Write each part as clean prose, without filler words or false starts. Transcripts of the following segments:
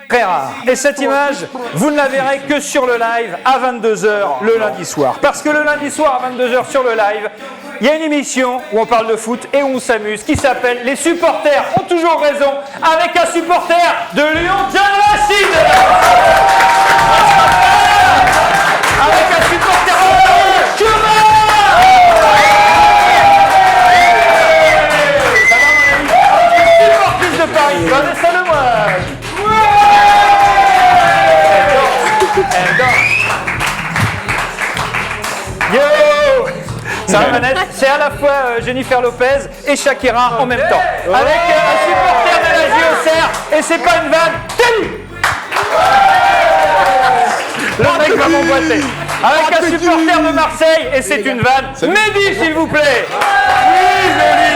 Très rare. Et cette image, vous ne la verrez que sur le live à 22h le lundi soir. Parce que le lundi soir à 22h sur le live, il y a une émission où on parle de foot et où on s'amuse qui s'appelle Les supporters ont toujours raison, avec un supporter de Lyon, John Racine. Avec un supporter de Supportrice de Paris, Vanessa Lemoine. Yo! Ça va, Manette? C'est à la fois Jennifer Lopez et Shakira en même temps. Avec un supporter de la JOCR, et c'est pas une vanne. Salut! Le mec va m'emboîter. Avec un supporter de Marseille, et c'est une vanne. Mehdi, s'il vous plaît. Oui, Mehdi.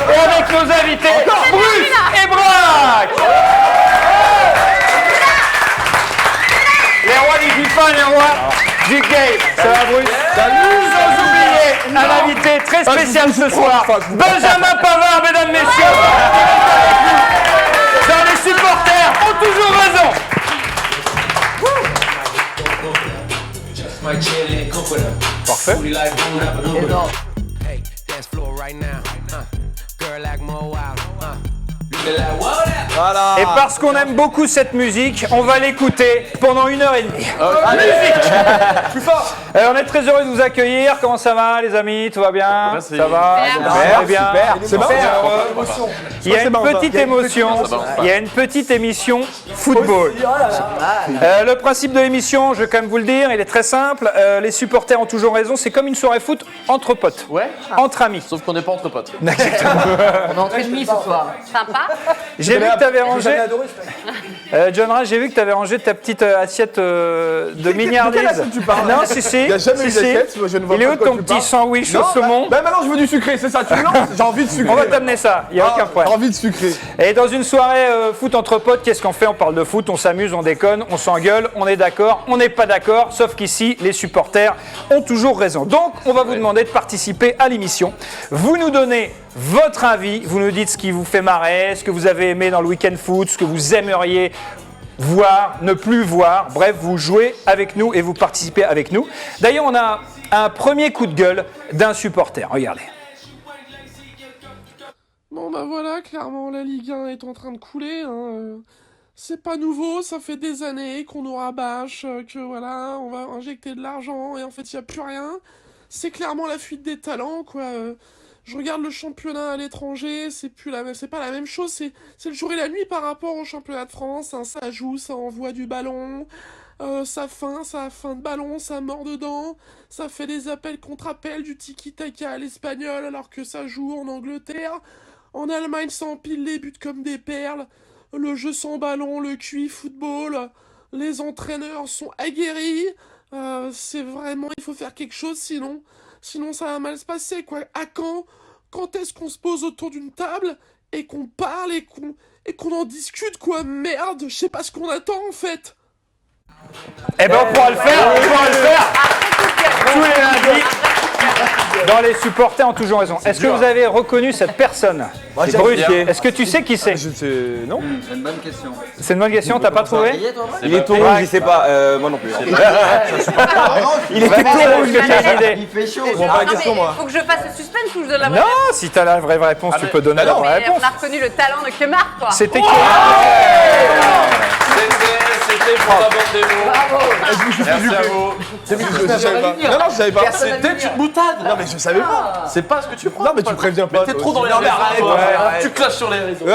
Et avec nos invités, Bruce et Braque. Les rois du FIFA, les rois du game. Ça va, Bruce? Sans oublier un invité très spécial ce soir, Benjamin Pavard, mesdames, messieurs. Dans les supporters ont toujours raison. Parfait. Voilà. Et parce qu'on aime beaucoup cette musique, on va l'écouter pendant 1h30. Musique. Plus fort. On est très heureux de vous accueillir. Comment ça va, les amis? Tout va bien? Merci. Ça va? Très bien. C'est marrant. Il y a une petite émotion. Il y a une petite émission football. Le principe de l'émission, je vais quand même vous le dire, il est très simple. Les supporters ont toujours raison. C'est comme une soirée foot entre potes. Ouais. Entre amis. Sauf qu'on n'est pas entre potes. On est entre ennemis ce soir. Sympa. J'ai vu que tu avais rangé. John Ray, j'ai vu que tu avais rangé ta petite assiette de mignardise. Tu parles. Non, si. Il n'y a jamais eu d'assiette, je ne vois Il est pas où de quoi ton tu petit parles. sandwich au Non, saumon? bah maintenant je veux du sucré, c'est ça, tu me lances, j'ai envie de sucré. On va t'amener ça, il n'y a aucun J'ai problème. envie de sucré. Et dans une soirée foot entre potes, qu'est-ce qu'on fait? On parle de foot, on s'amuse, on déconne, on s'engueule, on est d'accord, on n'est pas d'accord, sauf qu'ici, les supporters ont toujours raison. Donc, on va vous demander de participer à l'émission. Vous nous donnez votre avis, vous nous dites ce qui vous fait marrer, ce que vous avez aimé dans le week-end foot, ce que vous aimeriez voir, ne plus voir. Bref, vous jouez avec nous et vous participez avec nous. D'ailleurs, on a un premier coup de gueule d'un supporter. Regardez. Bon bah voilà, clairement la Ligue 1 est en train de couler, hein. C'est pas nouveau, ça fait des années qu'on nous rabâche, que voilà, on va injecter de l'argent et en fait il n'y a plus rien. C'est clairement la fuite des talents, quoi. Je regarde le championnat à l'étranger, c'est pas la même chose, c'est le jour et la nuit par rapport au championnat de France, hein. Ça joue, ça envoie du ballon, ça a fin de ballon, ça mord dedans, ça fait des appels contre appels, du tiki-taka à l'espagnol alors que ça joue en Angleterre. En Allemagne, ça empile les buts comme des perles. Le jeu sans ballon, le QI football. Les entraîneurs sont aguerris. C'est vraiment... Il faut faire quelque chose, sinon ça va mal se passer, quoi. À quand est-ce qu'on se pose autour d'une table et qu'on parle et qu'on en discute, quoi. Merde, je sais pas ce qu'on attend, en fait. Eh ben on pourra le faire, tous les lundis. Dans les supporters ont toujours raison. Est-ce que vous avez reconnu cette personne? C'est Bruce. Est-ce que tu sais qui c'est? Je sais... Non. C'est une bonne question. C'est une bonne question, t'as pas trouvé? Il est tout rouge, je sais pas, moi non plus. Il était tout rouge, que tu as une idée. Il fait chaud. Bon, pas la question, moi. Faut que je fasse le suspense ou je donne la vraie Non, si t'as la vraie réponse, tu peux donner la vraie Mais réponse. on a reconnu le talent de Kemar, quoi. C'était qui? C'était pour la bande des mots. Merci à vous. Je savais pas. Non, je savais pas. C'était une boutade. Non, mais je savais pas. C'est pas ce que tu prends. Non, mais tu préviens pas. Mais t'es trop dans les Non, mais réseaux. arrête, toi. arrête. Tu clashes sur les réseaux.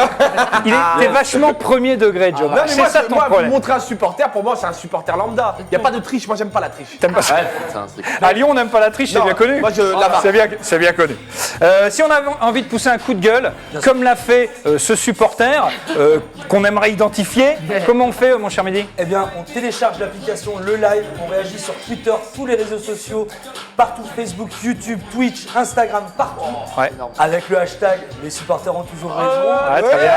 T'es vachement premier degré, Joe. Non, mais C'est ça ton moi, problème. montrer un supporter, pour moi, c'est un supporter lambda. Il n'y a pas de triche, moi, j'aime pas la triche. T'aimes pas ça? Ouais, putain, c'est cool. À Lyon, on n'aime pas la triche, c'est Non, bien connu. moi, je la C'est bien connu. Si on a envie de pousser un coup de gueule, comme l'a fait ce supporter, qu'on aimerait identifier, comment on fait, mon cher Mehdi? Eh bien, on télécharge l'application Le Live, on réagit sur Twitter, tous les réseaux sociaux, partout, Facebook, YouTube, Twitch, Instagram, partout, Ouais. avec le hashtag Les supporters ont toujours raison. Ouais, très bien.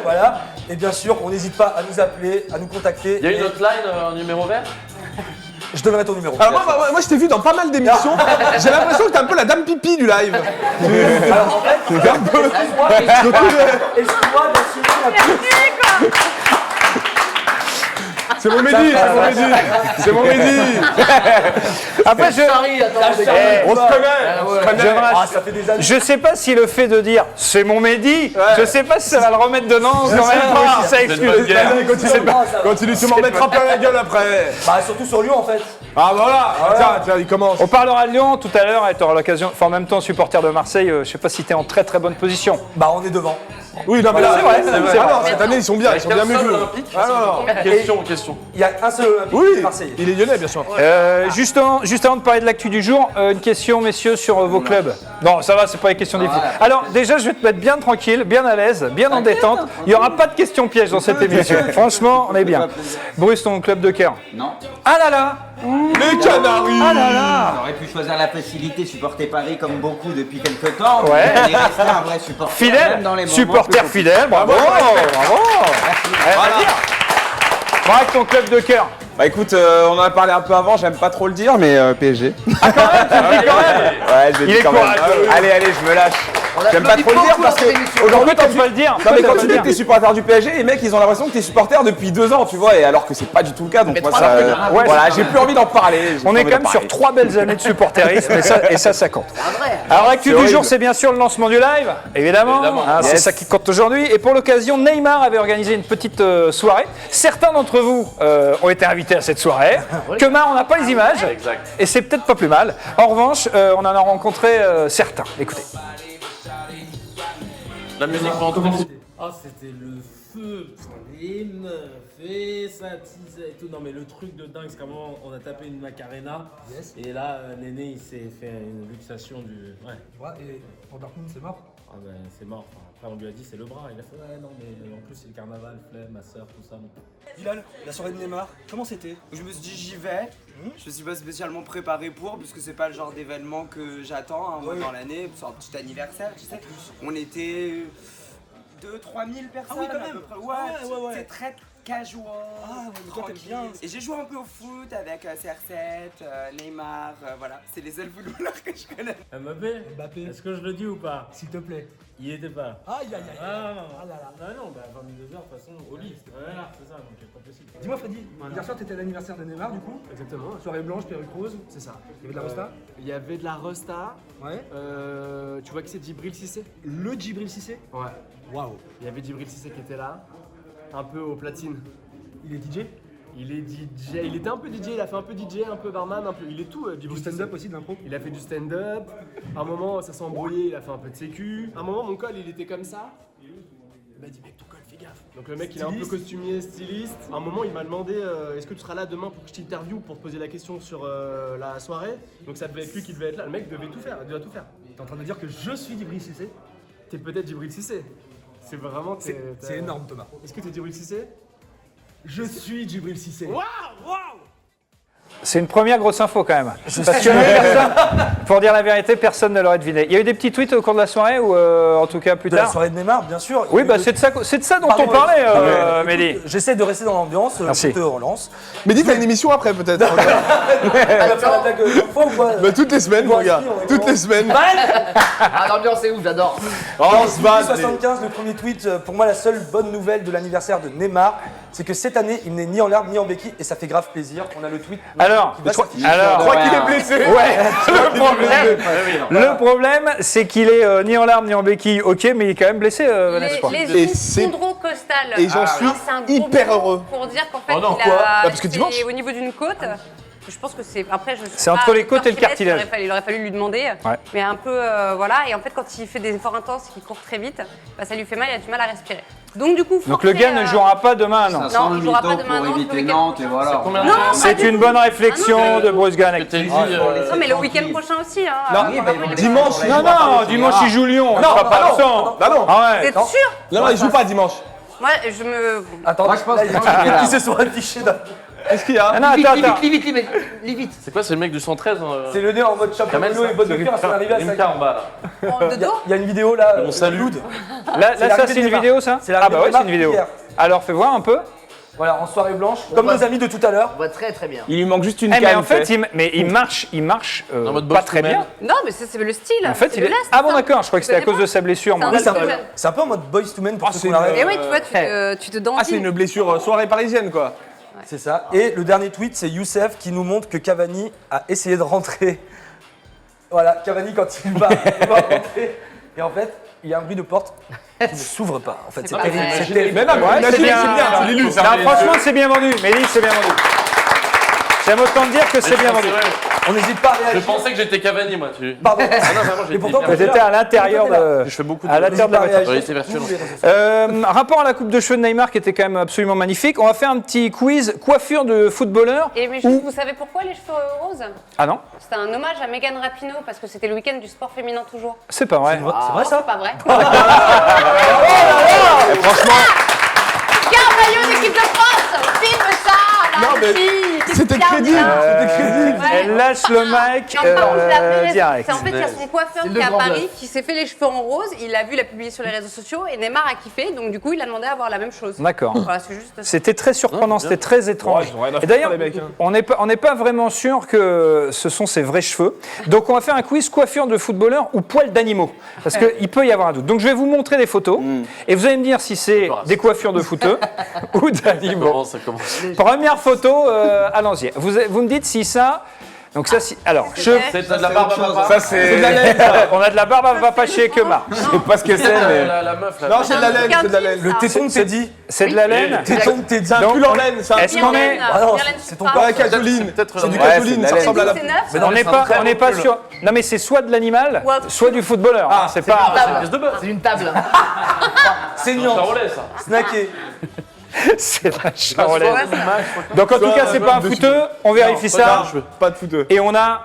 Voilà. Et bien sûr, on n'hésite pas à nous appeler, à nous contacter. Il y a une hotline, un numéro vert? Je donnerai ton numéro. Alors moi je t'ai vu dans pas mal d'émissions. J'ai l'impression que t'es un peu la dame pipi du live. Alors en fait, T'es un peu. excuse-moi d'assumer la prise. C'est mon Mehdi, c'est mon Mehdi. Après, On se connaît. Ah, ça fait des années. je sais pas si le fait de dire c'est mon Mehdi, je sais pas si ça va le remettre de Nantes quand même, ou si ça excuse. Continue, tu m'en mettras plein la gueule après. Bah surtout sur Lyon en fait. Ah voilà. Tiens, il commence. On parlera de Lyon tout à l'heure et tu auras l'occasion, enfin en même temps supporter de Marseille, je sais pas si t'es en très très bonne position. Bah on est devant. Oui, non mais là, C'est vrai, c'est vrai. Alors, cette année ils sont bien, ils sont bien mieux que nous. Alors, Question. Il y a un seul Olympique, oui, c'est Marseille. il est lyonnais bien sûr. Juste avant de parler de l'actu du jour, une question messieurs sur vos clubs. Non ça va, c'est pas les questions difficiles. Alors déjà je vais te mettre bien tranquille, bien à l'aise, bien en détente. Il n'y aura pas de questions pièges dans cette émission. Franchement on est bien. Bruce, ton club de cœur? Non. Ah là là. Les Canaries. Ah là là. On aurait pu choisir la facilité, supporter Paris comme beaucoup depuis quelques temps. Ouais. Il est resté un vrai supporter. Fidèle, même dans les moments supporter plus fidèle, bravo, bravo. Marc, ton club de cœur. Bah écoute, on en a parlé un peu avant, j'aime pas trop le dire, mais PSG. Ah quand même, tu le dis quand même. Ouais, je le Il dis est quand même. courageux. Allez, je me lâche. J'aime pas trop le dire parce que Aujourd'hui t'oses pas le dire. non mais quand tu dis que t'es supporter du PSG, les mecs ils ont l'impression que t'es supporter depuis 2 ans, tu vois, et alors que c'est pas du tout le cas, donc moi ça, Ouais, voilà, j'ai plus envie d'en parler. j'ai On plus est envie quand même d'en sur parler. 3 belles années de supporterisme et ça compte. Alors l'actu du jour c'est bien sûr le lancement du live, évidemment. Ah, c'est Yes. ça qui compte aujourd'hui. Et pour l'occasion, Neymar avait organisé une petite soirée. Certains d'entre vous ont été invités à cette soirée. Kemar, on n'a pas les images. Exact. Et c'est peut-être pas plus mal. En revanche, on en a rencontré certains. Écoutez. La musique va en tout Ah, c'était le feu, les meufs, et ça teasait et tout. Non, mais le truc de dingue, c'est qu'à un moment, on a tapé une Macarena. Et là, Néné, il s'est fait une luxation du. Ouais. Et pour Dortmund c'est mort. Ah, ben, c'est mort. Enfin, après, on lui a dit, c'est le bras. Il a fait, ouais, non, mais en plus, c'est le carnaval, flemme, ma soeur, tout ça. Donc. Bilal, la soirée de Neymar, comment c'était? Je me suis dit j'y vais, je me suis pas spécialement préparé pour, puisque c'est pas le genre d'événement que j'attends moi dans l'année, c'est un petit anniversaire, tu sais. On était 2-3 000 personnes Ah oui, quand à même. peu près, Ouais. c'est très casual, tranquille. bien. Et j'ai joué un peu au foot avec CR7, Neymar, voilà, c'est les seuls footballeurs que je connais. Mbappé, est-ce que je le dis ou pas? S'il te plaît. Il était pas. Aïe aïe aïe. Ah non, bah 22h, de toute façon, au lit. Voilà, c'est ça, donc c'est pas possible. Dis-moi Freddy, hier soir t'étais à l'anniversaire de Neymar du coup? Exactement. Soirée blanche, perruque rose, c'est ça. Il y avait de la Rosta? Il y avait de la Rosta. Ouais. Tu vois que c'est Djibril Cissé? Le Djibril Cissé? Ouais. Waouh. Il y avait Djibril Cissé qui était là, un peu au platine. Il est DJ? Il est DJ, il était un peu DJ, il a fait un peu DJ, un peu barman, un peu. Il est tout, Du Djibril stand-up Cissé. aussi, de l'impro? Il a fait du stand-up. À un moment, ça s'est embrouillé, il a fait un peu de sécu. À un moment, mon col, il était comme ça. Il m'a dit, mec, ton col, fais gaffe. Donc le mec, il est un peu costumier, styliste. À un moment, il m'a demandé, est-ce que tu seras là demain pour que je t'interviewe pour te poser la question sur la soirée. Donc ça devait être lui qui devait être là. Le mec devait tout faire, il doit tout faire. T'es en train de dire que je suis Djibril Cissé? T'es peut-être Djibril Cissé. C'est vraiment. C'est énorme Thomas. Est-ce que t'es Djibril Cissé? Je suis Djibril Cissé. C'est une première grosse info quand même. Parce que personne, pour dire la vérité, personne ne l'aurait deviné. Il y a eu des petits tweets au cours de la soirée ou en tout cas plus De la tard? soirée de Neymar, bien sûr. Oui, bah c'est de ça dont Pardon, on parlait, Mehdi. J'essaie de rester dans l'ambiance, Merci. je te relance. Mais dis, t'as une émission après peut-être. Tu vas faire la blague une fois ou quoi? Bah toutes les semaines, mon gars. Toutes les semaines. Ah, l'ambiance est ouf, j'adore. Oh, on se bat. 75, le premier tweet, pour moi la seule bonne nouvelle de l'anniversaire de Neymar, c'est que cette année il n'est ni en larmes ni en béquille et ça fait grave plaisir. On a le tweet. Alors, qui va s'afficher. Je crois qu'il est blessé. le problème, c'est qu'il est ni en larmes ni en béquille, ok, mais il est quand même blessé, Vanessa, je crois. Les Et os c'est- chondrocostales. et j'en suis Alors, c'est un gros hyper boulot heureux. Pour dire qu'en fait, Oh non, il quoi a. Bah, parce que c'est dimanche. au niveau d'une côte. Je pense que c'est. Après, je sais C'est pas, entre les docteur côtes et le Philès, cartilage. Il aurait fallu lui demander. Ouais. Mais un peu. Voilà. Et en fait, quand il fait des efforts intenses et qu'il court très vite, bah, ça lui fait mal, il a du mal à respirer. Donc, du coup, Donc le gars ne jouera pas demain, non. Ça sent le il jouera mytho pas demain, pour non, éviter le week-end Nantes et voilà. Non, pas C'est du une tout. bonne réflexion de Bruce Ganek. T'es dit, Non, mais le week-end prochain aussi. Hein. Non, dimanche. Non, dimanche il joue Lyon, on ne fera pas absent. Bah non. Ah ouais. Vous êtes sûr? Non, il joue pas dimanche. Moi, je me. Attends, Moi, je pense là, il y a que non, il est là. qui se sont affichés dans- Qu'est-ce qu'il y a? Ah non, attends. vite. C'est quoi, c'est le mec du 113 C'est le nez en mode chapeau melon et bottes de cuir à son arrivée à Rimka en bas là. De dos? Il y a une vidéo là. On salue. Loud. Là, C'est ça l'arrivée c'est de une Neymar. vidéo, ça? C'est l'arrivée Ah bah de ouais, c'est une Neymar vidéo. hier. Alors fais voir un peu. Voilà, en soirée blanche, comme nos amis de tout à l'heure. On voit très très bien. Il lui manque juste une Eh, canne. mais en fait, il marche En mode pas box très to bien. men. Non, mais ça, c'est le style. En fait, c'est il le est. lest, Ah bon, ça. d'accord, je crois que c'était à Tu connais cause de sa blessure, moi. C'est un Ouais, boys to men. c'est un peu en mode boys to men pour ceux c'est qu'on arrête. Et oui, tu vois, tu te Ah, c'est dandines. une blessure soirée parisienne, quoi. C'est ça. Et le dernier tweet, c'est Youssef qui nous montre que Cavani a essayé de rentrer. Voilà, Cavani quand il va rentrer. Et en fait, il y a un bruit de porte qui ne s'ouvre pas. En fait, c'est pas terrible. vrai. C'est terrible. Mais non, mais Ouais, là, c'est c'est bien. bien, tu l'as lu, ça. Non, franchement, c'est bien vendu. Mehdi, c'est bien vendu. J'aime autant dire que c'est bien vendu. On n'hésite pas à Je réagir. pensais que j'étais Cavani, moi. Pardon. Ah non, vraiment, j'ai Et pourtant, été J'étais à l'intérieur de. Je fais beaucoup de À l'intérieur de la voiture. Réalité virtuelle. Rapport à la coupe de cheveux de Neymar qui était quand même absolument magnifique. On va faire un petit quiz coiffure de footballeur. Et mais juste, vous savez pourquoi les cheveux roses? Ah non, C'était un hommage à Megan Rapinoe parce que c'était le week-end du sport féminin toujours. c'est pas vrai. C'est vrai Non, ça c'est pas vrai. Franchement, Regarde, maillot d'équipe de France, filme ça, là, Non, mais c'était crédible, c'était crédible. Ouais. Elle lâche le mic Non, par contre, la vraie raison, direct. c'est en fait, il y a son coiffeur C'est qui le est à grand Paris, bluff. qui s'est fait les cheveux en rose. Il l'a vu, il a publié sur les réseaux sociaux et Neymar a kiffé. Donc, du coup, il a demandé à avoir la même chose. D'accord. Voilà, c'est juste ça. C'était très surprenant, c'était très étrange. Ouais, ils ont rien à Et d'ailleurs, foutre, les mecs, hein. on n'est pas vraiment sûr que ce sont ses vrais cheveux. Donc on va faire un quiz coiffure de footballeur ou poils d'animaux. Parce qu'il peut y avoir un doute. Donc je vais vous montrer des photos et vous allez me dire si c'est des coiffures de footeux ou d'animaux. Ça commence. Première photo, allons-y. Vous me dites si ça... Donc ça, alors, C'est de la barbe à papa. Ça, c'est. on a de la barbe à papa chez Kemar. Je sais pas ce que c'est, mais. La meuf, là. Non, c'est de la laine, c'est de la laine. Le téton de Teddy. C'est de la laine. Téton de Teddy. C'est un Donc, pull en laine, c'est un est-ce pull en qu'on laine. est... Ah non, Myrlène, c'est tu ton parles. corps. Ouais, casoline. Peut-être C'est du ouais, casoline, ça ressemble à la. C'est neuf. On n'est pas sur... Non mais c'est soit de l'animal, soit du footballeur. Ah, c'est pas... C'est une pièce de bœuf. C'est une table. Saignant. Charolais, ça. Snacké. C'est la charolaise. Donc en tout cas, c'est pas un footeux. On vérifie ça. Pas de fouteux. Et on a...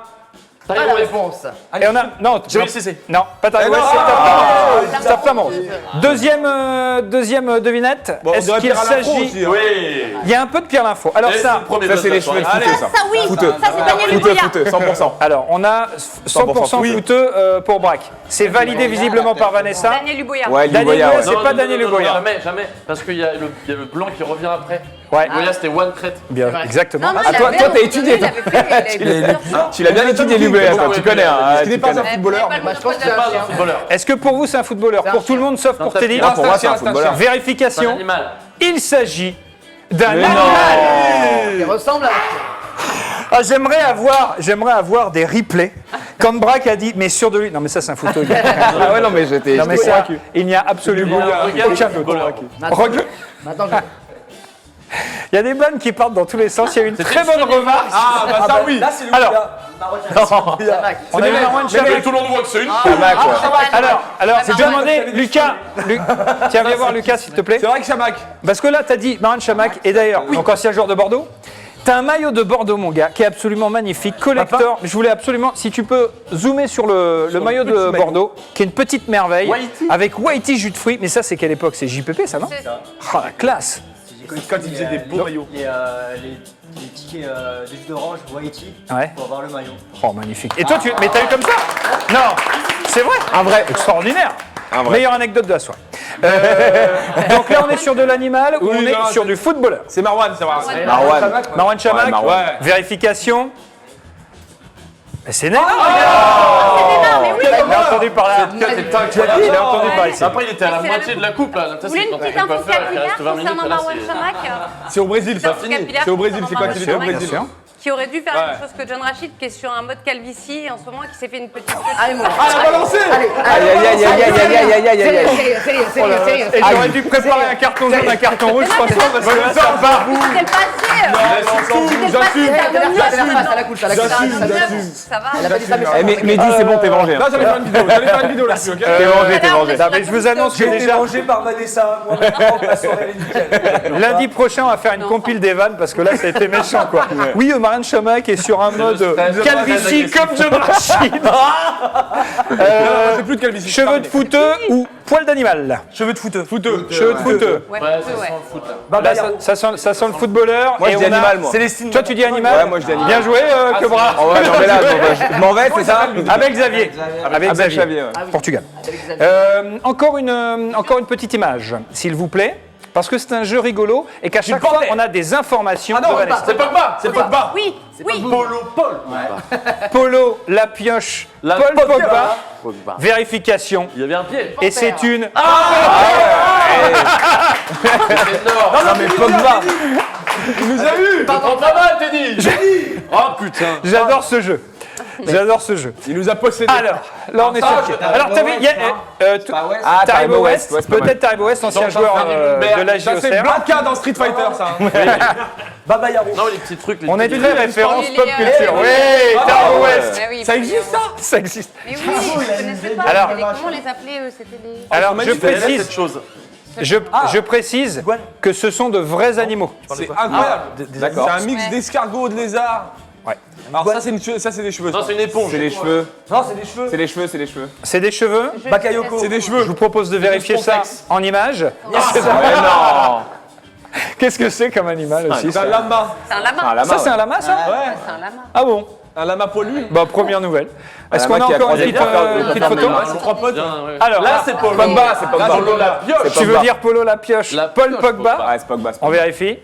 Pas la réponse. Et on a... Non, non, pas ta... Eh ouais, non, c'est Top Flamand. Deuxième devinette. Bon, on Est-ce dirait qu'il Pierre Lafont s'agit... aussi, hein. Oui. Il y a un peu de Pierre Linfo. Alors ça... Ça, c'est les cheveux de fouteux, ça. Ça, oui. Fouteux. Ça, c'est Daniel Fouteux, Luboya. fouteux, 100%. Alors, on a 100% oui. fouteux pour Braque. C'est validé visiblement par Vanessa. Daniel Luboya. Ouais, Daniel Luboya, Luboya, ouais. c'est pas Daniel Luboya. Jamais. Parce qu'il y a le blanc qui revient après. Ouais, Luboya, c'était One Crête. bien, exactement. Non, non, Ah, il toi, avait- toi, t'as étudié, il avait fait- il avait fait plusieurs Tu l'as bien étudié, Luboya, toi, tu connais. hein, Ce tu n'est connais. fois. footballeur. Mais pas le je pense que monopole de Pas la un footballeur. Est-ce que pour vous c'est un footballeur? Pour tout le monde sauf pour Teddy. Non, pour moi, c'est un footballeur. C'est un Vérification. animal. Il s'agit d'un Mais animal. Il ressemble à. Ah, j'aimerais avoir des replays. Quand Braque a dit, mais sûr de lui. Non, mais ça, c'est un footeux. gars. Ah ouais, non, mais j'étais Non, mais ça, convaincu. il n'y a absolument Regarde, aucun le doute. footballeur. Attends, Il y a des vannes qui partent dans tous les sens. Il y a eu une très bonne remarque. Ah, bah ça, oui. Là, c'est le Alors. gars. On a eu Marwan Chamek. Tout le monde voit que c'est une. Tabac, ouais. Alors, je vais demander, Lucas. Tiens, viens voir Lucas, s'il te plaît. C'est vrai que Chamac. Parce que là, t'as dit Marwan Chamak, et d'ailleurs, donc ancien joueur de Bordeaux. T'as un maillot de Bordeaux, mon gars, qui est absolument magnifique, collector. Je voulais absolument, si tu peux zoomer sur le maillot de Bordeaux, qui est une petite merveille, avec Whitey jus de fruits. Mais ça, c'est quelle époque? C'est JPP, ça, non? C'est- Ah, la classe. Quand il faisait des beaux maillots. Les tickets de jus d'orange, Whitey, Ouais. pour avoir le maillot. Oh, magnifique. Et toi, mais t'as eu comme ça? Non, c'est vrai. Un vrai. Extraordinaire. Un vrai. Meilleure anecdote de la soirée. Donc là, on est sur de l'animal ou Oui, on est non, sur du footballeur? C'est Marwan, c'est Marwan. Marwan. Marwan Chamak, Ouais, Marwan. vérification. Mais c'est Neymar, mais oui. Il a entendu par là. Il a entendu par ici. Après, il était à la Mais c'est moitié la- de la coupe là. Vous voulez une petite info capillaire concernant Marwan Chamak? C'est au Brésil, ça. Info capillaire C'est au Brésil, c'est quand concernant il était au Marwan Brésil. Chamak, qui aurait dû faire la même Ouais. chose que John Rachid, qui est sur un mode calvitie et en ce moment qui s'est fait une petite. Allez, mon. Ah, la balancée. Allez, Aïe, aïe, aïe, aïe, aïe, aïe, aïe, aïe, aïe. Sérieux. Et j'aurais dû préparer un carton jaune, un carton rouge, franchement, parce que là, ça part. C'est le passé. Ça la coule, ça la coule. Ça va. Elle a pas dit ça, mais Eh, mais Mehdi, c'est bon, t'es vengé. hein. Là, j'allais faire une vidéo. J'allais faire une vidéo là-dessus, ok T'es vengé, t'es vengé. Non, mais je vous annonce que J'ai été déjà, mangé par Vanessa. Moi, maintenant, la soirée est nickel. lundi prochain, on va faire une compile des vannes parce que là, ça a été méchant, quoi. Oui, Marwan Chamak est sur un mode calvitie comme John Rachid. J'ai plus de calvitie. Cheveux de footeux ou poil d'animal? Cheveux de footeux. Cheveux de footeux. Ouais, Ouais, ça ouais. sent le foot là. Baba Là, Yaro. ça sent le footballeur. Moi, et je dis on a animal, moi. Célestine. Toi, tu dis animal? Ouais, moi, je dis animal. Bien joué, Quebra. Oh ouais, non, mais là, je m'en vais, c'est ça? Avec Xavier. Avec Avec Xavier. Xavier, ouais. Portugal. Encore une petite image, s'il vous plaît. parce que c'est un jeu rigolo et qu'à chaque fois on a des informations de Vanessa. C'est Pogba. C'est Pogba. Oui, oui. Polo, la pioche, Paul Pogba. Vérification. Il y avait un piège. Et c'est une. C'est énorme. Non, mais Pogba. Il nous a eu. Prends pas mal, Teddy. Oh putain. J'adore ce jeu. J'adore ce jeu. Il nous a possédé. Alors, là on est sur. Alors, t'as vu, il y a. Taribo West, peut-être Taribo West, ancien joueur de la Ça, c'est JOCR. Blanca dans Street Fighter, ça. Baba Yaro. Non, les petits trucs. On est petits- très référence Pour pop les culture. liens. Oui, Taribo West. Ah oui, Ça pour existe, les- ça Ça existe. Mais oui, je connaissais pas. Alors- Comment on les appelait eux? C'était les. Alors, je Il y avait précise. cette chose. Je précise que ce sont de vrais animaux. C'est incroyable. D'accord. C'est un mix Ouais. d'escargots, de lézards. Ouais. Alors ça, c'est des cheveux. Non, c'est une éponge. C'est les cheveux. Non, c'est des cheveux. C'est les cheveux, c'est les cheveux. C'est des cheveux. Bakayoko. C'est des Je cheveux. vous propose de vérifier ça en image. Mais non. Qu'est-ce que c'est comme animal aussi C'est un lama. C'est un lama. Un lama. Ça, c'est un lama, ça Ouais. C'est un lama. Ah bon? Un lama pollu. Bah, première nouvelle. Est-ce qu'on a lama qui a encore une croisé petite, le petite photo? Trois potes. Bien, ouais. Alors, Là, c'est Polo. Pogba, c'est Pogba. Polo la pioche. tu veux dire Polo la pioche, La Paul pioche, Pogba? Ouais, c'est Pogba. c'est On Pogba. vérifie.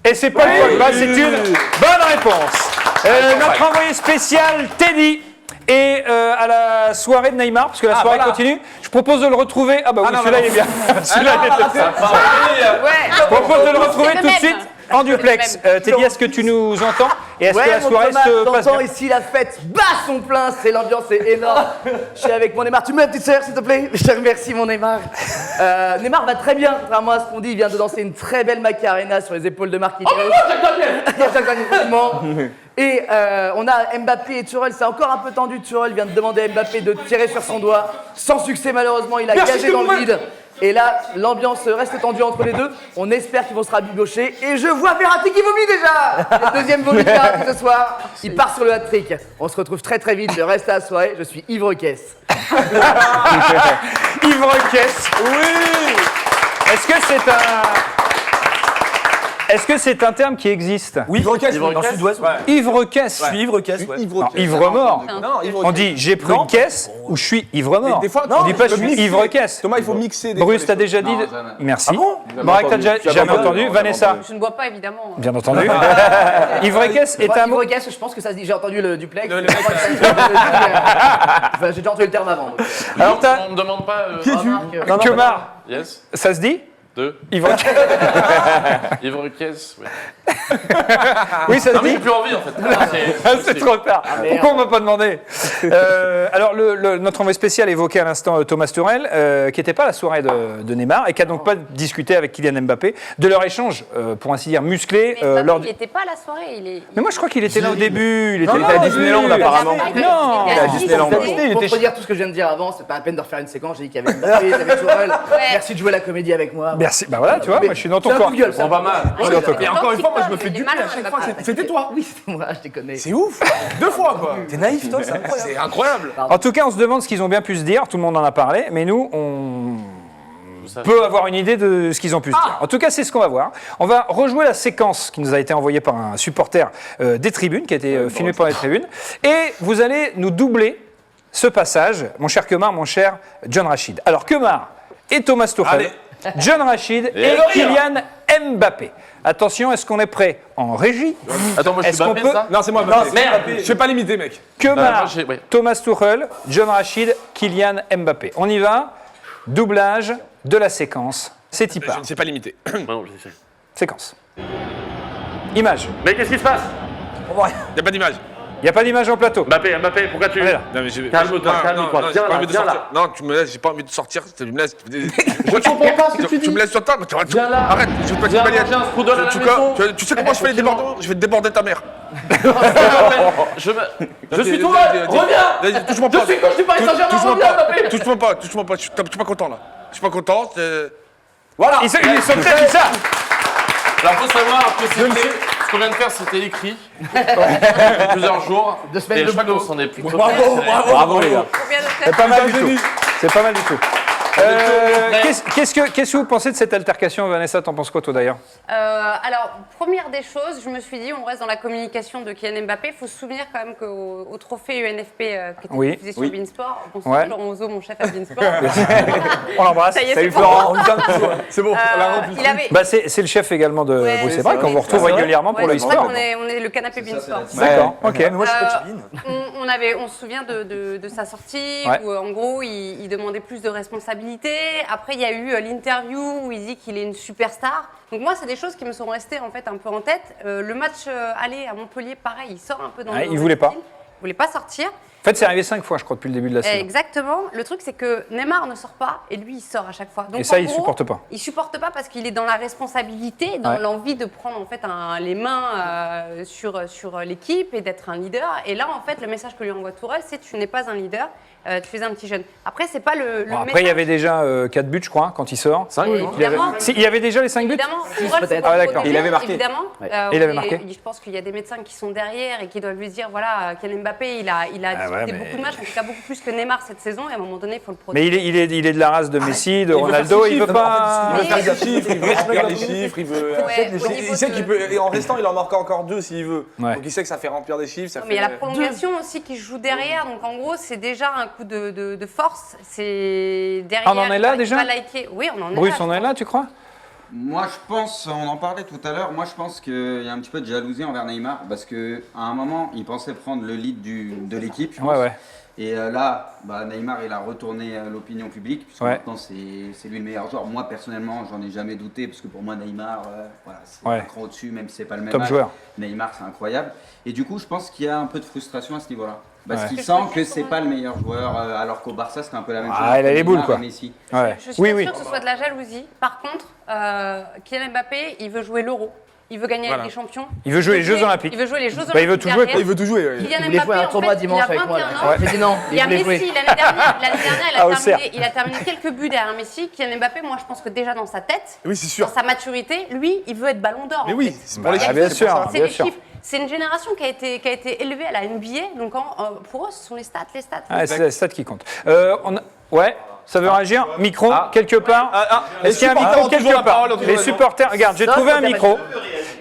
Et c'est Paul Pogba, c'est une bonne réponse. Notre envoyé spécial, Teddy, est à la soirée de Neymar, parce que la soirée continue. Je propose de le retrouver. Ah bah oui, celui-là il est bien. Celui-là il est bien. Je propose de le retrouver C'est le tout de même. suite en duplex. Teddy, est-ce que tu nous entends? Et est-ce que la soirée se passe bien? ici la fête bat son plein, c'est l'ambiance est énorme. Je suis avec mon Neymar. Tu me mets une petite sœur s'il te plaît? Je te remercie mon Neymar. Neymar va très bien, contrairement à ce qu'on dit, il vient de danser une très belle Macarena sur les épaules de Marquinhos. Et on a Mbappé et Thuram, c'est encore un peu tendu. Thuram vient de demander à Mbappé de tirer sur son doigt. Sans succès malheureusement, il a gagé dans le vide. Et là, l'ambiance reste tendue entre les deux. On espère qu'ils vont se rabibocher. Et je vois Verratti qui vomit déjà. Le deuxième vomi de Verratti ce soir. Il part sur le hat-trick. On se retrouve très très vite. Je reste à la soirée. Je suis ivre-caisse. Ivre-caisse. Oui. Est-ce que c'est un terme qui existe? Oui, Ivre-caisse, dans le Ivre-caisse. sud-ouest. Ivre-caisse. Je suis ivre-caisse. Ouais. Non, ivre-mort. Non, On dit j'ai pris une caisse ou je suis ivre-mort. Des fois, On dit pas je tu peux suis mixer. ivre-caisse. Thomas, il faut mixer. des Bruce, fois, t'as les déjà dit. Non, jamais. Merci. bon Marek, t'as déjà jamais entendu. non, Vanessa, Je ne bois pas évidemment. bien entendu. Ivre-caisse est un mot. Ivre-caisse, je pense que ça se dit. J'ai entendu le duplex. J'ai déjà entendu le terme avant. donc. Alors t'as On me demande pas. Remarque, Kemar, Yes. ça se dit? 2. Ivre-caisse. Ivre-caisse. Oui. Oui, ça se Non, mais dit. j'ai plus envie en fait. C'est trop tard. Pourquoi on m'a pas demandé? Alors, notre envoyé spécial évoquait à l'instant Thomas Tuchel, qui n'était pas à la soirée de Neymar et qui a donc pas discuté avec Kylian Mbappé de leur échange, pour ainsi dire, musclé. Mais Mbappé, lors il du... n'était pas à la soirée. Mais moi, je crois qu'il était là au début. Il était Il était à Disneyland apparemment. Non. Il était à Disneyland. Disneyland. Pour redire tout ce que je viens de dire avant, c'est pas la peine de refaire une séquence. J'ai dit qu'il y avait Mbappé, il y avait Tourelle. Merci de jouer la comédie avec moi. Merci. Bah voilà, tu vois, moi, je suis dans ton C'est un corps. coup de gueule, ça. Pas mal. Et encore une fois, moi, je me fais Il est duper à malin, chaque Mbappé. fois. C'était toi. Oui, c'était moi, je déconne. C'est ouf. 2 fois, quoi. T'es naïf, toi, c'est incroyable. C'est incroyable. En tout cas, on se demande ce qu'ils ont bien pu se dire. Tout le monde en a parlé, mais nous, on peut avoir une idée de ce qu'ils ont pu se dire. En tout cas, c'est ce qu'on va voir. On va rejouer la séquence qui nous a été envoyée par un supporter des tribunes, qui a été filmé par les tribunes. Et vous allez nous doubler ce passage, mon cher Kemar, mon cher John Rachid. Alors, Kemar et Thomas Tuchel, Allez. John Rachid et Kylian Mbappé. Attention, est-ce qu'on est prêt en régie? Attends, moi je suis Est-ce qu'on Mbappé, peut- ça? Non, c'est moi, Mbappé. Merde. Je fais pas limiter, mec. Kemar, moi, ouais. Thomas Tuchel, John Rachid, Kylian Mbappé. On y va. Doublage de la séquence. C'est y Je part. ne sais pas limiter. Non, je sais. Séquence. Image. Mais qu'est-ce qui se passe? Il n'y a pas d'image. Il n'y a pas d'image en plateau. Mbappé, pourquoi tu. On est là. Non, mais je... Calme-toi, Non, calme-toi. non, j'ai Viens pas là, envie de viens sortir. là. Non, tu me laisses, j'ai pas envie de sortir. Tu me laisses. Je comprends pas ce que tu dis. Tu me laisses sur table. Viens là. Arrête, je veux pas te Viens, balayer. viens, strudel à la maison. Tu sais comment je fais les débordements? Je vais te déborder ta mère. Je suis ton mal. Reviens. Vas-y, touche-moi pas. Je suis quand je suis Paris Saint-Germain. Touche-moi Reviens, pas. Mbappé. Touche-moi pas. Touche-moi pas. Je suis pas content là. Je suis pas content. Voilà. Ils sont peut-être dit ça. Alors, faut savoir que ce qu'on vient de faire, c'était écrit depuis plusieurs jours. 2 semaines Et de je pense boulot. qu'on est plus. Bravo les gars. Combien de C'est pas mal du tout. C'est pas mal du tout. Qu'est-ce que vous pensez de cette altercation, Vanessa? T'en penses quoi, toi, d'ailleurs? Alors, première des choses, je me suis dit, on reste dans la communication de Kylian Mbappé. Il faut se souvenir quand même qu'au trophée UNFP qui était diffusé sur Beansport, bonsoir Laurent Ozo, mon chef à Beansport. On l'embrasse. Salut Florent. C'est bon, on l'a rempli. C'est le chef également de Bruce et Braque, qu'on vous retrouve régulièrement pour le e-sport. On est le canapé Beansport. D'accord, ok. Mais moi, je suis pas Chibine. On se souvient de sa sortie où en gros il demandait plus de responsabilités. Après il y a eu l'interview où il dit qu'il est une superstar. Donc moi c'est des choses qui me sont restées en fait un peu en tête. Le match aller à Montpellier, pareil, il sort un peu dans le. Il voulait pas. Il voulait pas sortir. En fait, c'est arrivé 5 fois, je crois, depuis le début de la saison. Exactement. Le truc, c'est que Neymar ne sort pas et lui, il sort à chaque fois. Donc, et ça, en il gros, supporte pas. Il supporte pas parce qu'il est dans la responsabilité, dans l'envie de prendre en fait les mains sur l'équipe et d'être un leader. Et là, en fait, le message que lui envoie Tourelle, c'est tu n'es pas un leader, tu es un petit jeune. Après, c'est pas le Bon, après, message. il y avait déjà 4 buts, je crois, quand il sort. 5 Évidemment. Il y avait déjà les 5 buts. Évidemment, Tourelle, c'est Ah, d'accord. Il avait marqué. Évidemment. Il avait marqué. Je pense qu'il y a des médecins qui sont derrière et qui doivent lui dire voilà, Kylian Mbappé, il a disputé beaucoup de matchs, en tout cas beaucoup plus que Neymar cette saison, et à un moment donné, il faut le protéger. Mais il est de la race de Messi, de Ronaldo, il veut pas. Il veut faire des chiffres, il veut remplir les chiffres, il veut. Il sait qu'il peut. Et en restant, il en marque encore 2 s'il veut. Donc il sait que ça fait remplir des chiffres. Mais il y a la prolongation aussi qui joue derrière, donc en gros, c'est déjà un coup de force. C'est derrière. On en est là déjà? Oui, on en est là. Bruce, on est là, tu crois? Moi, je pense, on en parlait tout à l'heure, moi je pense qu'il y a un petit peu de jalousie envers Neymar parce qu'à un moment, il pensait prendre le lead de l'équipe, je pense. Ouais. Et là, Neymar, il a retourné l'opinion publique, puisque maintenant c'est lui le meilleur joueur. Moi, personnellement, j'en ai jamais douté, parce que pour moi, Neymar, c'est un cran au-dessus, même si c'est pas le même Top âge. joueur. Neymar, c'est incroyable. Et du coup, je pense qu'il y a un peu de frustration à ce niveau-là. Parce qu'il sent que c'est pas le meilleur joueur, alors qu'au Barça, c'était un peu la même chose. Ah, il a les boules, quoi. Messi. Ouais. Je suis pas sûre que ce soit de la jalousie. Par contre, Kylian Mbappé, il veut jouer l'Euro. Il veut gagner avec les champions. Il veut jouer les Jeux Olympiques. Il veut jouer les Jeux Olympiques. Il veut tout jouer. Il veut tout jouer. Kylian Il voulait jouer Mbappé, un tournoi en fait, dimanche il a avec moi. 21 Là. J'ai dit non, Il y a voulait Messi, jouer. l'année dernière, il a terminé quelques buts derrière Messi. Kylian Mbappé, moi je pense que déjà dans sa tête, Oui, c'est sûr. dans sa maturité, lui, il veut être ballon d'or. Mais en oui, fait. c'est pour les chiffres. bien sûr. C'est les chiffres. C'est une génération qui a été élevée à la NBA, donc pour eux, ce sont les stats. Ah, c'est la stat qui compte. Ouais, ça veut réagir? Micro, quelque part? Est-ce qu'il y a un micro quelque part? Les supporters, regarde, j'ai trouvé un micro.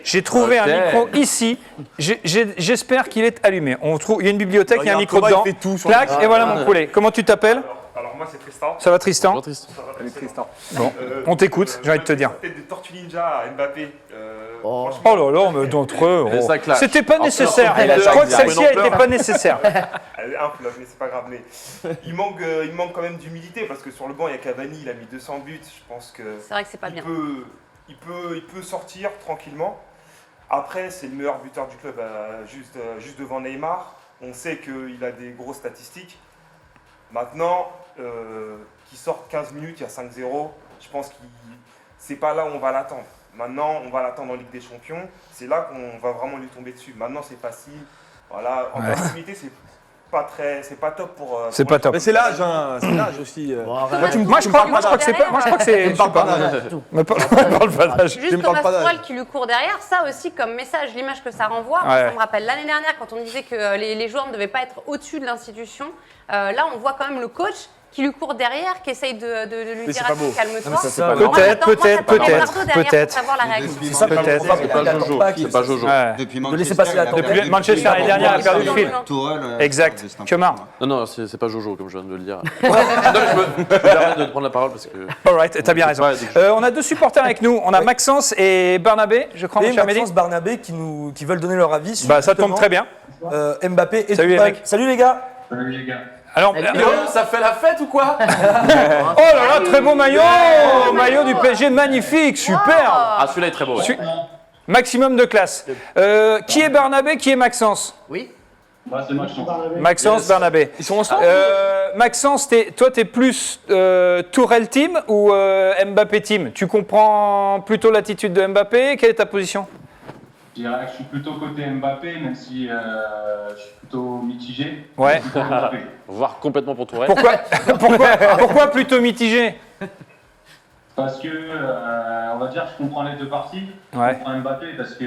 J'ai trouvé un micro ici. J'espère qu'il est allumé. Il y a une bibliothèque, il y a un micro dedans. Clac, et voilà mon poulet. Comment tu t'appelles? Alors moi c'est Tristan. Ça va, Tristan? Tristan. Bon, on t'écoute, j'ai envie de te dire. Peut-être des Tortues Ninja à Mbappé. Oh là là, mais d'entre eux. Mais ça claque. C'était pas nécessaire. Je crois que celle-ci n'était pas nécessaire. Un flop, mais c'est pas grave. Mais il manque quand même d'humilité parce que sur le banc il y a Cavani, il a mis 200 buts. Je pense que C'est vrai que c'est pas bien. Il peut sortir tranquillement. Après, c'est le meilleur buteur du club, juste devant Neymar. On sait qu'il a des grosses statistiques. Maintenant, qu'il sorte 15 minutes, il y a 5-0. Je pense que c'est pas là où on va l'attendre. Maintenant, on va l'attendre en Ligue des Champions. C'est là qu'on va vraiment lui tomber dessus. Maintenant, c'est facile. Voilà, en proximité, c'est pas top pour. C'est pas top. Mais c'est l'âge, hein. C'est l'âge aussi. Moi, je crois que c'est pas. Moi, je crois que c'est. Tu me parles pas d'âge. Me parle pas d'âge. Juste Thomas Tuchel qui lui court derrière, ça aussi comme message, l'image que ça renvoie. Ça me rappelle l'année dernière quand on disait que les joueurs ne devaient pas être au-dessus de l'institution. Là, on voit quand même le coach qui lui court derrière, qui essaye de lui dire calme-toi. Peut-être. Savoir la réaction. C'est pas Jojo. Ne laissez passer la tempête. Depuis Manchester l'année dernière a perdu le fil. Exact. Kemar. Non, c'est pas Jojo comme je viens de le dire. Non, je me permets de prendre la parole parce que. Alright, t'as bien raison. On a deux supporters avec nous. On a Maxence et Barnabé, je crois, mon cher Mehdi. Maxence, Barnabé qui veulent donner leur avis sur. Bah, ça tombe très bien. Mbappé et Salut les mecs. Salut les gars. Salut les gars. Alors, ça fait la fête ou quoi? Oh là là, très beau maillot! Maillot du PSG, magnifique, super! Ah, celui-là est très beau. Ouais. Maximum de classe. Qui est Barnabé, qui est Maxence? Oui. Moi, c'est Maxence. Maxence, Barnabé. Ils sont ensemble? Maxence, toi, t'es plus Tourelle team ou Mbappé team? Tu comprends plutôt l'attitude de Mbappé? Quelle est ta position? Je dirais que je suis plutôt côté Mbappé, même si je suis plutôt mitigé. Ouais. Voire complètement pour Tourelle. Pourquoi plutôt mitigé? Parce que, on va dire, je comprends les deux parties. Ouais. Je comprends Mbappé parce que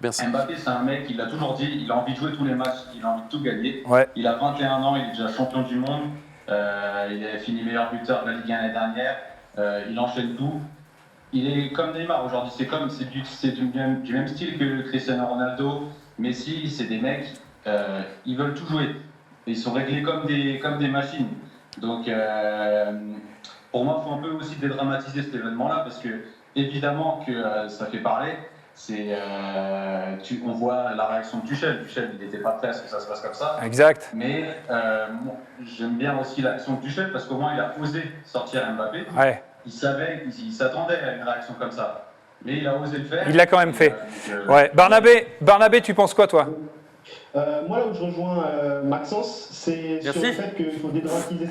Merci. Mbappé, c'est un mec, il l'a toujours dit, il a envie de jouer tous les matchs, il a envie de tout gagner. Ouais. Il a 21 ans, il est déjà champion du monde. Il a fini meilleur buteur de la Ligue 1 l'année dernière. Il enchaîne tout. Il est comme Neymar aujourd'hui. C'est du même style que Cristiano Ronaldo, Messi. C'est des mecs, ils veulent tout jouer. Ils sont réglés comme des machines. Donc, pour moi, il faut un peu aussi dédramatiser cet événement-là parce que, évidemment, que ça fait parler. On voit la réaction de Tuchel. Tuchel, il n'était pas prêt à ce que ça se passe comme ça. Exact. Mais j'aime bien aussi l'action de Tuchel parce qu'au moins, il a osé sortir Mbappé. Ouais. Il s'attendait à une réaction comme ça. Mais il a osé le faire. Il l'a quand même fait. Ouais. Barnabé, tu penses quoi, toi? Moi, là où je rejoins Maxence, c'est sur le fait qu'il faut dédramatiser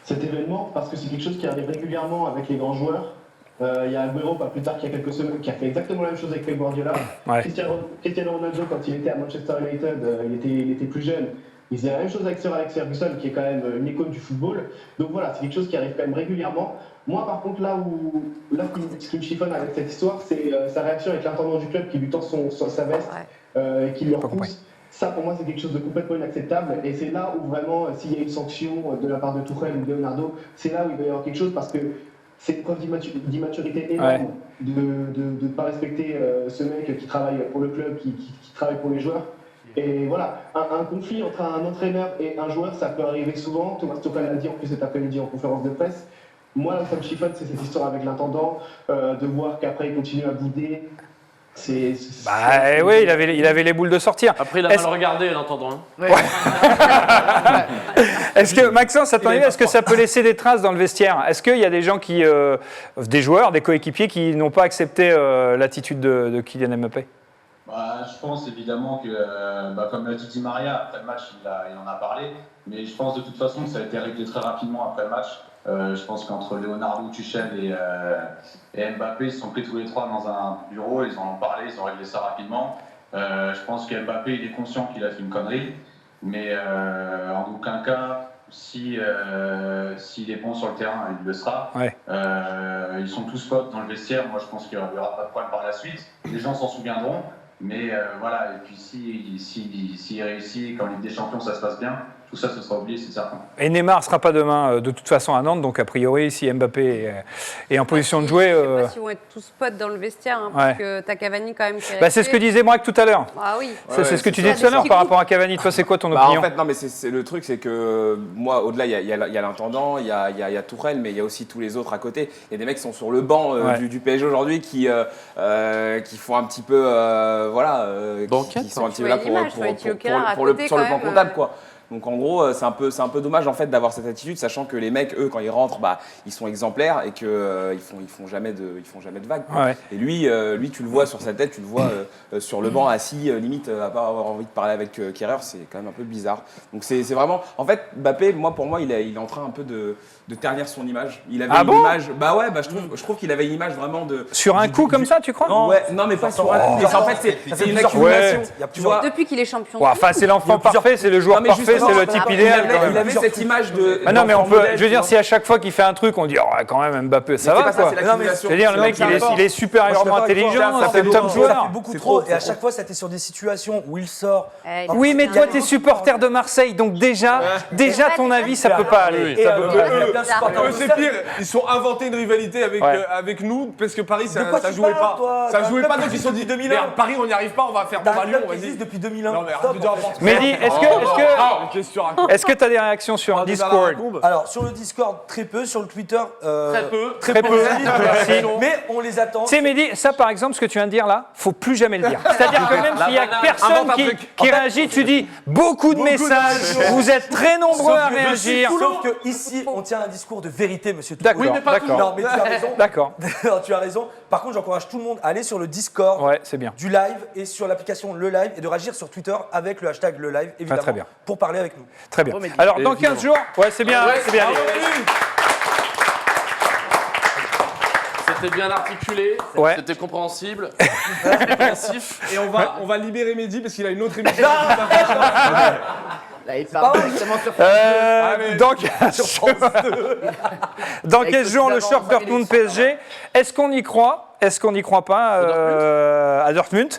cet événement parce que c'est quelque chose qui arrive régulièrement avec les grands joueurs. Il y a Agüero, pas plus tard qu'il y a quelques semaines, qui a fait exactement la même chose avec Pep Guardiola. Ouais. Cristiano Ronaldo, quand il était à Manchester United, il était plus jeune. Il faisait la même chose avec Sir Alex Ferguson, qui est quand même une icône du football. Donc voilà, c'est quelque chose qui arrive quand même régulièrement. Moi, par contre, ce qui me chiffonne avec cette histoire, c'est sa réaction avec l'intendant du club qui lui tend sa veste et qui le repousse. Ça, pour moi, c'est quelque chose de complètement inacceptable. Et c'est là où vraiment, s'il y a une sanction de la part de Tuchel ou de Leonardo, c'est là où il va y avoir quelque chose parce que c'est une preuve d'immaturité énorme de ne pas respecter ce mec qui travaille pour le club, qui travaille pour les joueurs. Et voilà, un conflit entre un entraîneur et un joueur, ça peut arriver souvent. Thomas Tuchel l'a dit en plus cet après-midi en conférence de presse. Moi, là, ça me chiffonne, c'est cette histoire avec l'intendant, de voir qu'après il continue à bouder. Oui, il avait les boules de sortir. Après, il a mal regardé, l'entendant. Ouais. Est-ce que, Maxence, à ton avis, est-ce que ça peut laisser des traces dans le vestiaire? Est-ce qu'il y a des gens des joueurs, des coéquipiers qui n'ont pas accepté l'attitude de Kylian Mbappé? Je pense évidemment que, comme l'a dit Di Maria, après le match, il en a parlé. Mais je pense de toute façon que ça a été réglé très rapidement après le match. Je pense qu'entre Leonardo, Tuchel et Mbappé, ils se sont pris tous les trois dans un bureau, ils en ont parlé, ils ont réglé ça rapidement. Je pense que Mbappé, il est conscient qu'il a fait une connerie, mais en aucun cas, s'il est bon sur le terrain, il le sera. Ouais. Ils sont tous potes dans le vestiaire, moi je pense qu'il n'y aura pas de problème par la suite. Les gens s'en souviendront, mais voilà, et puis s'il réussit, quand Ligue des Champions ça se passe bien, tout ça, ce sera oublié, c'est certain. Et Neymar ne sera pas demain, de toute façon, à Nantes. Donc, a priori, si Mbappé est en position de jouer... Je ne sais pas s'ils vont être tous potes dans le vestiaire, parce que tu as Cavani quand même qui est c'est ce que disait Braque tout à l'heure. Ah oui. C'est ce que tu disais tout à l'heure par rapport à Cavani. Toi, c'est quoi ton opinion? En fait, non, mais le truc, c'est que moi, au-delà, il y a l'intendant, il y a Tourelle, mais il y a aussi tous les autres à côté. Il y a des mecs qui sont sur le banc du PSG aujourd'hui qui font un petit peu... qui sont un petit peu là sur le plan comptable, quoi. Donc en gros, c'est un peu dommage en fait d'avoir cette attitude, sachant que les mecs, eux, quand ils rentrent, ils sont exemplaires et que ils font jamais de vagues. Ouais. Et lui, tu le vois sur sa tête, tu le vois sur le banc assis, limite à pas avoir envie de parler avec Kehrer, c'est quand même un peu bizarre. Donc c'est vraiment, en fait, Mbappé, pour moi, il est en train un peu de ternir son image. Il avait une image, je trouve qu'il avait une image vraiment de. Sur un coup comme ça, tu crois? Non, mais pas sur un coup. En fait, c'est une accumulation. Depuis qu'il est champion. Enfin, c'est l'enfant parfait, c'est le joueur parfait. C'est le type idéal. Il avait cette image de. Non, mais je veux dire, si à chaque fois qu'il fait un truc, on dit quand même Mbappé, ça va quoi. C'est-à-dire, le mec, il est supérieurement intelligent, ça fait le top joueur. Ça fait beaucoup trop. Et à chaque fois, c'était sur des situations où il sort. Oui, mais toi, t'es supporter de Marseille, donc déjà, ton avis, ça peut pas aller. C'est pire. Ils sont inventés une rivalité avec nous parce que Paris, ça jouait pas. Ça jouait pas, donc ils se sont dit 2001. Paris, on n'y arrive pas, on va faire pour Lyon. Ça existe depuis 2001. Mehdi, est-ce que tu as des réactions sur Discord? Alors, sur le Discord, très peu. Sur le Twitter, très peu. Merci. Mais on les attend. Tu sais, Mehdi, ça par exemple, ce que tu viens de dire là, faut plus jamais le dire. C'est-à-dire que même s'il n'y a personne qui réagit, tu dis beaucoup de messages, vous êtes très nombreux à réagir. Sauf que ici, on tient un discours de vérité, monsieur Toulouse. D'accord. Oui, mais pas toujours. Non, mais tu as raison. D'accord. Tu as raison. Par contre, j'encourage tout le monde à aller sur le Discord du live et sur l'application Le Live et de réagir sur Twitter avec le hashtag Le Live, évidemment, très bien. pour parler avec nous. Très bien. Alors, dans 15 jours, c'est bien. C'est bien. C'était bien articulé, c'était compréhensible, et on va libérer Mehdi parce qu'il a une autre émission. Là, il part directement sur dans 15 jours, le choc Dortmund PSG. Est-ce qu'on y croit? Est-ce qu'on n'y croit pas à Dortmund?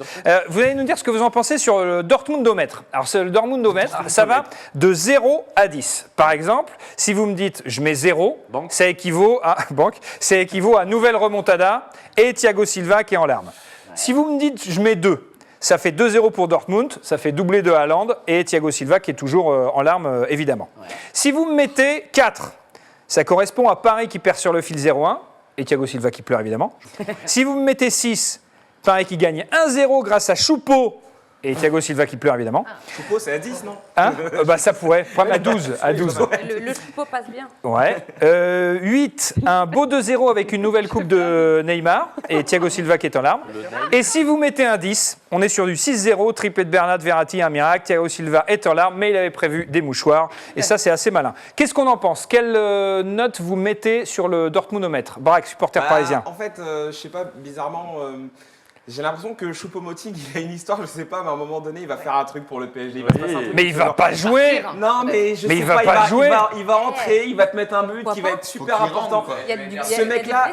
Vous allez nous dire ce que vous en pensez sur le Dortmundomètre. Alors, c'est le Dortmundomètre, ça va de 0 à 10. Par exemple, si vous me dites je mets 0, ça équivaut à nouvelle remontada et Thiago Silva qui est en larmes. Si vous me dites je mets 2, ça fait 2-0 pour Dortmund, ça fait doublé de Haaland et Thiago Silva qui est toujours en larmes, évidemment. Ouais. Si vous me mettez 4, ça correspond à Paris qui perd sur le fil 0-1 et Thiago Silva qui pleure, évidemment. Si vous me mettez 6, Paris qui gagne 1-0 grâce à Choupeau et Thiago Silva qui pleure, évidemment. Choupeau, c'est à 10, non? Hein? Ça pourrait. À 12. À 12. Le Choupeau passe bien. Ouais. 8, un beau 2-0 avec une nouvelle coupe de Neymar et Thiago Silva qui est en larmes. Et si vous mettez un 10, on est sur du 6-0, triplé de Bernat, Verratti, un miracle. Thiago Silva est en larmes, mais il avait prévu des mouchoirs. Et ça, c'est assez malin. Qu'est-ce qu'on en pense? Quelle note vous mettez sur le Dortmundomètre? Braque, supporter parisien. En fait, je sais pas, bizarrement... J'ai l'impression que Choupo-Moting, il a une histoire, je sais pas, mais à un moment donné, il va faire un truc pour le PSG. Mais il va pas jouer. Non, mais je sais il va pas jouer. Il va entrer, il va te mettre un but qui va être super important. Ce mec-là,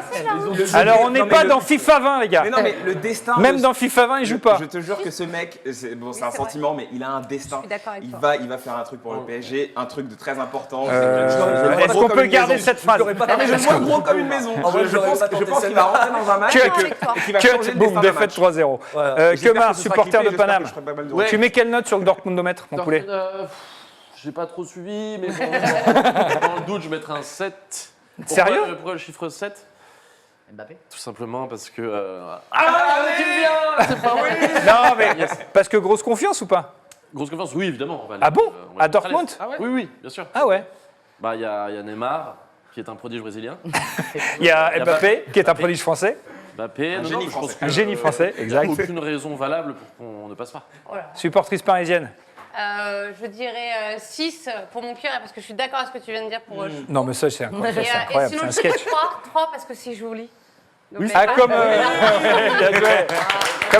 alors on n'est pas dans FIFA 20, les gars. Mais non, mais le destin. Même dans FIFA 20, il joue pas. Je te jure que ce mec, c'est un sentiment, mais il a un destin. Il va faire un truc pour le PSG, un truc de très important. Est-ce qu'on peut garder cette phrase? Je le vois gros comme une maison. Je pense qu'il va rentrer dans un match et qu'il va changer le destin. Défaite 3-0. Kemar, supporter de Paname. Tu mets quelle note sur le Dortmundomètre, mon poulet? J'ai pas trop suivi, mais bon, dans le doute, je mettrais un 7. Sérieux? Pourquoi le chiffre 7? Mbappé? Tout simplement parce que... tu viens! C'est pas vrai! Non, mais parce que grosse confiance ou pas? Grosse confiance, oui, évidemment. Ah bon? À Dortmund? Oui, bien sûr. Ah ouais? Il y a Neymar, qui est un prodige brésilien. Il y a Mbappé, qui est un prodige français. Mbappé, un génie français, exact. Il n'y a aucune raison valable pour qu'on ne passe pas. Supportrice parisienne. Je dirais 6 pour mon cœur, parce que je suis d'accord avec ce que tu viens de dire pour eux. Non, mais ça, c'est incroyable. Et sinon, je dirais 3 parce que c'est joli. Donc, comme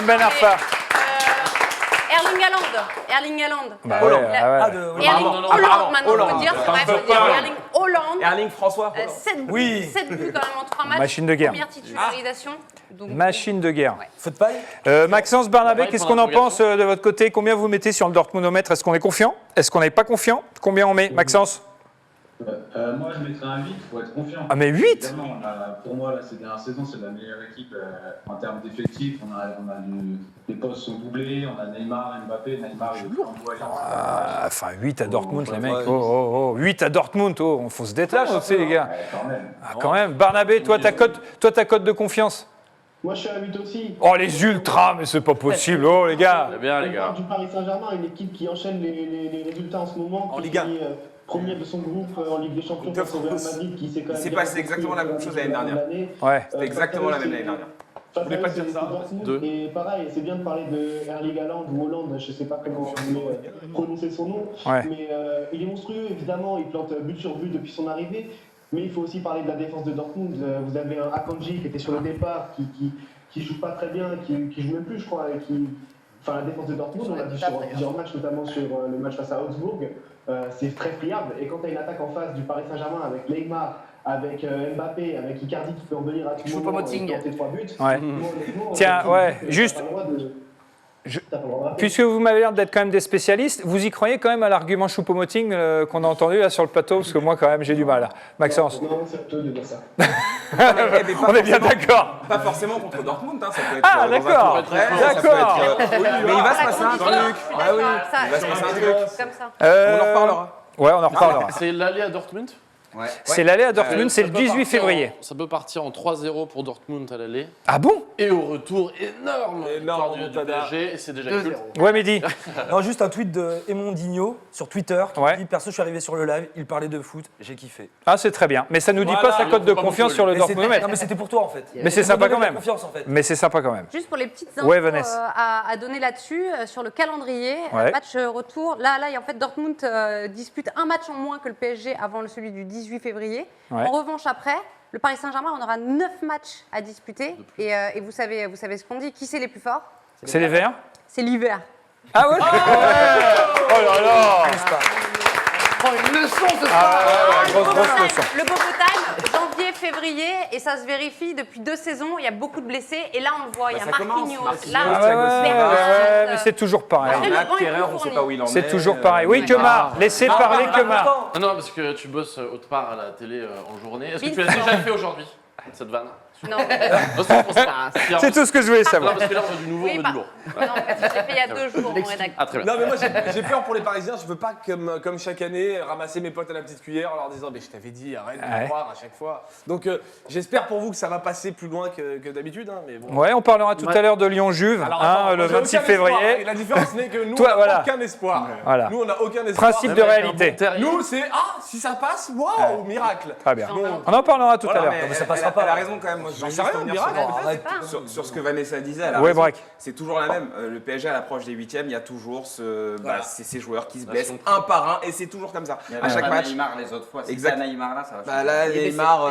Ben Arfa. Erling Haaland. Hollande, maintenant, on peut dire. Erling Haaland. Erling François. 7 buts quand même en 3 matchs. Machine de guerre. Première titularisation. Machine de guerre. Feu de paille. Maxence, Barnabé, qu'est-ce qu'on en pense de votre côté? Combien vous mettez sur le Dortmundomètre? Est-ce qu'on est confiant? Est-ce qu'on n'est pas confiant? Combien on met, Maxence? Moi, je mettrais un 8, il faut être confiant. Ah, mais 8? Pour moi, là, cette dernière saison, c'est la meilleure équipe en termes d'effectifs. Les postes sont doublés, on a Neymar, Mbappé. Neymar, il est en enfin, 8 à Dortmund, les mecs. 8 à Dortmund, il faut se détendre aussi, les gars. Quand même. Barnabé, toi, ta cote de confiance? Moi, je suis à 8 aussi. Oh, les ultras, mais c'est pas possible. Oh, les gars. C'est bien, les gars. Du Paris Saint-Germain, une équipe qui enchaîne les résultats en ce moment. En Ligue 1. Premier de son groupe en Ligue des Champions face au Real Madrid qui s'est quand même. C'est passé exactement la même chose l'année dernière. Ouais. C'était exactement la même l'année dernière. Je voulais pas dire ça. Et pareil, c'est bien de parler de Erling Haaland ou Hollande, je sais pas comment vous voulez prononcer son nom. Ouais. Mais il est monstrueux, évidemment, il plante but sur but depuis son arrivée. Mais il faut aussi parler de la défense de Dortmund. Vous avez un Akanji qui était sur le départ, qui joue pas très bien, qui joue même plus, je crois. Enfin, la défense de Dortmund, on l'a dit sur plusieurs matchs, notamment sur le match face à Augsbourg, c'est très friable. Et quand tu as une attaque en face du Paris Saint-Germain avec Neymar, avec Mbappé, avec Icardi qui peut en venir à tout moment et planter 3 buts. Ouais. Tiens, juste. Puisque vous m'avez l'air d'être quand même des spécialistes, vous y croyez quand même à l'argument Choupo-Moting qu'on a entendu là sur le plateau? Parce que moi, quand même, j'ai du mal. Maxence. Non, c'est toi de dire ça. On est bien d'accord. Pas forcément contre Dortmund, ça peut être. Ah, d'accord. D'accord. Mais il va se passer un truc. Ah oui, il va se passer un truc. Comme ça. On en reparlera. Ouais, on en reparlera. C'est l'aller à Dortmund? C'est l'aller à Dortmund, c'est le 18 février. Ça peut partir en 3-0 pour Dortmund à l'aller. Ah bon? Et au retour, énorme du PSG, et c'est déjà cool. Ouais, Mehdi. Non, juste un tweet de Emondinho sur Twitter qui dit perso, je suis arrivé sur le live, il parlait de foot, j'ai kiffé. Ah, c'est très bien. Mais ça nous dit pas sa cote de confiance sur le Dortmund. Non, mais c'était pour toi en fait. Mais c'est sympa quand même. Confiance, en fait. Mais c'est sympa quand même. Juste pour les petites infos à donner là-dessus, sur le calendrier, match retour. Là, en fait, Dortmund dispute un match en moins que le PSG avant celui du 18 février. Ouais. En revanche, après, le Paris Saint-Germain, on aura 9 matchs à disputer. Et vous savez ce qu'on dit. Qui c'est les plus forts? C'est les Verts? C'est l'hiver. Ah ouais? Oh là là! Prends une leçon ce soir. Grosse leçon. Le beau time, janvier, février. février et ça se vérifie depuis 2 saisons. Il y a beaucoup de blessés et là on le voit, il y a ça commence, Marquinhos. Mais c'est toujours pareil. On ne sait pas où il en est. C'est toujours pareil. Oui, Kemar, laissez parler Kemar. Non, parce que tu bosses autre part à la télé en journée. Est-ce que tu l'as déjà fait aujourd'hui, cette vanne? Non. C'est tout ce que je voulais savoir. Non, parce que là, on veut du nouveau, on veut du lourd. Non, parce que j'ai fait il y a 2 jours, on est d'accord. Ah, très bien. Non, mais moi j'ai peur pour les Parisiens. Je veux pas, comme chaque année, ramasser mes potes à la petite cuillère en leur disant mais je t'avais dit, arrête de me croire à chaque fois. Donc j'espère pour vous que ça va passer plus loin que d'habitude. Hein, mais bon. Ouais, on parlera tout à l'heure de Lyon-Juve, le 26 février. La différence n'est que nous, Toi, on n'a aucun espoir. Voilà. Nous, on n'a aucun espoir. Principe de réalité. Nous, c'est si ça passe, waouh, miracle. Très bien. On en parlera tout à l'heure. Ça passera pas. Elle a raison quand même. Moi, j'en sais rien, miracle. Sur ce que Vanessa disait, c'est toujours la même. Le PSG à l'approche des 8e, il y a toujours ces joueurs qui se blessent un par un et c'est toujours comme ça. À chaque match. Neymar les autres fois. Exact. Neymar là, ça va. Bah là, Neymar,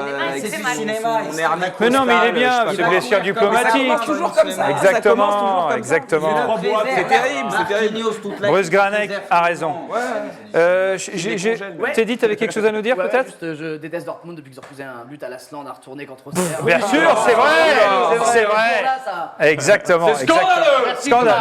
mais non, mais il est bien. C'est blessure diplomatique. Toujours comme ça. Exactement. C'est terrible, c'est terrible. Bruce Granek a raison. Teddy, t'avais quelque chose à nous dire peut-être? Je déteste Dortmund depuis qu'ils ont refusé un but à l'Aslan, on a retourné contre Auxerre. Bien sûr, c'est vrai. Exactement. C'est scandaleux.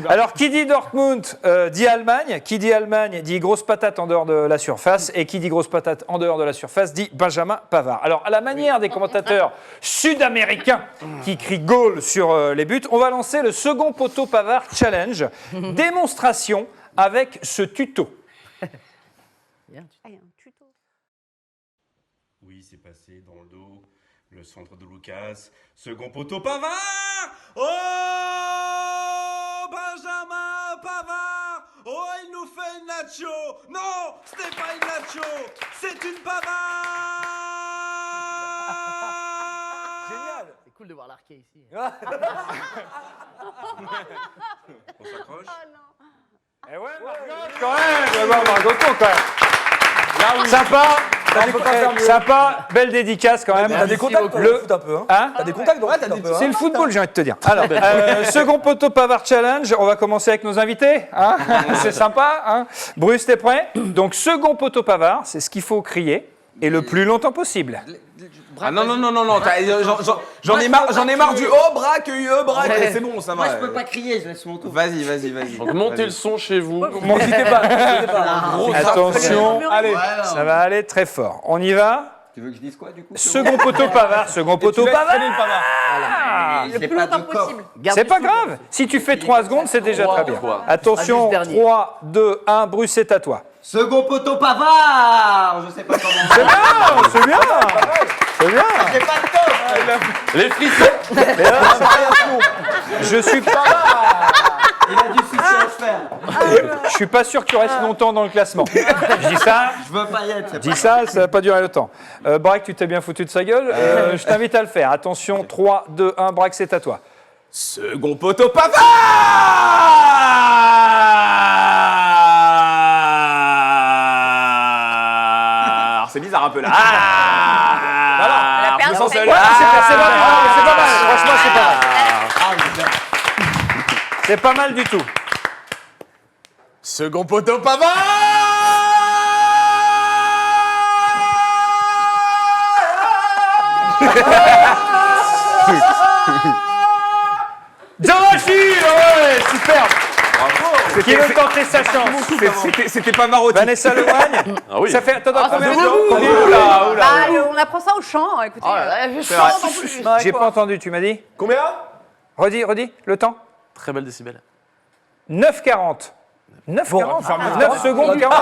Alors, qui dit Dortmund dit Allemagne. Qui dit Allemagne dit grosse patate en dehors de la surface. Et qui dit grosse patate en dehors de la surface dit Benjamin Pavard. Alors, à la manière des commentateurs sud-américains qui crient goal sur les buts, on va lancer le second poteau Pavard Challenge. Démonstration avec ce tuto. Oui, c'est passé dans le dos. Le centre de Lucas. Second poteau Pavard. Oh, Benjamin Pavard. Oh, il nous fait une nacho. Non, ce n'est pas une nacho. C'est une Pavard. Génial. C'est cool de voir l'arqué ici. On s'accroche. Eh ouais, Margot, quand même. On va voir Margot quand même. Sympa, belle dédicace quand même. T'as des contacts dans le foot un peu, hein? T'as des contacts dans le foot un peu, hein? C'est le football, j'ai envie de te dire. Alors, second poteau Pavard Challenge, on va commencer avec nos invités. Hein. C'est sympa. Hein. Bruce, t'es prêt? Donc, second poteau Pavard, c'est ce qu'il faut crier, et le plus longtemps possible. Ah non, j'en ai marre du braque, braque. C'est bon, ça va. Moi, je peux pas crier, je laisse mon tour. Vas-y. Donc montez le son chez vous. N'hésitez pas. Attention, allez, ça va aller très fort. On y va? Tu veux que je dise quoi du coup? Second poteau Pavard, second poteau Pavard. Le plus longtemps possible. C'est pas grave. Si tu fais 3 secondes, c'est déjà très bien. Attention, 3, 2, 1, Bruce, c'est à toi. Second poteau Pavard. Je sais pas comment. C'est bien. J'ai pas de top. Les frissons. Je suis pas. Il a du succès à se faire. Je suis pas sûr que tu restes longtemps dans le classement. Je dis ça. Je veux pas y être. Je dis ça, ça va pas durer longtemps. Braque, tu t'es bien foutu de sa gueule. Je t'invite à le faire. Attention, 3, 2, 1, Braque, c'est à toi. Second poteau Pavard. C'est bizarre un peu là. C'est pas mal. Franchement, c'est pas mal. C'est pas mal du tout. Second poteau Pavard. Javachi, ouais, superbe. Qui veut tenter sa chance? C'était pas Marotti. Vanessa Lemoigne. Ah oui. Ça fait. Attends, combien de On apprend ça au chant, écoutez. Je chante en plus. J'ai pas entendu, tu m'as dit? Combien? Redis, le temps. Très belle décibel. 9,40. 9,40. 9 secondes 40.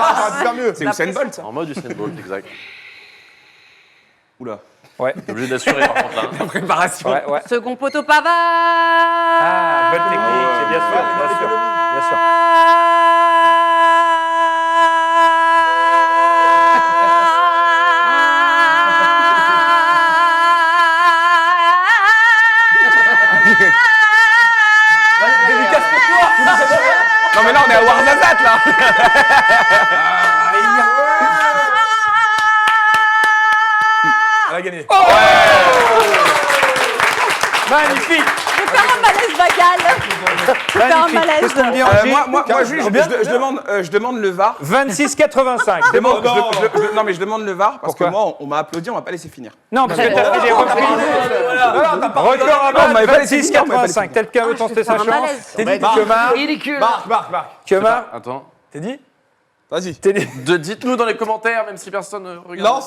C'est Usain Bolt, ça. En mode Usain Bolt, exact. Oula. Ouais. T'es obligé d'assurer par contre là. La préparation. Ouais. Second poteau Pavard. Ah, bonne technique, c'est bien sûr. Non mais là on est à Warzazat là. Elle a gagné. Magnifique. faire un malaise vagal. Faire un malaise. Qu'est-ce qu'on dit en je demande le VAR. 26-85. Non, mais je demande le VAR parce que moi, on m'a applaudi, on m'a pas laissé finir. Non, parce que t'as fait des reprises. Record à battre, 26-85. Quelqu'un veut tenter sa chance? T'es dit Kemar? Ridicule. Marc. Kemar? Attends. T'es dit? Vas-y. Dites-nous dans les commentaires, même si personne ne regarde.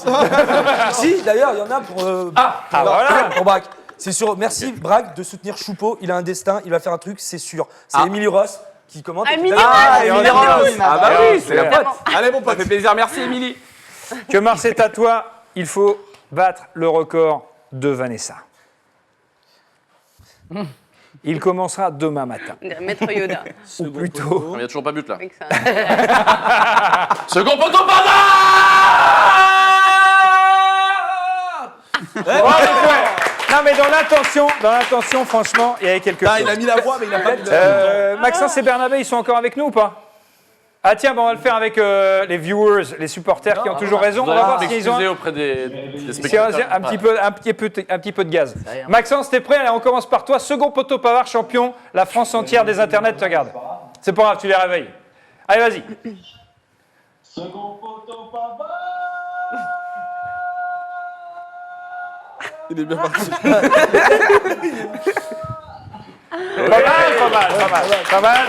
Si, d'ailleurs, il y en a pour. Voilà. Pour Braque. C'est sûr. Merci Braque de soutenir Choupeau. Il a un destin, il va faire un truc, c'est sûr. C'est Émilie Ross qui commente. Émilie Émilie Ross. Ah bah oui, c'est la pote. Allez, mon pote. Ça fait plaisir, merci Émilie. Kemar, c'est à toi. Il faut battre le record de Vanessa. Il commencera demain matin. Maître Yoda. Ou plutôt. Il n'y a toujours pas but là. Avec ça. Second poteau Non mais dans l'intention, franchement, il y avait quelque chose. Il a mis la voix, mais il a pas mis la Maxence et Bernabé, ils sont encore avec nous ou pas? Ah tiens, on va le faire avec les viewers, les supporters qui ont toujours raison. On va voir s'ils ont auprès des spectateurs. un petit peu de gaz. Maxence, t'es prêt? Allez, on commence par toi. Second poteau Pavard, champion. La France entière des internets te regarde. C'est pas grave, tu les réveilles. Allez, vas-y. Second poteau Pavard. Il est bien parti. Pas mal.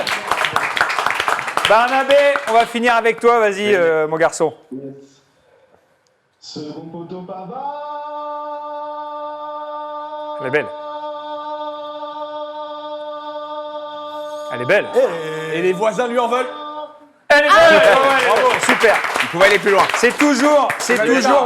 Barnabé, on va finir avec toi, vas-y mon garçon. Second poteau Pavard. Elle est belle. Elle est belle. Et les voisins lui en veulent. Elle est belle. Bravo. Super. Il pouvait aller plus loin. C'est toujours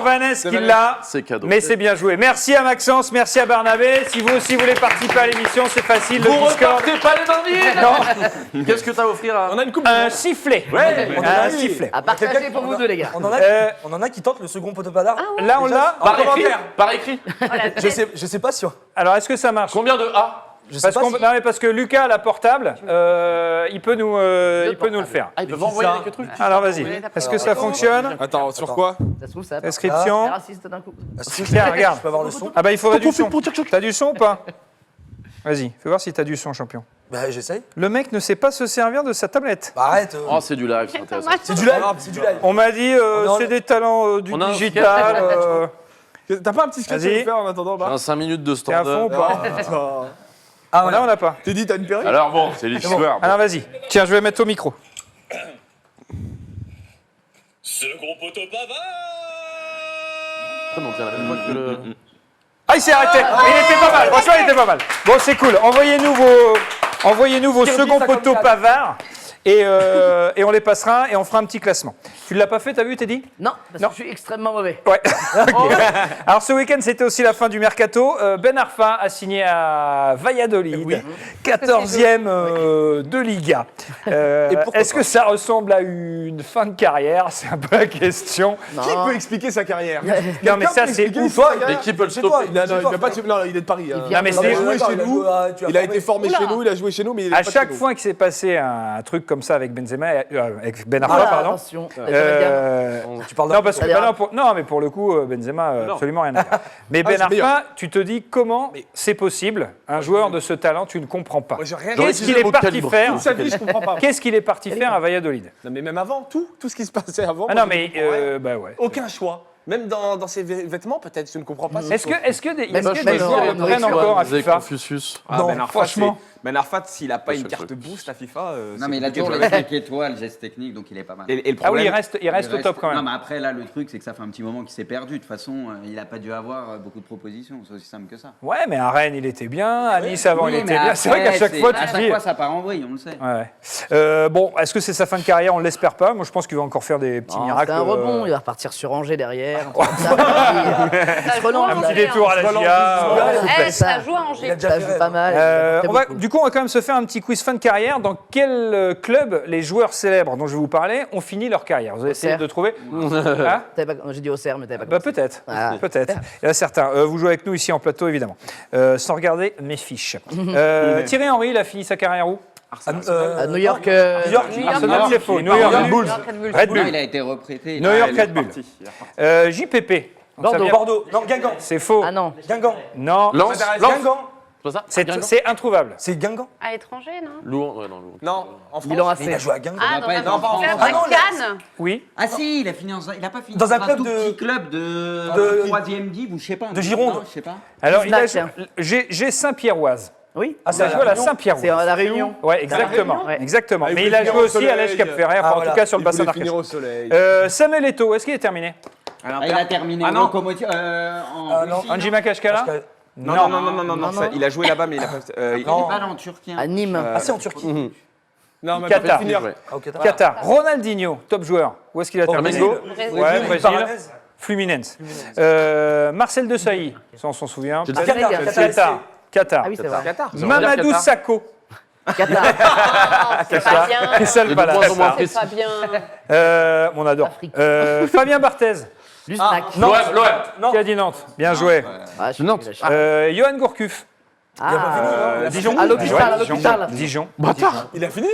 Vanessa qui l'a. C'est cadeau. Mais c'est bien joué. Merci à Maxence, merci à Barnabé. Si vous aussi voulez participer à l'émission, c'est facile. Vous le Discord. repartez pas les bandits. Non. Qu'est-ce que t'as à offrir à... On a une coupe. Un sifflet. Ouais, Un sifflet. À partager pour vous deux, les gars. On en a qui tentent le second poteau Pavard. Là, on l'a. Par écrit. Je sais pas si. Alors, est-ce que ça marche? Combien de A? Parce que Lucas a la portable, il peut nous le faire. Ah, il peut m'envoyer quelques trucs. Alors vas-y, est-ce que ça fonctionne? Attends, sur quoi? Ça se trouve, ça. Inscription. C'est raciste d'un coup. Tiens, regarde. Je peux avoir le son? Ah bah il faudrait du son. T'as du son ou pas? Vas-y, fais voir si t'as du son, champion. Bah j'essaye. Le mec ne sait pas se servir de sa tablette. Bah arrête. Oh, c'est du live, c'est intéressant. C'est du live. C'est du live. On m'a dit c'est des talents du digital. T'as pas un petit sketch à nous faire en attendant? Un 5 minutes de T'es à fond ou stand-up. pas? Ah là on n'a pas. T'es dit t'as une perruque? Alors bon, c'est l'histoire. Alors vas-y. Tiens, je vais mettre au micro. Second poteau Pavard. On tient la même voix que le... Ah, il s'est arrêté. Il était pas mal. Franchement, il était pas mal. Bon, c'est cool. Envoyez-nous vos second poteaux Pavard. Et on les passera et on fera un petit classement. Tu l'as pas fait, t'as vu, Teddy? Non, parce que je suis extrêmement mauvais. Ouais. Okay. Alors ce week-end, c'était aussi la fin du mercato. Ben Arfa a signé à Valladolid, 14e de Liga. Est-ce que ça ressemble à une fin de carrière? C'est un peu la question. Qui peut expliquer sa carrière? Non, mais ça, c'est ouf. Mais qui peut le stopper? Non, il est de Paris. Non, mais c'est joué chez nous. Il a été formé chez nous, il a joué chez nous, mais il est à pas chaque chez nous. fois qu'il s'est passé un truc comme ça avec Benzema, avec Ben Arfa, pardon. Attention. Tu parles Non, parce que non, mais pour le coup, Benzema, absolument rien à faire. Mais Ben Arfa, tu te dis comment c'est possible, un joueur de ce talent, tu ne comprends pas. Qu'est-ce qu'il est parti faire? Qu'est-ce qu'il est parti faire à Valladolid? Non, mais même avant, tout ce qui se passait avant. Ah non, mais bah ouais. Aucun choix. Même dans ses vêtements, peut-être, je ne comprends pas. Est-ce que des joueurs le prennent encore à FIFA? Non, franchement. Ben Arfa, s'il n'a pas une carte boost à FIFA. Non, mais il a toujours les 5 étoiles, geste technique, donc il est pas mal. Et le Ah oui, problème, il reste au top quand même. Non, mais après, là, le truc, c'est que ça fait un petit moment qu'il s'est perdu. De toute façon, il n'a pas dû avoir beaucoup de propositions. C'est aussi simple que ça. Ouais, mais à Rennes, il était bien. À Nice, avant, il était bien. C'est vrai qu'à chaque fois, tu te dis. À chaque fois, ça part en vrille, on le sait. Ouais. Bon, est-ce que c'est sa fin de carrière? On ne l'espère pas. Moi, je pense qu'il va encore faire des petits miracles. C'est un rebond, il va repartir sur Angers derrière. Un petit détour à la GIA. Ça joue à Angers. Ça joue pas mal. Du coup, on va quand même se faire un petit quiz fin de carrière. Dans quel club les joueurs célèbres dont je vais vous parler ont fini leur carrière? Vous allez essayer de trouver. J'ai dit Auxerre, mais t'avais pas. Peut-être. Peut-être. Il y en a certains. Vous jouez avec nous ici en plateau, évidemment. Sans regarder mes fiches. Thierry Henry, il a fini sa carrière où? À New York. Arsenal, c'est faux. New York Red Bull. Il a été reprêté. New York Red Bull. JPP. Bordeaux. Non, Guingamp. C'est faux. Ah non. Guingamp. Non. Lens. Guingamp. C'est introuvable. C'est Guingamp. À l'étranger, non? Louan, ouais, non, Louan. Non, en France. Milan AC. Il a joué à Guingamp. Ah, doit pas être dans en un club France. à Ah non, Cannes. Oui. Ah si, il a fini il a pas fini Dans un dans club tout de- petit club de- 3e div ou je sais pas. de Gironde. Non, je sais pas. Alors, il a Snack, joué, j'ai Saint-Pierroise. Oui. Ah, Il a joué à la C'est Saint-Pierroise. à la Réunion. Ouais, exactement. Ouais. Exactement. Ah, il Mais il voulait a finir joué au aussi à l'Èche soleil. Cap Ferret, enfin, Ah, en voilà. tout cas sur le Il bassin voulait d'Arcachon. finir au soleil. Samuel Eto'o, est-ce qu'il est terminé? Ah, il a terminé Ah, au non. Lokomotiv en non. Russie, Anji Makashkala? Non, ça, il a joué là-bas, mais il a pas. Il est pas là en Turquie. À Nîmes. Ah, c'est en Turquie. Non, mais Qatar. finir. Ah, au Qatar. Qatar. Ronaldinho, top joueur. Où est-ce qu'il a terminé? Flamengo. Ouais, Brésil. Paranese. Fluminense. Marcel Desailly, ça on s'en souvient. Qatar. Qatar. Ah oui, c'est vrai. Mamadou Sakho. Qatar. C'est pas bien. Crystal De moins en Palace. moins C'est précis. pas bien. On adore. Fabien Barthez. Lusnac. L'OM. Qui a dit Nantes? Bien joué. Ah, je suis Nantes. nul à chier. Johan Gourcuff. Dijon. À l'hôpital. Dijon. Il a fini?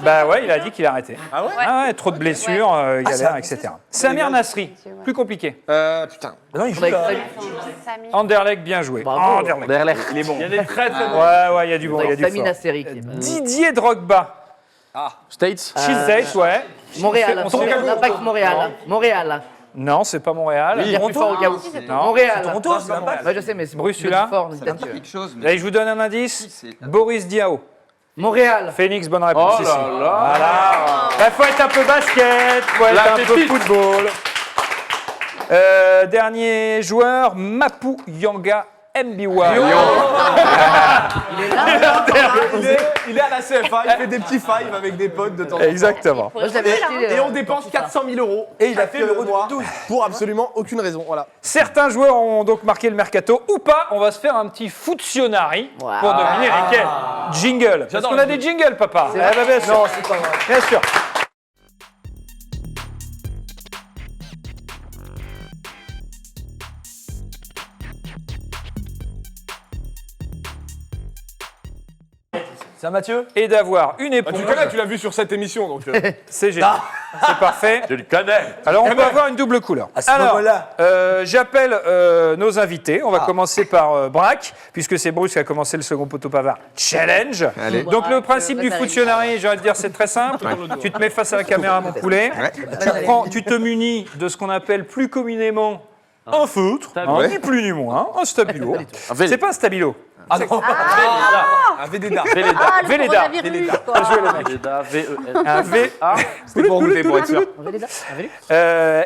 Bah ouais, il a dit qu'il arrêtait. Ah ouais? Ah ouais, trop de blessures, galère, etc. Samir Nasri, plus compliqué. Putain. Non, il joue là. Samy. Anderlecht, bien joué. Bravo. Anderlecht. Il est bon. Il y a des très très bons. Ouais, il y a du bon, il y a du Samy fort. Nasseri. Didier Drogba. States. States, ouais. Montréal. On sait- L'Impact Montréal. Montréal. Non, c'est pas Montréal. Il est plus fort au cas où. Non. Montréal. Toronto, c'est l'Impact. Ouais, je sais, mais c'est Bruxelles. fort. Ça me dit quelque chose, mais Allez, je vous donne un indice. Boris Diaw. Montréal. Phoenix, bonne réponse Oh ici. là là. Voilà. Bah, faut être un peu basket, faut être La un peu pépite. football. Dernier joueur, Mapu Yanga Mbiwa. Il est à la CFA, il fait des petits fives avec des potes de temps en temps. Exactement. Moi, je l'avais acheté. Et on dépense 400 000 euros. Et il a fait fait le l'Euro mois 2012. pour absolument aucune raison. Voilà. Certains joueurs ont donc marqué le mercato ou pas. On va se faire un petit foottionary pour deviner lesquels. Jingle. Parce qu'on a des jingles, papa. Eh ben, bien sûr. Non, c'est pas vrai. Bien sûr. C'est un Mathieu. Et d'avoir une Bah, éponge. tu connais, tu l'as vu sur cette émission donc. C'est génial. C'est parfait. Je le connais. Alors, on peut avoir une double couleur. À ce Alors, moment-là. j'appelle nos invités. On va commencer par Braque, puisque c'est Bruce qui a commencé le second poteau pavard challenge. Donc, le principe du foottionary, j'ai envie de dire, c'est très simple. Tu te mets face à la caméra, mon poulet. Tu te munis de ce qu'on appelle plus communément un feutre, hein, ni plus ni moins, un stabilo. C'est pas un stabilo. Un VDDA. Ah, le Véleda. coronavirus, quoi. Véleda, V-E-L. Un V. C'était pour goûter pour être sûr.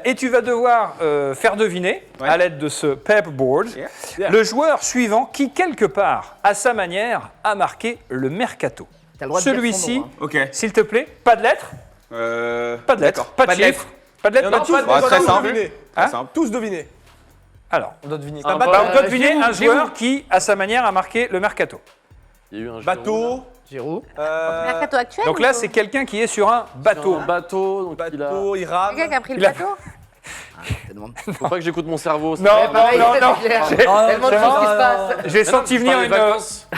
Et tu vas devoir faire deviner, à l'aide de ce pepboard, le joueur suivant qui, quelque part, à sa manière, a marqué le mercato. T'as le droit de dire son Celui-ci, nom, hein. Ok. s'il te plaît, pas de lettres, pas de lettres, pas de chiffres, pas de lettres, pas de chiffres. On très doit simple. deviner. Hein Tous deviner. Alors, On doit deviner. on doit deviner un joueur qui, à sa manière, a marqué le mercato. Il y a eu un Bateau. Giroud. Mercato actuel. Donc ou là, pas? c'est quelqu'un qui est sur un bateau. bateau, donc il a... Bateau, il rame. Quelqu'un qui a pris le Il a- bateau. Faut pas que j'écoute mon cerveau. Non, Pareil, non, c'est non. Pierre. J'ai- Tellement de choses qui se passent. J'ai senti venir une.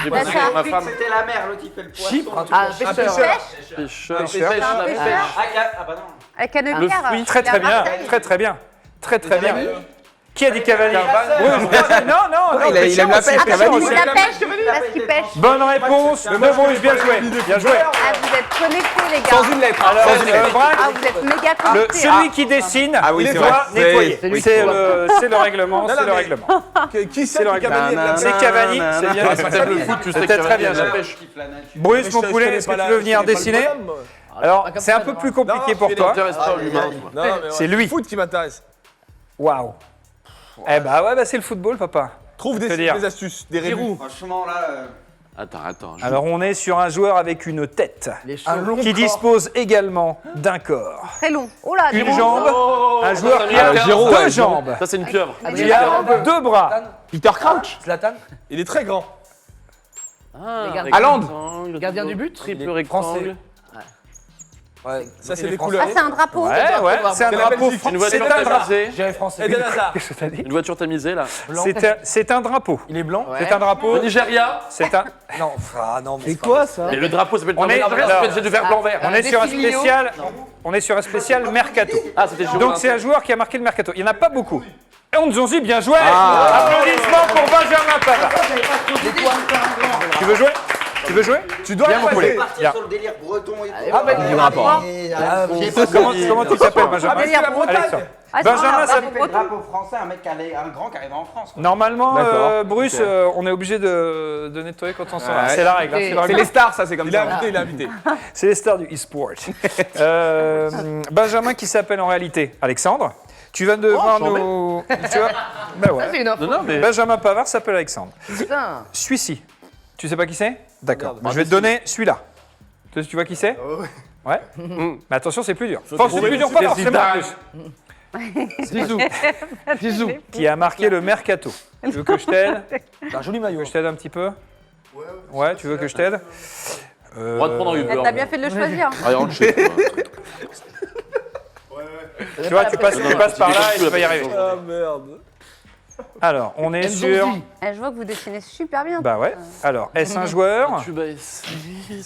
J'ai passé avec ma femme. c'était la mer, l'autre il fait le poisson. Ah, un pêcheur. Pêcheur. Un pêcheur. Ah bah non. Avec Canebière. fruit, Très très bien, très très bien. Très très bien. Qui a dit Cavani? Bruce. Non, non, non. il aime la pêche, Ah, parce Cavani. qu'il la pêche, parce qu'il pêche. Bonne réponse de Bruce, bien joué. Bien joué. Ah, vous êtes connectés, les gars. Sans une lettre. Alors, Sans une lettre. Brad, Ah, vous êtes méga connectés. celui qui dessine Ah oui, c'est doit vrai. nettoyer. C'est lui C'est qui le règlement, Non, c'est non, le mais- règlement. Qui c'est C'est le qui Cavani règlement. aime la C'est pêche Cavani, c'est bien. Si t'aimes le foot, tu sais C'était que très bien. la pêche. Bruce, mon poulet, est-ce que tu veux venir dessiner? Alors, c'est un peu plus compliqué pour toi. T'intéresse pas l'humain. Non, mais C'est lui. le foot qui m'intéresse. Waouh. Eh bah ouais, bah c'est le football, papa. Trouve des te dire. astuces, des rébus. Franchement là. Attends. Alors, on est sur un joueur avec une tête Un long qui corps. dispose également d'un corps, Très long. Oh là, une dis donc. jambe, un joueur qui a Giroud, deux ouais, jambes, Ça, c'est une pieuvre. qui a deux bras. Peter Crouch. Zlatan. Il est très grand. Ah, gardiens. rectangle, Gardien du but. Triple rectangle. Ouais. Ça, c'est Il est des français. Ah, couleurs. c'est un drapeau. Ouais, c'est un C'est la drapeau Belgique. français. Une voiture C'est un drapeau. tamisée. J'irais français. Eden Hazard. Qu'est-ce que t'as dit? Une voiture tamisée, là. C'est un drapeau. Il est blanc. C'est un drapeau. Au Nigeria. C'est un. Non, non, mais c'est quoi ça? Et le drapeau s'appelle On est- ça fait du vert, blanc, vert. On est sur un Défilio. spécial. On est sur un spécial mercato. Ah, c'était Giroud. Donc c'est un joueur qui a marqué le mercato. Il n'y en a pas beaucoup. Et on nous en dit bien joué. Applaudissements pour Benjamin Pavard. veux jouer? Tu veux jouer? Tu dois Viens, y mon poulet. passer. Viens. Sur le délire breton et tout. Ah, bah, il y a un rapport. Comment tu t'appelles, Benjamin? Ah, mais c'est la Bretagne. Alexandre. Ah, Benjamin, ça fait le drapeau français, un mec un grand qui arrive en France. quoi. Normalement, D'accord. Bruce, on est obligé de nettoyer quand on s'en va. Ouais. C'est la règle. hein, c'est la C'est règle. les stars, ça, c'est comme ça. Il est invité. C'est les stars du e-sport. Benjamin qui s'appelle en réalité Alexandre. Tu vas devoir nous... Tu vois Ben ouais. C'est une info. Benjamin Pavard s'appelle Alexandre. Putain. Celui-ci, tu sais pas qui c'est? D'accord. Je vais te donner celui-là. Tu vois qui c'est? Ouais. Mais attention, c'est plus dur. Enfin, c'est plus dur, pas forcément plus. Zizou. Qui a marqué le mercato. Tu veux que je t'aide? Un joli maillot. Que je t'aide un petit peu? Ouais, tu veux que je t'aide? Droit de prendre un Uber. T'as bien fait de le choisir. Allez, rentre chez toi. Tu vois, tu passes par là et tu vas y arriver. Ah merde. Alors, on est sur... Eh, je vois que vous dessinez super bien. Bah ouais. Alors, est-ce un joueur?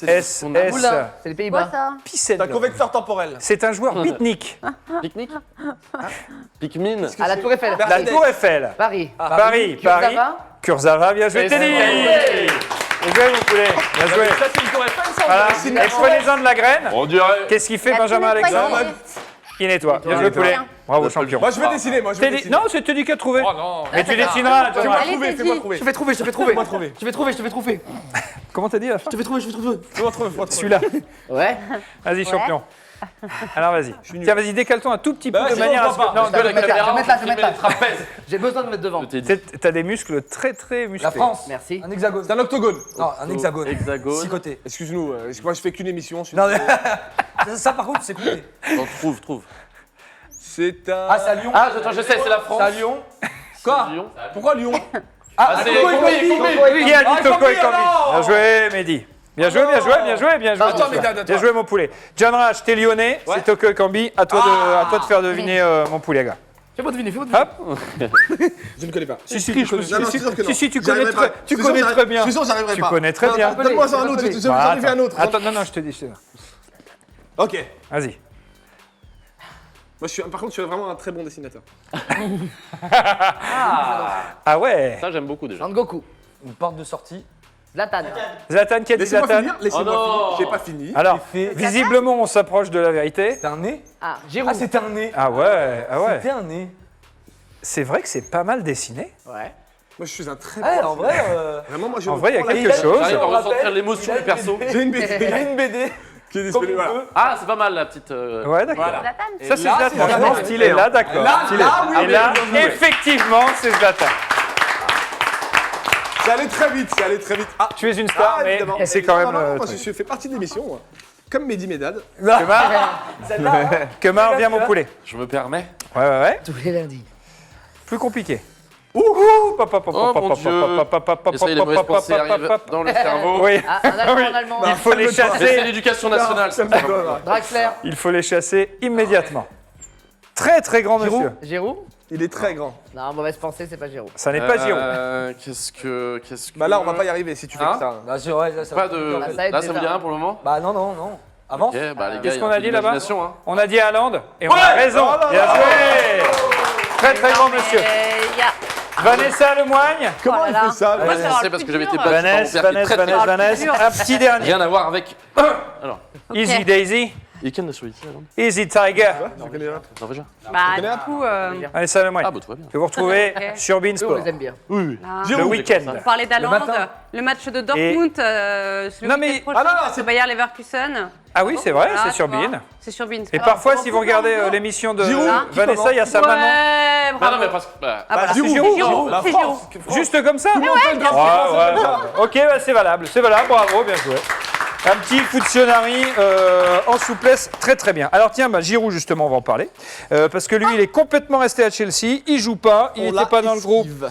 Est-ce Oula, c'est les Quoi Pays-Bas. ça? Pissel. C'est un convecteur temporel. C'est un joueur beatnik. Pique-nique Pikmin. À la Tour Eiffel. La Tour Eiffel. Paris. Paris. Kurzawa. Kurzawa, bien joué, Teddy. Bien joué, mon poulet. Bien joué. Ça, c'est une tour Eiffel, ça. Voilà. Et prenez-en de la graine. On dirait. Qu'est-ce qu'il fait, Il a Benjamin tout nettoyé. Alexandre? Il nettoie. Bien joué, poulet. Bravo, champion. Moi, je vais dessiner. Moi, je vais Teddy- dessiner. Non, c'est Teddy qui a trouvé. Oh non. Mais tu dessineras, John. Allez, Trouver, Teddy. fais-moi trouver. Je vais trouver, je vais trouver. Fais-moi trouver. Je vais trouver, je vais trouver. Comment t'as dit à la fin? Je vais trouver, je vais trouver. Fais-moi trouver. Fais-moi trouver. Celui-là. Ouais. Vas-y, champion. Alors, vas-y. Tiens, vas-y, décale-toi un tout petit peu Bah, de sinon, manière on à ce voit que... pas. Non, Je vais mettre là, je vais mettre là, je vais mettre là. Trapèze. J'ai besoin de me mettre devant. t'as des muscles très, très musclés. La France. Merci. Un hexagone. C'est un octogone. Non, un hexagone. Hexagone. 6 côtés. Excuse-nous, moi, je fais qu'une émission. Non, mais... ça, par contre, c'est coupé. Trouve. C'est un. Ah, c'est à Lyon. Ah, attends, je sais, c'est la France. C'est à Lyon. Quoi? Lyon. Pourquoi Lyon? Ah, c'est Coco et Combi. Qui a dit Ah, Coco et Combi, Combi? alors. Bien joué, Mehdi. Bien joué, bien joué, bien joué, bien joué. Attends, Médad, attends. Bien joué, mon poulet. John Rash, t'es lyonnais, c'est Toko et Cambi. À toi de faire deviner mon poulet, gars. Fais-moi deviner, fais-moi deviner. Hop. Je ne connais pas. Si, tu connais, Non, non, c'est sûr que non. si, tu J'y connais arriverai très, pas. tu Je suis connais sûr, très bien. Je suis sûr, j'arriverai Tu pas. connais très bien. Donne-moi un autre, je vais Bah, arriver à un autre. Attends, non, je te dis. Ok. Vas-y. Moi, par contre, je suis vraiment un très bon dessinateur. Ah ouais. Ça, j'aime beaucoup déjà. Goku. Une porte de sortie. Zlatan. Zlatan, qui a dit Laissez-moi Zlatan? finir, laissez-moi finir. J'ai pas fini. Alors, visiblement, on s'approche de la vérité. C'était un nez. Ah, Giroud. Ah, c'était un nez. Ah ouais, ah ouais. C'était un nez. C'est vrai que c'est pas mal dessiné. Ouais. Moi, je suis un très Ah, bon en vrai. Vraiment, moi, je En vrai, il y a prends la- quelque chose. J'arrive à On ressentir rappelle, l'émotion il a du perso. J'ai une BD. Il y a une BD. Qui est Comme disponible, on voilà. peut. Ah, c'est pas mal la petite. Ouais, d'accord. Voilà. Zlatan. Ça, c'est là, Zlatan. c'est Zlatan. Franchement, stylé. Là, d'accord. Là, Stylé. oui, Et là, bien joué. effectivement, c'est Zlatan. C'est allé très vite, c'est allé très vite. Ah, Tu es une star, mais évidemment. c'est quand même. Non, non, le moi, truc. je fais partie de l'émission, moi. Comme Mehdi Médad. Kemar, viens mon poulet. Je me permets. Ouais. Tous les lundis. Plus compliqué. Oh mon Dieu. Et ça y est, les mauvaises pensées arrivent dans le cerveau. Oui. Ah, un allemand, un allemand. Il faut les Mais c'est chasser. l'éducation nationale. ça. Draxler. Il faut les chasser immédiatement. Très très grand monsieur. Giroud. Il est très grand. Non, mauvaise pensée, c'est pas Giroud. Ça n'est pas Giroud. Qu'est-ce que. Bah là, on va pas y arriver si tu fais Hein que ça. Bah, c'est vrai, là, ça Pas va. de. Là, ça aide Là, ça me déjà. dit rien pour le moment. Bah, non. Avance. Ok, bah les gars, Qu'est-ce il y a qu'on un a peu dit là-bas? d'imagination, hein. On a dit Haaland et on a raison. Bien joué. Très très grand monsieur. Il y a. Vanessa Lemoigne. Comment Oh là il là. fait ça Moi, Ouais, ça je va sais le parce que plus j'avais été dur. battu par mon Vanessa, père qui est très très fort. Un petit dernier. Rien à voir avec. Alors, Easy Daisy. il ken de celui-ci, alors. Easy Tiger. Je connais pas. Non, déjà. Bah, du coup, Vanessa Lemoigne. Ah, bah, tout va bien. Que vous retrouvez Ok. sur Eux, on Beansport. les aime bien. Oui. Le week-end. on parlait d'Haaland, matin. le match de Dortmund, le Non, mais- week-end prochain, Ah non, non, c'est c'est- Bayer Leverkusen. Ah oui, c'est vrai, Voilà, c'est sur tu vois. Bean. C'est sur Bean. Et parfois, si vous regardez l'émission de Giroud, Vanessa, il y a sa maman. Ouais, Non, bravo. non, mais parce que. bah, Ah, voilà. Giroud, C'est Giroud, la c'est France. Giroud. Juste comme ça. Tout le monde fait le grand Ouais. Ok, bah, c'est valable, bravo, bien joué. Un petit fonctionnari en souplesse, très très bien. Alors tiens, bah, Giroud justement, on va en parler. Parce que lui, il est complètement resté à Chelsea, il joue pas, il On n'était l'a pas dans le groupe esquive.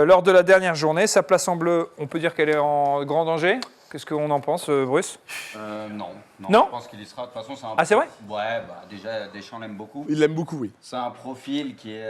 lors de la dernière journée. Sa place en bleu, on peut dire qu'elle est en grand danger. Qu'est-ce qu'on en pense, Bruce? Non. Non Je pense qu'il y sera. De toute façon, c'est un. Ah, c'est vrai? Ouais, bah déjà, Deschamps l'aime beaucoup. Il l'aime beaucoup, oui. C'est un profil qui est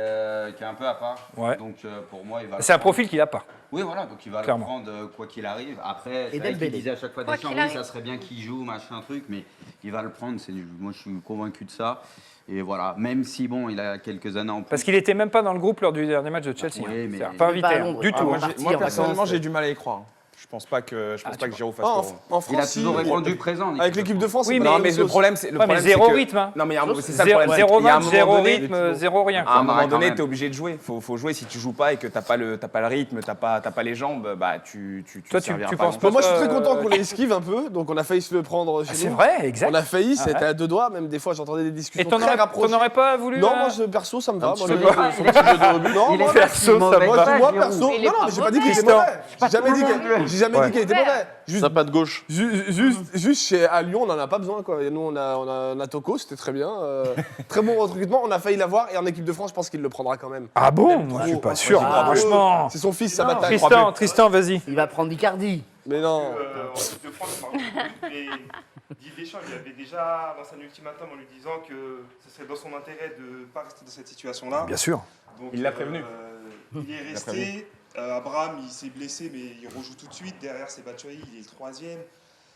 un peu à part. Ouais. Donc pour moi, il va. C'est un profil qu'il n'a pas. Oui, voilà, donc il va Clairement. le prendre quoi qu'il arrive. Après, c'est Et vrai qu'il Dembélé. disait à chaque fois Quoi Deschamps, qu'il oui, arrive. ça serait bien qu'il joue, machin, truc, mais il va le prendre. Moi, je suis convaincu de ça. Et voilà, même si, bon, il a quelques années en plus. Parce qu'il n'était même pas dans le groupe lors du dernier match de Chelsea. Oui, mais- C'est-à-dire pas invité Pas à hein, Londres. du tout. Ah, hein. parti Moi, en personnellement, vacances. j'ai du mal à y croire. Je pense pas que Giroud fasse l'Euro. En France, il a toujours répondu présent. Avec l'équipe de France, oui, mais le problème, c'est mais zéro rythme. Non, mais c'est ça le problème. Zéro match, zéro rythme, zéro rien. À un moment donné, t'es obligé de jouer. Faut jouer. Si tu joues pas et que t'as pas le rythme, t'as pas les jambes, bah tu penses pas. Moi, je suis très content qu'on les esquive un peu. Donc, on a failli se le prendre chez nous. C'est vrai, exact. On a failli, c'était à 2 doigts. Même des fois, j'entendais des discussions. Et t'en aurais pas voulu? Non, moi, perso, ça me va. Non, moi, perso, ça me va. Moi, perso, non, mais j'ai pas dit qu'il était mauvais. J'ai jamais dit qu'il était mauvais. Ça pas de gauche. Juste à Lyon, on n'en a pas besoin, quoi. Et nous, on a Toko, c'était très bien. Très bon recrutement. On a failli l'avoir. Et en équipe de France, je pense qu'il le prendra quand même. Ah bon? Moi, je suis pas sûr. Franchement. C'est son fils, ça bataille. Tristan, vas-y. Il va prendre Icardi. Mais non. En équipe de France, Didier Deschamps, il avait déjà lancé un ultimatum en lui disant que ce serait dans son intérêt de ne pas rester dans cette situation-là. Bien sûr. Donc, il l'a prévenu. Il est resté. Abraham, il s'est blessé, mais il rejoue tout de suite. Derrière, c'est Batshuayi, il est le 3e.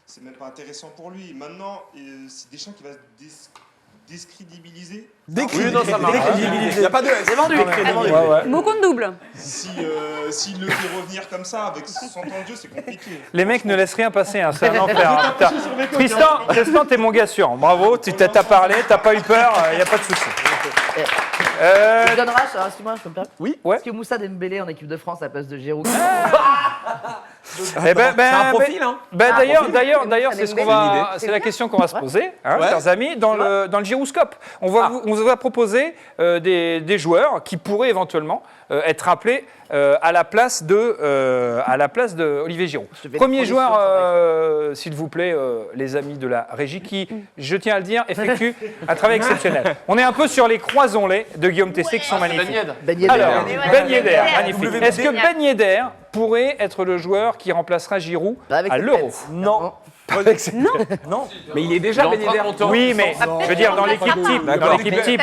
C'est même pas intéressant pour lui. Maintenant, c'est Deschamps qui va se décrédibiliser. Oui, non, ça marche. Il n'y a pas de S. C'est vendu. Mot compte double. S'il le fait revenir comme ça, avec 100 ans de jeu, c'est compliqué. Les mecs ne laissent rien passer, hein, c'est un enfer. Tristan, t'es mon gars sûr. Bravo, tu t'as parlé, t'as pas eu peur, il n'y a pas de souci. Tu donneras, excuse-moi, je peux me permettre. Oui, ouais. Est-ce que Moussa Dembélé en équipe de France à la place de Giroud? C'est un profil, hein. D'ailleurs, c'est la question qu'on va se poser, chers amis, dans le Girouscope. On va proposer des joueurs qui pourraient éventuellement être appelés à la place de Olivier Giroud. Premier joueur, s'il vous plaît, les amis de la régie, qui, je tiens à le dire, effectue un travail exceptionnel. On est un peu sur les croisons-lait de Guillaume Testé qui sont magnifiques. Alors, Ben Yedder, magnifique. Est-ce que Ben Yedder pourrait être le joueur qui remplacera Giroud à l'Euro? Non. Non. Mais il est déjà Ben Yedder. Oui, mais je veux dire dans l'équipe type. Dans l'équipe type.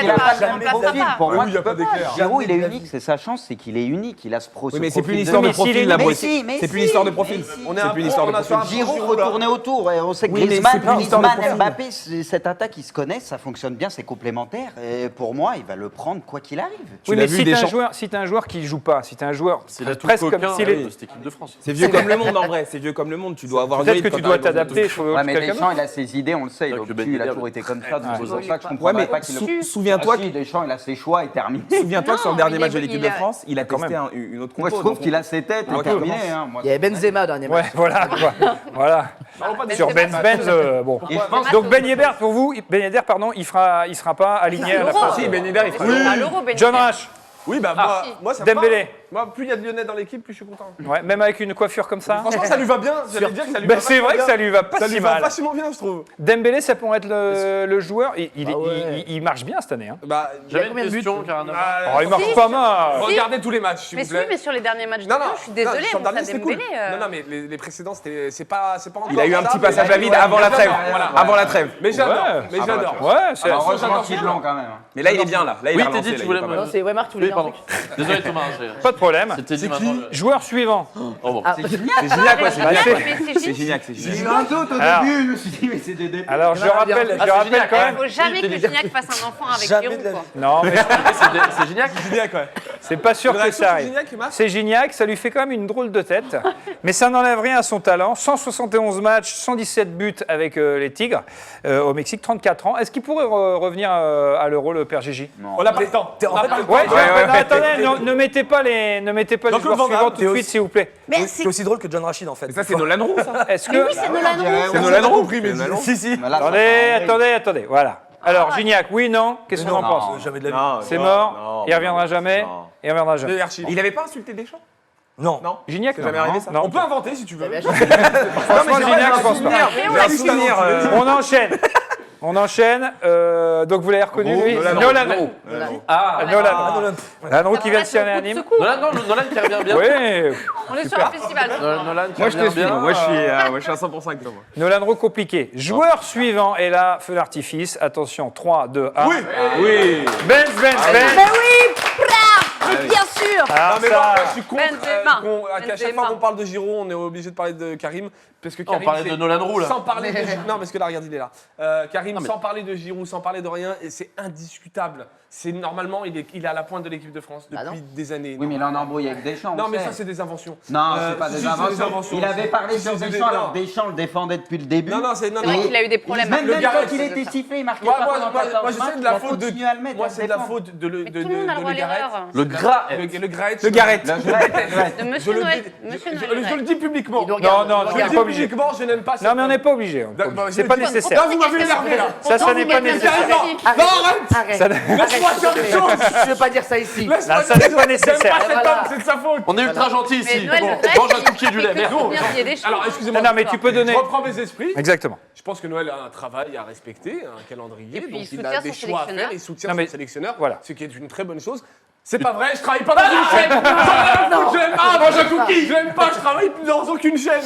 Pour moi, il n'y a pas d'éclair. Giroud, il est unique. C'est sa chance, c'est qu'il est unique. Il a ce profil. Oui, mais c'est plus une histoire de profil, la Boissy. C'est plus une histoire de profil. C'est plus une histoire de profil. Giroud retourner autour. Et on sait que Griezmann, Mbappé, cette attaque, ils se connaissent, ça fonctionne bien, c'est complémentaire. Et pour moi, il va le prendre quoi qu'il arrive. Oui, mais si t'es un joueur qui joue pas, si t'es un joueur presque comme s'il est. Cette équipe de France. C'est vieux comme le monde en vrai. C'est vieux comme le monde. Tu dois avoir. Peut-être que tu dois t'adapter. Ouais, mais Deschamps, il a ses idées, on le sait. Il a toujours été comme ça. C'est pour ça que je comprends pas qu'il le. Souviens-toi que Deschamps, il a ses choix et termine. Souviens-toi que sur le dernier match de l'équipe de France, il a testé une autre compo. Moi, je trouve qu'il a ses têtes et terminé. Il y avait Benzema dernier match. Ouais, voilà. Sur Benz, bon. Donc Ben Yedder, pour vous, Ben Yedder, pardon, il sera pas aligné à la fin. Si, Ben Yedder, il fera. John Rash. Oui, moi, ça Dembélé. Moi, plus il y a de Lyonnais dans l'équipe, plus je suis content. Ouais, même avec une coiffure comme ça. Franchement, ça lui va bien. J'allais dire que ça lui va bien. C'est vrai que ça lui va pas si mal. Ça lui va vachement bien, je trouve. Dembélé, ça pourrait être le joueur. Il marche bien cette année. J'avais une question, Il marche pas mal. Regardez tous les matchs, s'il vous plaît. Mais sur les derniers matchs de Lyon, je suis désolée, Moussa Dembélé. Non, mais les précédents, c'est pas encore. Il a eu un petit passage à vide avant la trêve. Avant la trêve. Mais j'adore. Ouais, c'est heureusement qu'il est blanc quand même. Mais là, il est bien là. Là, il Oui, a t'es dit, tu voulais Non, c'est Weimar, tu voulais dire un truc. Désolé Thomas. Pas de problème. C'était dit maintenant. Joueur suivant. C'est Gignac, ouais, C'est Gignac. J'ai eu un doute au début, je me suis dit, mais c'est des débuts. Alors, je rappelle quand même. Il ne faut jamais que Gignac fasse un enfant avec Giroud. Non, mais C'est Gignac. c'est pas sûr que ça arrive. C'est Gignac, ça lui fait quand même une drôle de tête. Mais ça n'enlève rien à son talent. 171 matchs, 117 buts avec les Tigres au Mexique, 34 ans. Est-ce qu'il pourrait revenir à l'Euro, le père Gigi? On n'a pas le temps. Attendez, ne mettez pas les joueurs suivants tout de suite, s'il vous plaît. C'est aussi drôle que John Rachid en fait. Ça, c'est Nolan Roux, ça. Est-ce que. Oui, c'est Nolan Roux. C'est Nolan Roux. Si. Attendez, voilà. Alors, Gignac, oui, non? Qu'est-ce qu'on en pense? Jamais de la vie. C'est mort. Il reviendra jamais. Il reviendra jamais. Il avait pas insulté Deschamps? Non. Gignac, C'est jamais arrivé ça? On peut inventer si tu veux. Franchement, Gignac, je pense pas. J'ai un souvenir. On enchaîne. Donc, vous l'avez reconnu, lui? Nolan Roux. Nolan Roux qui vient de signer à Nîmes. Nolan qui revient bien. Oui. On est sur un festival. Moi, je te suis. Moi, je suis à 100% avec toi. Nolan Roux compliqué. Joueur suivant. Et là, feu d'artifice. Attention, 3, 2, 1. Oui. Benz. Mais oui. Mais bien sûr. Alors Non mais ça- moi je suis contre Benzema. qu'à chaque fois qu'on parle de Giroud, on est obligé de parler de Karim. Parce que On Karim, parlait c'est- de Nolan Roux, là. Sans parler de Giroud. Non, parce que là, regarde, il est là. Karim, Non, mais- sans parler de Giroud, sans parler de rien, et c'est indiscutable. C'est normalement, il est à la pointe de l'équipe de France depuis des années. Oui, mais il en embrouille avec Deschamps. Non, on mais sait. ça, c'est des inventions. Non, c'est pas si, des c'est inventions. Il avait parlé sur Deschamps, alors Deschamps le défendait depuis le début. Non, non, c'est non, C'est vrai non. qu'il a eu des problèmes. Même, Le même Gareth, quand il c'est était sifflé, il marquait Moi, pas moi, pendant moi, 14 moi, je sais matchs, de il la a faute continué à le mettre. Moi, à c'est de la défendre. faute de le Mais tout le monde a le droit à Gareth. l'erreur. Le gras. Le Gareth. Le Gareth. De Monsieur Noël. Monsieur Noël. Je le dis publiquement. Non, non, Je tu le n'es dis pas obligé. publiquement, je n'aime pas ça. Non, mais on n'est pas obligé. C'est pas nécessaire. Là, vous m'avez énervé, là. Ça n'est pas nécessaire. Non, arrête. Ça- Laisse-moi dire des choses. Je veux pas dire ça ici. Là, ça n'est pas J'aime nécessaire. pas cet homme, c'est de sa faute. On est ultra gentils Mais ici. Noël, Bon, le vrai, mange un c'est- cookie et du c'est lait. que Merde. c'est bien qu'il y ait des choses. Alors, excusez-moi. Non, mais tu peux donner. Je reprends mes esprits. Exactement. Je pense que Noël a un travail à respecter, un calendrier, Et puis, donc il il soutient a des son choix à faire, sélectionneur. il soutient Non, mais- son sélectionneur, voilà. ce qui est une très bonne chose. C'est pas vrai, je travaille pas dans une chaîne. Je l'aime pas, mange un cookie. Je l'aime pas, je travaille dans aucune chaîne.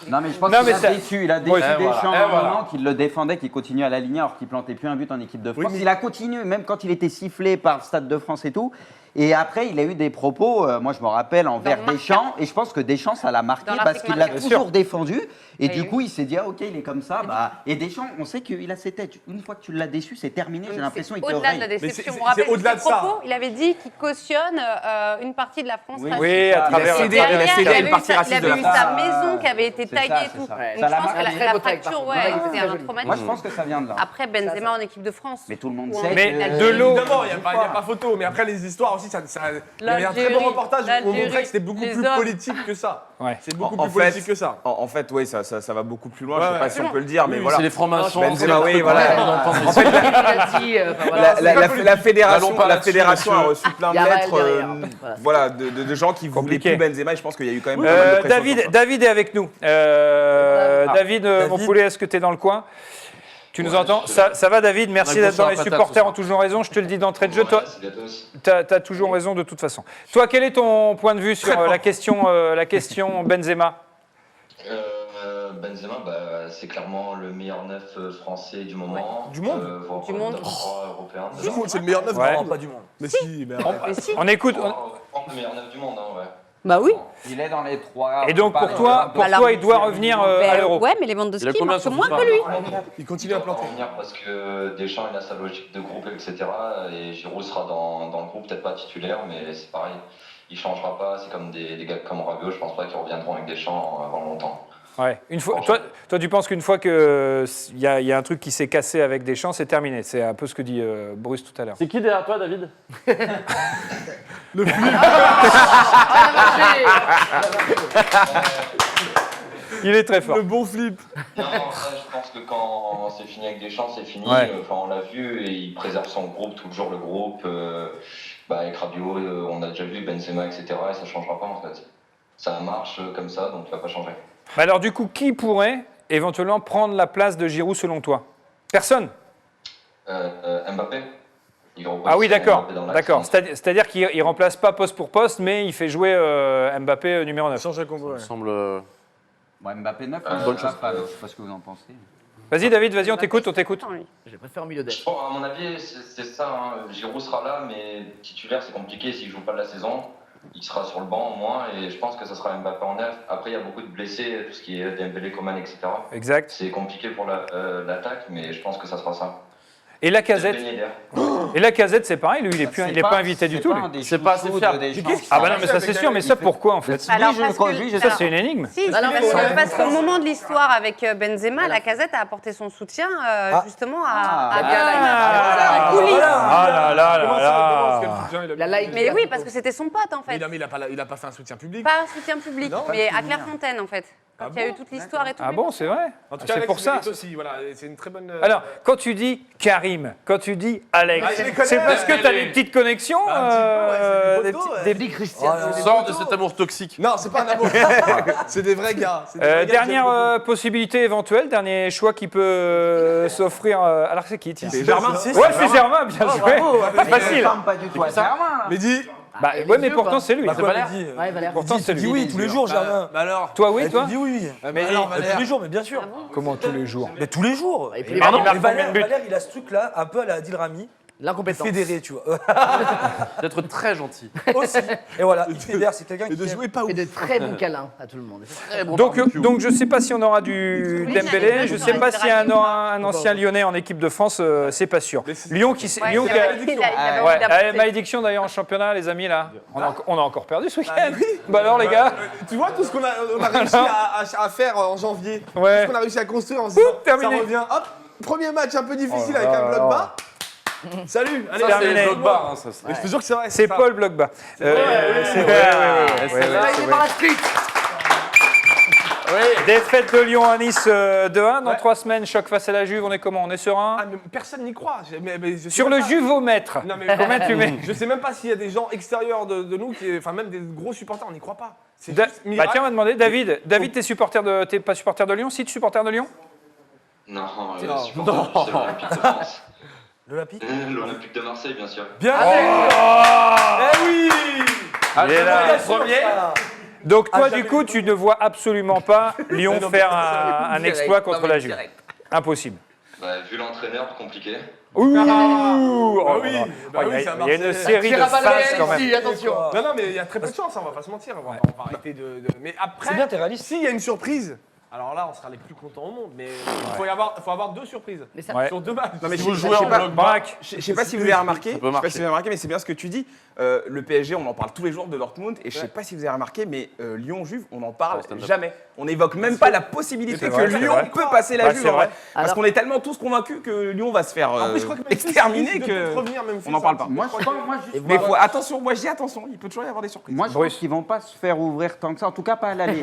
Non, mais je pense Non, qu'il mais a ça- déçu. Il a déçu Oui. Deschamps Et à un voilà. moment qu'il le défendait, qu'il continuait à l'aligner alors qu'il plantait plus un but en équipe de France. mais- Il a continué, même quand il était sifflé par le Stade de France et tout. Et après, il a eu des propos, moi je me rappelle, envers Marca. Deschamps. Et je pense que Deschamps, ça l'a marqué Dans parce l'article qu'il l'a Marca. toujours défendu. Et Oui, du oui. coup, il s'est dit, ah ok, il est comme ça. Bah, et Deschamps, on sait qu'il a ses têtes. Une fois que tu l'as déçu, c'est terminé. J'ai l'impression qu'il te Au-delà de la raye. déception, c'est- on rappelle c'est au-delà ses de ça. propos, il avait dit qu'il cautionne une partie de la France. Oui. raciste. Oui, à travers. cédé- Derrière, il a cédé il avait une eu partie sa- raciste il de avait la eu sa France. maison qui avait été C'est taguée ça, et c'est tout. ça. Donc Ça je l'a pense que marqué. la Très beau tag, fracture, par ouais, contre. c'est Très un joli. traumatisme. Moi, je pense que ça vient de là. Après, Benzema en équipe de France. Mais tout le monde Ou sait en- Mais l'Algérie. de l'eau. Évidemment, il n'y a pas photo, mais après les histoires aussi, il y avait un très bon reportage où on montrait que c'était beaucoup les plus hommes. politique que ça. Ouais. C'est beaucoup En plus fait- politique que ça. En fait, oui, ça va beaucoup plus loin. Ouais, Je sais ouais. pas si on peut le dire, mais Oui, voilà. c'est les francs-maçons. Benzema, oui, c'est voilà. les En fait, Il a dit, voilà. la fédération, Allons pas la là-dessus, fédération a monsieur. reçu plein de Il y a Raël lettres derrière. Voilà. de gens qui voulaient Compliqué. plus Benzema et je pense qu'il y a eu quand même pas mal de pression sur ça. David est avec nous. David, mon poulet, est-ce que tu es dans le coin? Tu nous entends? Ça va, David? Merci On a d'être dans le les concert à supporters patate ont toujours raison. Je te le dis d'entrée de jeu. Toi, tu as toujours raison de toute façon. Toi, quel est ton point de vue sur la question Benzema? Benzema, c'est clairement le meilleur neuf français du moment. Du monde voire Du monde. top 3 européen. Du monde, c'est le meilleur neuf. Ouais. Non, pas du monde. Mais si, mais arrête. Mais si. On écoute. Le meilleur neuf du monde, hein, ouais. Bah oui. Il est dans les trois. Et donc, pour toi, Alors, il doit revenir à Ben, l'Euro. ouais, mais les Il a Lewandowski combien marquent sur moins FIFA? que lui. Il continue à Il doit planter. revenir parce que Deschamps il a sa logique de groupe, etc. Et Giroud sera dans le groupe, peut-être pas titulaire, mais c'est pareil. Il changera pas. C'est comme des gars comme Rabiot. Je pense pas qu'ils reviendront avec Deschamps avant longtemps. Ouais. Une fois, toi, tu penses qu'une fois qu'il y a un truc qui s'est cassé avec Deschamps, c'est terminé. C'est un peu ce que dit Bruce tout à l'heure. C'est qui derrière toi, David? Il est très fort. Le bon flip. Non, ça, je pense que quand c'est fini avec Deschamps, c'est fini. Ouais. Enfin, on l'a vu et il préserve son groupe, toujours le groupe. Avec Rabiot, on a déjà vu Benzema, etc. Et ça changera pas en fait. Ça marche comme ça, donc ça va pas changer. Mais alors, du coup, qui pourrait éventuellement prendre la place de Giroud selon toi? Personne. Mbappé. Il replace Ah oui, d'accord. Mbappé dans l'axe. D'accord. C'est-à-dire qu'il ne remplace pas poste pour poste, mais il fait jouer Mbappé numéro 9. Change à combo. Ça me semble. Bon, Mbappé 9, bonne je chose. sais pas ce que vous en pensez. Vas-y, David, vas-y, on t'écoute, on t'écoute. Je préfère au milieu d'aile. Bon, à mon avis, c'est ça. Hein. Giroud sera là, mais titulaire, c'est compliqué s'il joue pas de la saison. Il sera sur le banc au moins, et je pense que ça sera Mbappé en neuf. Après, il y a beaucoup de blessés, tout ce qui est Dembélé, Coman, etc. Exact. C'est compliqué pour l'attaque, mais je pense que ça sera ça. Et Lacazette. Et Lacazette, c'est pareil, lui, il n'est pas invité du tout. lui. C'est pas assez fiable. Ah bah non, mais ça c'est sûr, mais ça pourquoi en fait? Alors, parce que- Ça c'est une énigme. Si, parce qu'au moment de l'histoire avec Benzema, Lacazette a apporté son soutien justement à Kouli. Ah là là là là. Mais oui, parce que c'était son pote en fait. Il a pas fait un soutien public. Pas un soutien public, Non. mais à Clairefontaine en fait. Quand il y a eu toute l'histoire et tout. Ah bon, c'est vrai? En tout Ah, cas, c'est Alex pour ça. mérite aussi, voilà, c'est une très bonne. Alors, quand tu dis Karim, quand tu dis Alex, Ah, je les connais. c'est parce que tu as des petites connexions des petits- Cristiano. Sors de cet amour toxique. Non, c'est pas un amour. C'est des vrais gars. C'est des vrais gars que j'aime Dernière possibilité éventuelle, dernier choix qui peut s'offrir. Alors c'est qui tiens? C'est Germain. Ouais, c'est Germain, bien joué. Facile. Pas du tout à Germain. beaucoup. Mehdi. Bah, ouais, mais pourtant c'est lui. C'est Valère. Ouais, Valère. Pourtant c'est lui. Oui, tous les jours, Germain. Bah alors. Toi, oui, toi? Dis oui. Mais alors, Tous les jours, mais bien sûr. Comment tous les jours? Mais tous les jours. Et puis Pardon, Et il marque combien de buts? Valère, il a ce truc-là, un peu à la Dilrami. L'incompétence. Fédéré, tu vois. D'être très gentil. Aussi. Et voilà, il fédère, c'est quelqu'un qui de jouer pas Et ouf. de très bons câlins à tout le monde. Très bon Donc barbecue. je ne sais pas si on aura du Oui, Dembélé, je ne sais pas s'il y a un Pas ancien Lyonnais en équipe de France, c'est pas sûr. Lyon qui Ouais, Lyon il qui a- avait envie Ouais, d'apporter. malédiction d'ailleurs en championnat, les amis, là. On a encore perdu ce week-end. Bah alors, les gars. Tu vois tout ce qu'on a réussi à faire en janvier, Ouais. tout ce qu'on a réussi à construire en se disant, terminé. ça revient, hop, premier match un peu difficile Oh avec là un bloc là. bas. Salut, allez, Ça, c'est terminé. le bloc bas, hein, ça. Mais je te jure que c'est vrai. C'est ça. Paul Blockba. C'est vrai. Il est par la street. Défaite de Lyon à Nice 2-1. Dans 3 semaines, choc face à la Juve. On est comment? On est serein? Ah, mais personne n'y croit. Mais je sais Sur même le pas. Juvomètre. Non, mais Combien tu mets? Je sais même pas s'il y a des gens extérieurs de nous, enfin même des gros supporters, on n'y croit pas. C'est Bah juste miracle. tiens, on va demander. David, t'es pas supporter de Lyon? Si tu es supporter de Lyon? Non, Non. supporter de l'Olympique de France. L'Olympique. L'Olympique de Marseille, bien sûr. Bien. Eh oui. Il est là. Premier. Donc toi, du coup, tu ne vois absolument pas Lyon non, faire mais un exploit contre la Juve. Impossible. Bah, vu l'entraîneur, compliqué. Ouh, Bah oui, bah oui, il y c'est a- à il y a une Marseille. série de phases quand même. Attention. Non, mais il y a très peu de chance, hein, on va pas se mentir. On va arrêter de. Mais après, C'est bien, t'es réaliste. s'il y a une surprise, alors là, on sera les plus contents au monde. Mais il faut avoir 2 surprises. Mais ça- Ouais. Sur 2 matchs. Non, mais Si je vous je jouez sais en pas- bloc Braque. Je sais pas si vous avez remarqué, Ça peut marcher. mais c'est bien ce que tu dis. Le PSG, on en parle tous les jours de Dortmund, et je sais pas si vous avez remarqué, mais Lyon-Juve, on n'en parle jamais. On n'évoque même pas la possibilité C'est que vrai, c'est Lyon vrai. peut passer la Ouais, Juve. c'est en vrai. vrai. Parce qu'on est tellement tous convaincus que Lyon va se faire En plus, je crois que Memphis exterminer risque de que peut-être revenir, Memphis, on n'en parle pas. hein. Moi, je pense, Mais attention, moi je dis attention, il peut toujours y avoir des surprises. moi, je Bruce. pense qu'ils vont pas se faire ouvrir tant que ça, en tout cas pas à l'aller.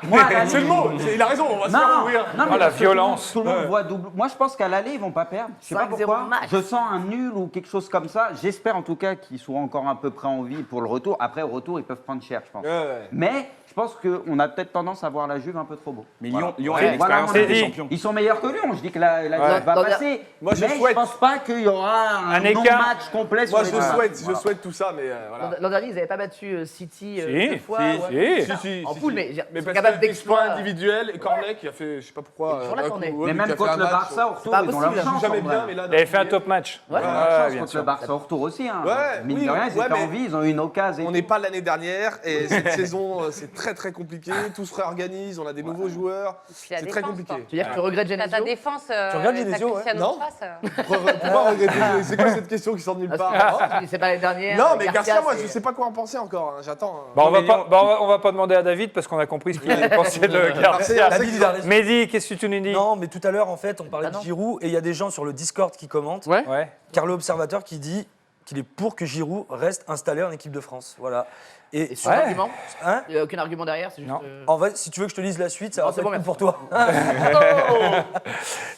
Moi, à l'aller- C'est le mot, il a raison, on va se faire ouvrir. non, mais Oh, la parce que tout le monde- violence. Tout le monde voit double. Moi, je pense qu'à l'aller, ils vont pas perdre. Je sais pas 5-0 pourquoi. max. Je sens un nul ou quelque chose comme ça. J'espère en tout cas qu'ils seront encore un peu près en vie pour le retour. Après, au retour, ils peuvent prendre cher, je pense. Ouais. Mais je pense qu'on a peut-être tendance à voir la Juve un peu trop beau. Mais Voilà. Lyon a Ouais, une Voilà, expérience mon avec avis. des champions. Ils sont meilleurs que Lyon. Je dis que la Juve va Dans- passer. Moi, je mais souhaite. je pense pas qu'il y aura un écart. non-match complet sur Moi, les je deux matchs. souhaite, je Voilà. souhaite tout ça, mais voilà. L'an dernier, ils n'avaient pas battu City Si, 2 fois. si, ouais. si. En poule, mais ils Mais sont parce capables que exploit d'exploit. individuel et Cornet qui a fait, je sais pas pourquoi. Toujours là, d'un Cornet. coup, Mais lui qui même a fait contre un le match, Barça au retour, pas ils ont leur possible, il joue chance. jamais en vrai. bien, mais là. Il avait fait un top match. Ouais. Ils ont leur Ouais, chance bien contre sûr. le Barça au retour aussi. Hein. Ouais, Mine oui, de rien, ils ouais, étaient en mais- vie, ils ont eu une occasion. On n'est pas l'année dernière et cette saison c'est très très compliqué. Tout se réorganise, on a des nouveaux joueurs. Puis la C'est très défense, compliqué. quoi. Tu veux dire que tu regrettes T'as ta Genesio défense. Tu regardes Genesio, ouais. Cristiano Non. en face, Pourquoi regretter? C'est quoi cette question qui sort de nulle part? C'est pas l'année dernière. Non, mais Garcia, moi c'est- je sais pas quoi en penser encore. hein, J'attends. Bon, on va pas demander à David parce qu'on a compris ce qu'il pensait de Garcia. David, il a raison. Mehdi, qu'est-ce que tu nous dis? Non, mais tout à l'heure, en fait, on parlait Ah non. de Giroud et il y a des gens sur le Discord qui commentent. Ouais. Ouais. Carlo Observateur qui dit qu'il est pour que Giroud reste installé en équipe de France. Voilà. Et sur Ouais. l'argument, Hein il n'y a aucun argument derrière, c'est juste. Non. En vrai, si tu veux que je te lise la suite, ça Non, va c'est être bon, cool merci. pour toi.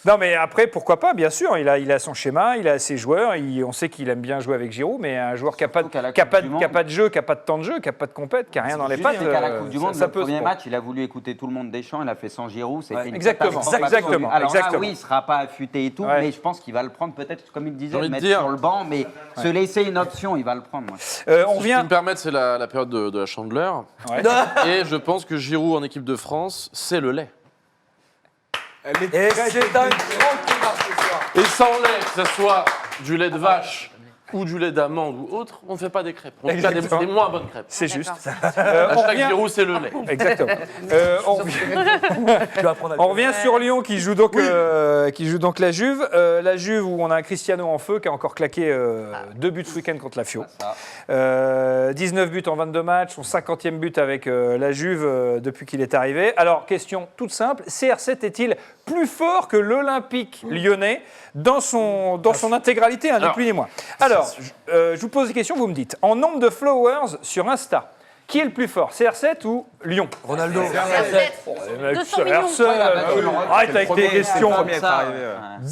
Non, mais après, pourquoi pas, bien sûr. Il a son schéma, il a ses joueurs. On sait qu'il aime bien jouer avec Giroud, mais un joueur qui n'a pas, Surtout qu'à la qui a Coupe pas du de- Monde. qui a pas de jeu, qui n'a pas de temps de jeu, qui n'a pas de compète, qui n'a rien dans les Je pattes. sais qu'à la Coupe du Monde, ça le peut se premier prendre. match, il a voulu écouter tout le monde Deschamps, il a fait sans Giroud, c'était Ouais. une Exactement, catastrophe exactement, absolue. Alors là, exactement. oui, il ne sera pas affûté et tout, Ouais. mais je pense qu'il va le prendre peut-être, comme il disait, J'ai envie le de mettre dire- sur le banc, mais se laisser une option, il va le prendre. Moi. On Si je revient. peux me permettre, c'est la période de la chandeleur. Ouais. Et je pense que Giroud en équipe de France, c'est le lait. Et c'est un grand débat ce soir. Et sans lait, que ce soit du lait de vache ou du lait d'amande ou autre, on ne fait pas des crêpes. En tout cas, Exactement. des moins bonnes crêpes. C'est juste. Hashtag On revient. Giroud, c'est le lait. Exactement. On revient. Tu vas apprendre à On revient sur Lyon qui joue donc la Juve. La Juve où on a un Cristiano en feu qui a encore claqué 2 buts ce week-end contre la Fio. 19 buts en 22 matchs, son 50e but avec la Juve depuis qu'il est arrivé. Alors, question toute simple, CR7 est-il plus fort que l'Olympique lyonnais dans son intégralité, ni Alors, plus ni moins? Alors, je vous pose des questions, vous me dites. En nombre de followers sur Insta, qui est le plus fort, CR7 ou Lyon? Ronaldo. CR7. 200 millions. Arrête avec tes questions. Premier à être arrivé,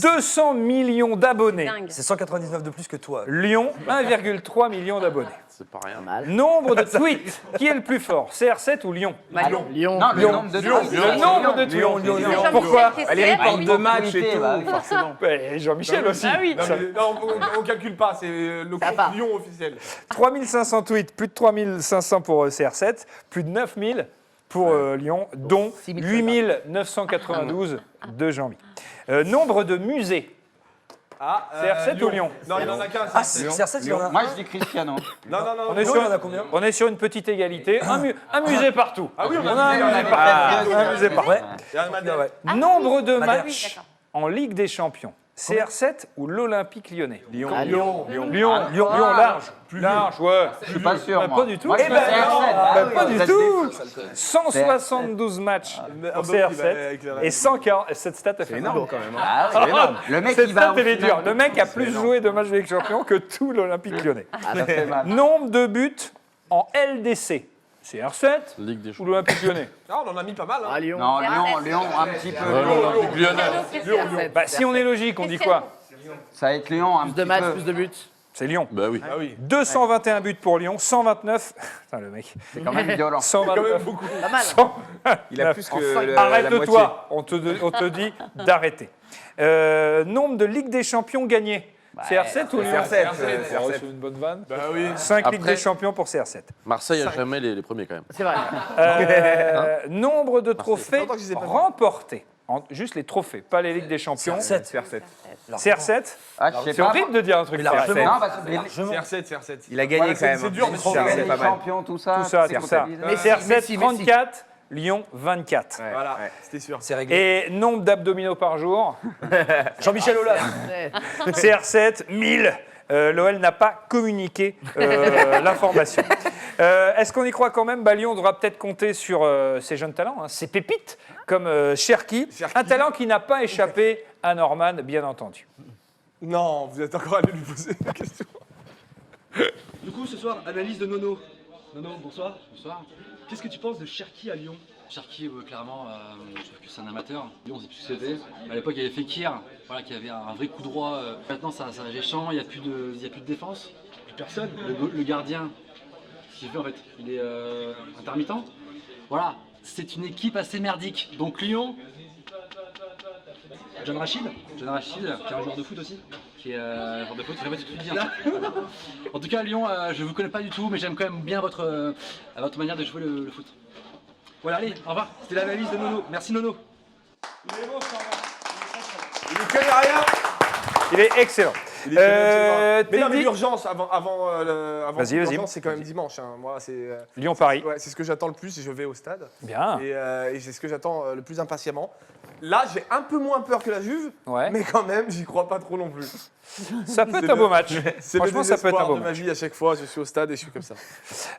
200 millions d'abonnés. Dingue. C'est 199 de plus que toi. Lyon, 1,3 million d'abonnés. C'est pas rien. Nombre de tweets, qui est le plus fort, CR7 ou Lyon? Bah, Lyon. Lyon. Non, le nombre de Le nombre de tweets. C'est Jean-Michel Pourquoi? qui est Allez, CR, reporte oui. deux matchs et Tweeté, tout, bah oui. forcément. Ouais, Jean-Michel aussi. Ah oui. Non, mais- non, on calcule pas, c'est le Ça compte part. Lyon officiel. 3500 tweets, plus de 3500 pour CR7, plus de 9000 pour Lyon, dont 6000 8992 de Jean-Mi. Nombre de musées. CR7 ou Lyon? Non, il en a qu'un. Ah, CR7, il y en a. Moi, je dis Cristiano. Non. On est sur une petite égalité. Amusé partout. Ah oui, on a amusé partout. Nombre de Ah oui, matchs d'accord. en Ligue des Champions. CR7 ou l'Olympique Lyonnais? Lyon. Lyon, large. Large, ouais. Je suis pas sûr. Pas du tout. Moi, je dis CR7. Pas du tout. 172 matchs pour CR7 et 140. Cette stat a fait énorme quand même. Ah, c'est énorme. Le mec, Cette il va stat, au elle est final. dure. Le mec a plus joué de matchs de Ligue des Champions que tout l'Olympique Lyonnais. Ça fait mal. Nombre de buts en LDC. CR7 ou l'Olympique Lyonnais? Ah, on en a mis pas mal. Ah, Lyon. Non, Lyon, un petit peu. L'Olympique Lyonnais. Bah, si on est logique, on dit quoi? Ça va être Lyon, un Plus petit de matchs, peu. plus de buts. C'est Lyon. Bah oui. 221 buts pour Lyon, 129. Putain, le mec. C'est quand même violent. 129. Pas mal. Il a plus que la moitié. Arrête-toi. On te dit d'arrêter. Nombre de Ligue des Champions gagnés. CR7 ou Lyon? CR7. C'est une bonne vanne. Bah oui. 5 Ligue Après- des Champions pour CR7. Marseille a jamais les premiers quand même. C'est vrai. Nombre de trophées longtemps que je les ai pas vus. remportés. Juste les trophées, pas les Ligues des Champions. CR7. CR7 Ah, je sais C'est pas. horrible de dire un truc pareil. Non, parce que CR7. Il a gagné quand même. C'est dur, mais pour c'est gagner c'est les pas mal. champions, tout ça. Tout ça, c'est c'est ça. comptabilisé. CR7 34, Lyon 24. Voilà, c'était sûr. C'est réglé. Et nombre d'abdominaux par jour, Jean-Michel Aulas. CR7 1000. L'OL n'a pas communiqué l'information. Est-ce qu'on y croit quand même? Lyon devra peut-être compter sur ces jeunes talents, hein, ces pépites, comme Cherki, un talent qui n'a pas échappé à Norman, bien entendu. Non, vous êtes encore allé lui poser la question. Du coup, ce soir, analyse de Nono. Nono, bonsoir. Bonsoir. Qu'est-ce que tu penses de Cherki à Lyon? Cherki, clairement, je trouve que c'est un amateur. Lyon, c'est plus ce que c'était. À l'époque, il y avait Fekir, voilà, qui avait un vrai coup droit. Maintenant, ça a géchant, il n'y a plus de défense. Plus personne. Le gardien, ce qu'il fait en fait, il est intermittent. Voilà, c'est une équipe assez merdique. Donc Lyon, John Rachid, qui est un joueur de foot aussi, qui est joueur de foot, je sais pas si tu peux le dire. En tout cas, Lyon, je vous connais pas du tout, mais j'aime quand même bien votre manière de jouer le foot. Voilà, allez, au revoir. c'était l'analyse de Nono. Merci Nono. Il ne connaît rien. Il est excellent. Il est mais non, mais Teddy- l'urgence avant Vas-y, vas-y. l'urgence, c'est quand même dimanche. Hein. Moi, c'est Lyon-Paris. ouais, c'est ce que j'attends le plus et je vais au stade. Bien. Et c'est ce que j'attends le plus impatiemment. Là, j'ai un peu moins peur que la Juve, Ouais. mais quand même, j'y crois pas trop non plus. Ça peut être un beau match. C'est le Franchement, ça peut être un désespoir beau de ma match. vie à chaque fois. Je suis au stade et je suis comme ça.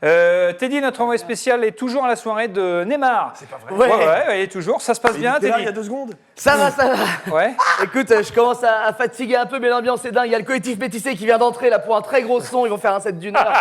Teddy, notre envoyé spécial, est toujours à la soirée de Neymar. C'est pas vrai. Ouais, il est toujours. Ça se passe bien, Il était là Teddy? il y a 2 secondes. Ça va. Ouais. Écoute, je commence à fatiguer un peu, mais l'ambiance est dingue. Il y a le collectif Métissé qui vient d'entrer là pour un très gros son. Ils vont faire un set d'une heure.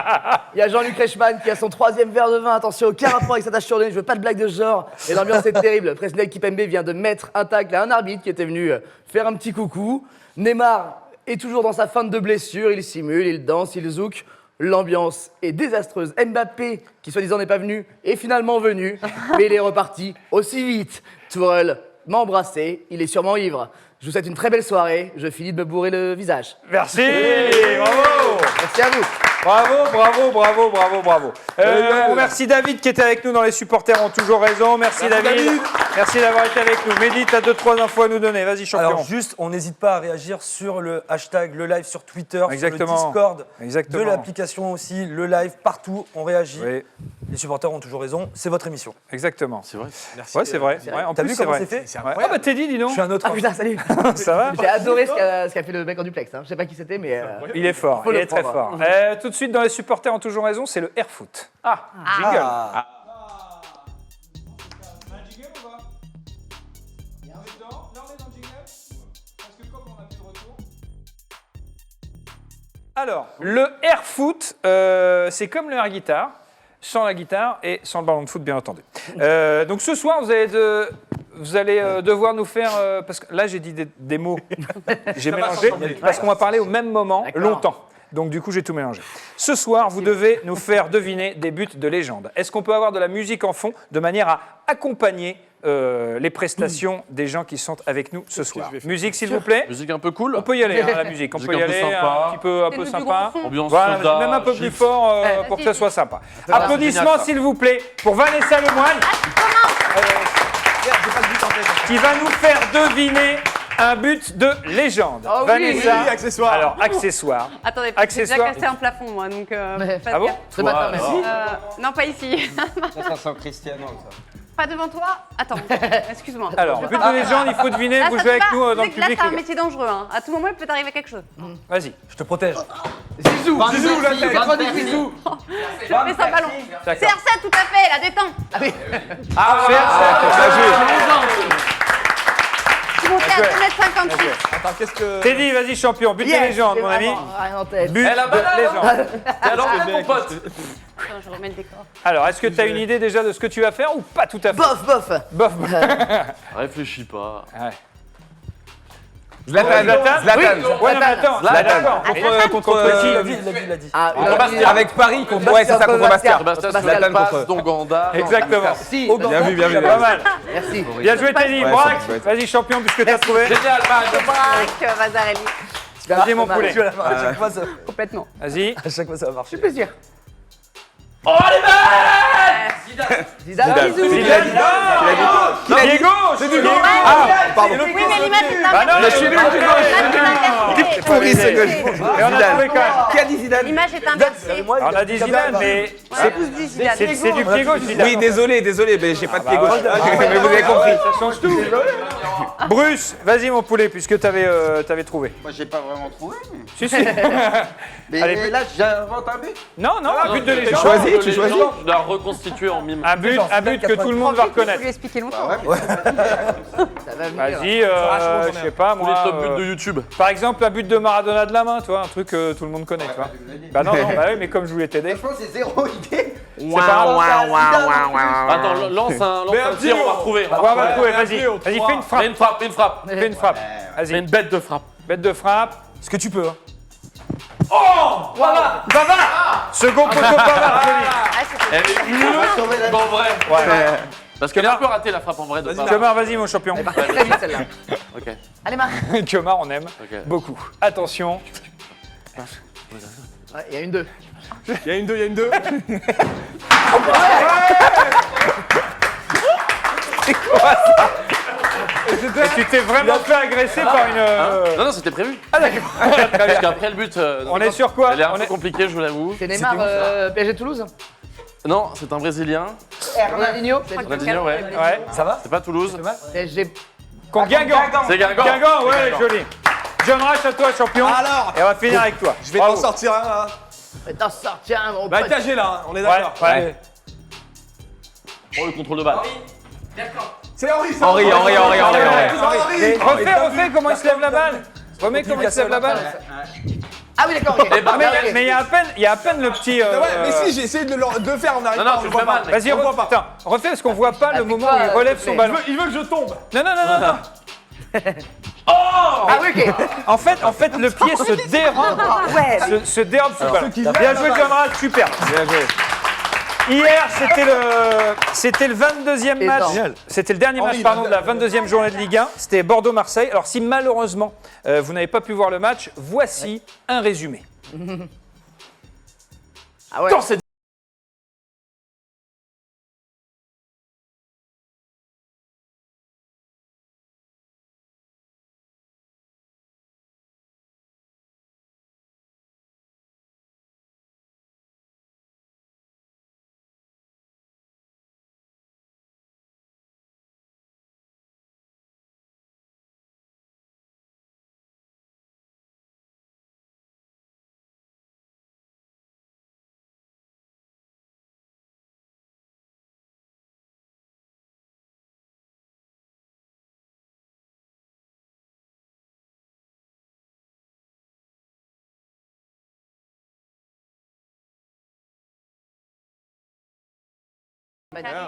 Il y a Jean-Luc Reichmann qui a son 3e verre de vin. Attention, aucun rapport avec sa tâche sur le nez. Je veux pas de blague de ce genre. Et l'ambiance est terrible. Presnel Kipembe vient de mettre un tacle à un arbitre qui était venu faire un petit coucou. Neymar est toujours dans sa feinte de blessure. Il simule, il danse, il zouk. L'ambiance est désastreuse. Mbappé, qui soi-disant n'est pas venu, est finalement venu, mais il est reparti aussi vite. Tourelle m'a embrassé, il est sûrement ivre. Je vous souhaite une très belle soirée, je finis de me bourrer le visage. Merci, bravo. Merci à vous. Bravo. On remercie David qui était avec nous dans les supporters ont toujours raison. Merci David. Merci d'avoir été avec nous. Mehdi, tu as 2-3 infos à nous donner. Vas-y, champion. Alors juste, on n'hésite pas à réagir sur le hashtag, le live sur Twitter, Exactement. sur le Discord, Exactement. de l'application aussi, le live, partout, on réagit. Oui. Les supporters ont toujours raison, c'est votre émission. Exactement. C'est vrai. Merci. Ouais, c'est vrai. Ouais, en T'as plus, vu c'est comment vrai. c'est fait? C'est Ouais. incroyable. Ah bah Teddy, dis donc. Je suis un autre. Ah putain, salut. Ça va? J'ai adoré ce qu'a fait le mec en duplex. Hein. Je sais pas qui c'était, mais. Il est fort, Faut il le est très prendre. fort. Tout de suite dans les supporters ont toujours raison, c'est le Airfoot. Jingle. Ah. Alors, le Airfoot, c'est comme le air guitar, sans la guitare et sans le ballon de foot, bien entendu. Donc ce soir, vous allez devoir nous faire, parce que là j'ai dit des mots, j'ai Ça va mélangé, s'ensemble. parce qu'on va parler au même moment, D'accord. longtemps. Donc du coup, j'ai tout mélangé. Ce soir, vous devez nous faire deviner des buts de légende. Est-ce qu'on peut avoir de la musique en fond de manière à accompagner les prestations des gens qui sont avec nous ce soir? Musique, s'il vous plaît. Musique un peu cool. On peut y aller, hein, la musique. On Musique peut y un peu aller sympa. un peu C'est du sympa. grand son. Ambiance Voilà, soda, même un peu plus chips. fort pour que ça soit sympa. Applaudissements, s'il vous plaît, pour Vanessa Lemoine, qui va nous faire deviner Un but de légende. Oh oui, Vanessa. oui, accessoire. Alors, accessoire. Attendez, j'ai déjà Accessoire. cassé un plafond, moi, donc faites Ah bon gaffe. C'est pas ta mère. Non, pas ici. Ça sent Cristiano, ça. Pas devant toi. Attends, excuse-moi. Alors, Je but peux pas- de légende, il faut deviner. Là, Vous ça jouez se avec passe. nous dans Tu le sais que Là, public. c'est un les gars. métier dangereux. Hein. À tout moment, il peut t'arriver quelque chose. Vas-y. Je te protège. Zizou, Zizou, la tête. Écran du Zizou. Je fais sans ballon. D'accord. CR7, tout à fait, la détente. Je suis monté à 2,58 m. Attends, qu'est-ce que. Teddy, vas-y, champion. But de légende, mon ami. Rien en tête. But de légende. Alors, mon pote. Attends, je remets le décor. Alors, est-ce que tu as une idée déjà de ce que tu vas faire ou pas tout à fait? Bof, bof. Bof. Réfléchis pas. Ouais. Zlatan. Oui. Ouais, non, mais attends. Zlatan. D'accord. Contre qui il a dit. Ah, Avec Paris contre. Ouais, c'est ça, contre Bastia. Zlatan passe, Donganda. Exactement. Si. Bien vu, bien vu. Pas mal. Merci. Bien joué, Teddy. Ouais, Braque. ça va être- Vas-y, champion, puisque tu as trouvé. Génial, man. Braque, Vazarelli. Vas-y, mon poulet. À chaque fois, ça, Complètement. Vas-y. à chaque fois, ça va marcher. Plaisir. Oh, les mecs Zidane. Zizou. Zidane. Diego. C'est du Diego. Ah, pardon. Oui, mais l'image est Bah non, inversée. je suis nul, L'image Pourri, ce que je. Et on a trouvé quand même. Qui a dit Zidane? L'image est inversée. Moi, Alors, on a dit Zidane, mais On tous dit Zidane. c'est du pied gauche, Zidane. Oui, désolé, mais j'ai pas de pied bah gauche. ouais. Mais vous avez compris. Ça change tout. Bruce, vas-y, mon poulet, puisque t'avais trouvé. Moi, j'ai pas vraiment trouvé. Si, si. Mais Allez. là, j'invente un but. Non, un but de légende. Tu choisis. Tu dois reconstituer en mime. Un but que tout le monde va Je reconnaître. lui ai expliqué longtemps. Ça va venir. Vas-y, je sais pas, Tous les moi. top buts de YouTube. Par exemple, un but de Maradona de la main, tu vois, un truc que tout le monde connaît, tu vois. Bah non, bah oui, mais comme je voulais t'aider. Franchement, c'est zéro idée. C'est pas grave. Attends, lance un tir, on va retrouver. Ouais, on va le trouver, vas-y. Vas-y, fais une frappe. Fais une frappe, fais une frappe. Fais une frappe. Fais Vas-y. une bête de frappe. Bête de frappe. Ce que tu peux. Hein. Second poteau Pavard, joli. Ah, c'était Elle est nulle, en vrai. Ouais. Parce qu'elle a un peu raté la frappe en vrai de Pavard. Kemar, vas-y, mon champion. Elle part très vite celle-là. Ok. Allez, Marc. Kemar, on aime Ok. beaucoup. Attention. Ouais, il y a une 2. Il y a une 2, il y a une 2. Et tu t'es vraiment fait agresser par une. Non, non, c'était prévu. Ah, d'accord. Parce qu'après le but. On est sur quoi? Elle est un On peu est- compliquée, je vous l'avoue. C'est Neymar, PSG Toulouse. Non, c'est un Brésilien. Ronaldinho. Ronaldinho, ouais. Ouais, ça va? C'est pas Toulouse. PSG. Contre Guingamp. C'est Guingamp. Guingamp, ouais, joli. John Rash, à toi, champion. Alors. Et on va finir avec toi. Je vais t'en sortir un là. T'en sortir un, mon Bah, pote. cagé là, hein, on est Ouais, d'accord. ouais. Oh, le contrôle de balle. C'est Henri, c'est Henri. Refais comment il se lève la balle. Remets comment il se lève la balle. Ah oui, d'accord, ok. Mais il y a à peine le petit. Ouais, mais si, j'ai essayé de le faire, on n'arrive Non, non, pas, on tu le le fais voit mal, pas. Vas-y, On le voit pas. attends, refais parce qu'on voit pas le moment où il relève son ballon. Il veut que je tombe. Non, non, non, non. Ah oui, ok. En fait, le pied se dérobe. Se dérobe sous le ballon. Bien joué, John Rash, super. Bien joué. Hier, c'était le 22e match. Énorme. C'était le dernier match, pardon, de la 22e journée de Ligue 1. C'était Bordeaux-Marseille. Alors, si malheureusement vous n'avez pas pu voir le match, voici un résumé. Ah ouais. Attends, c'est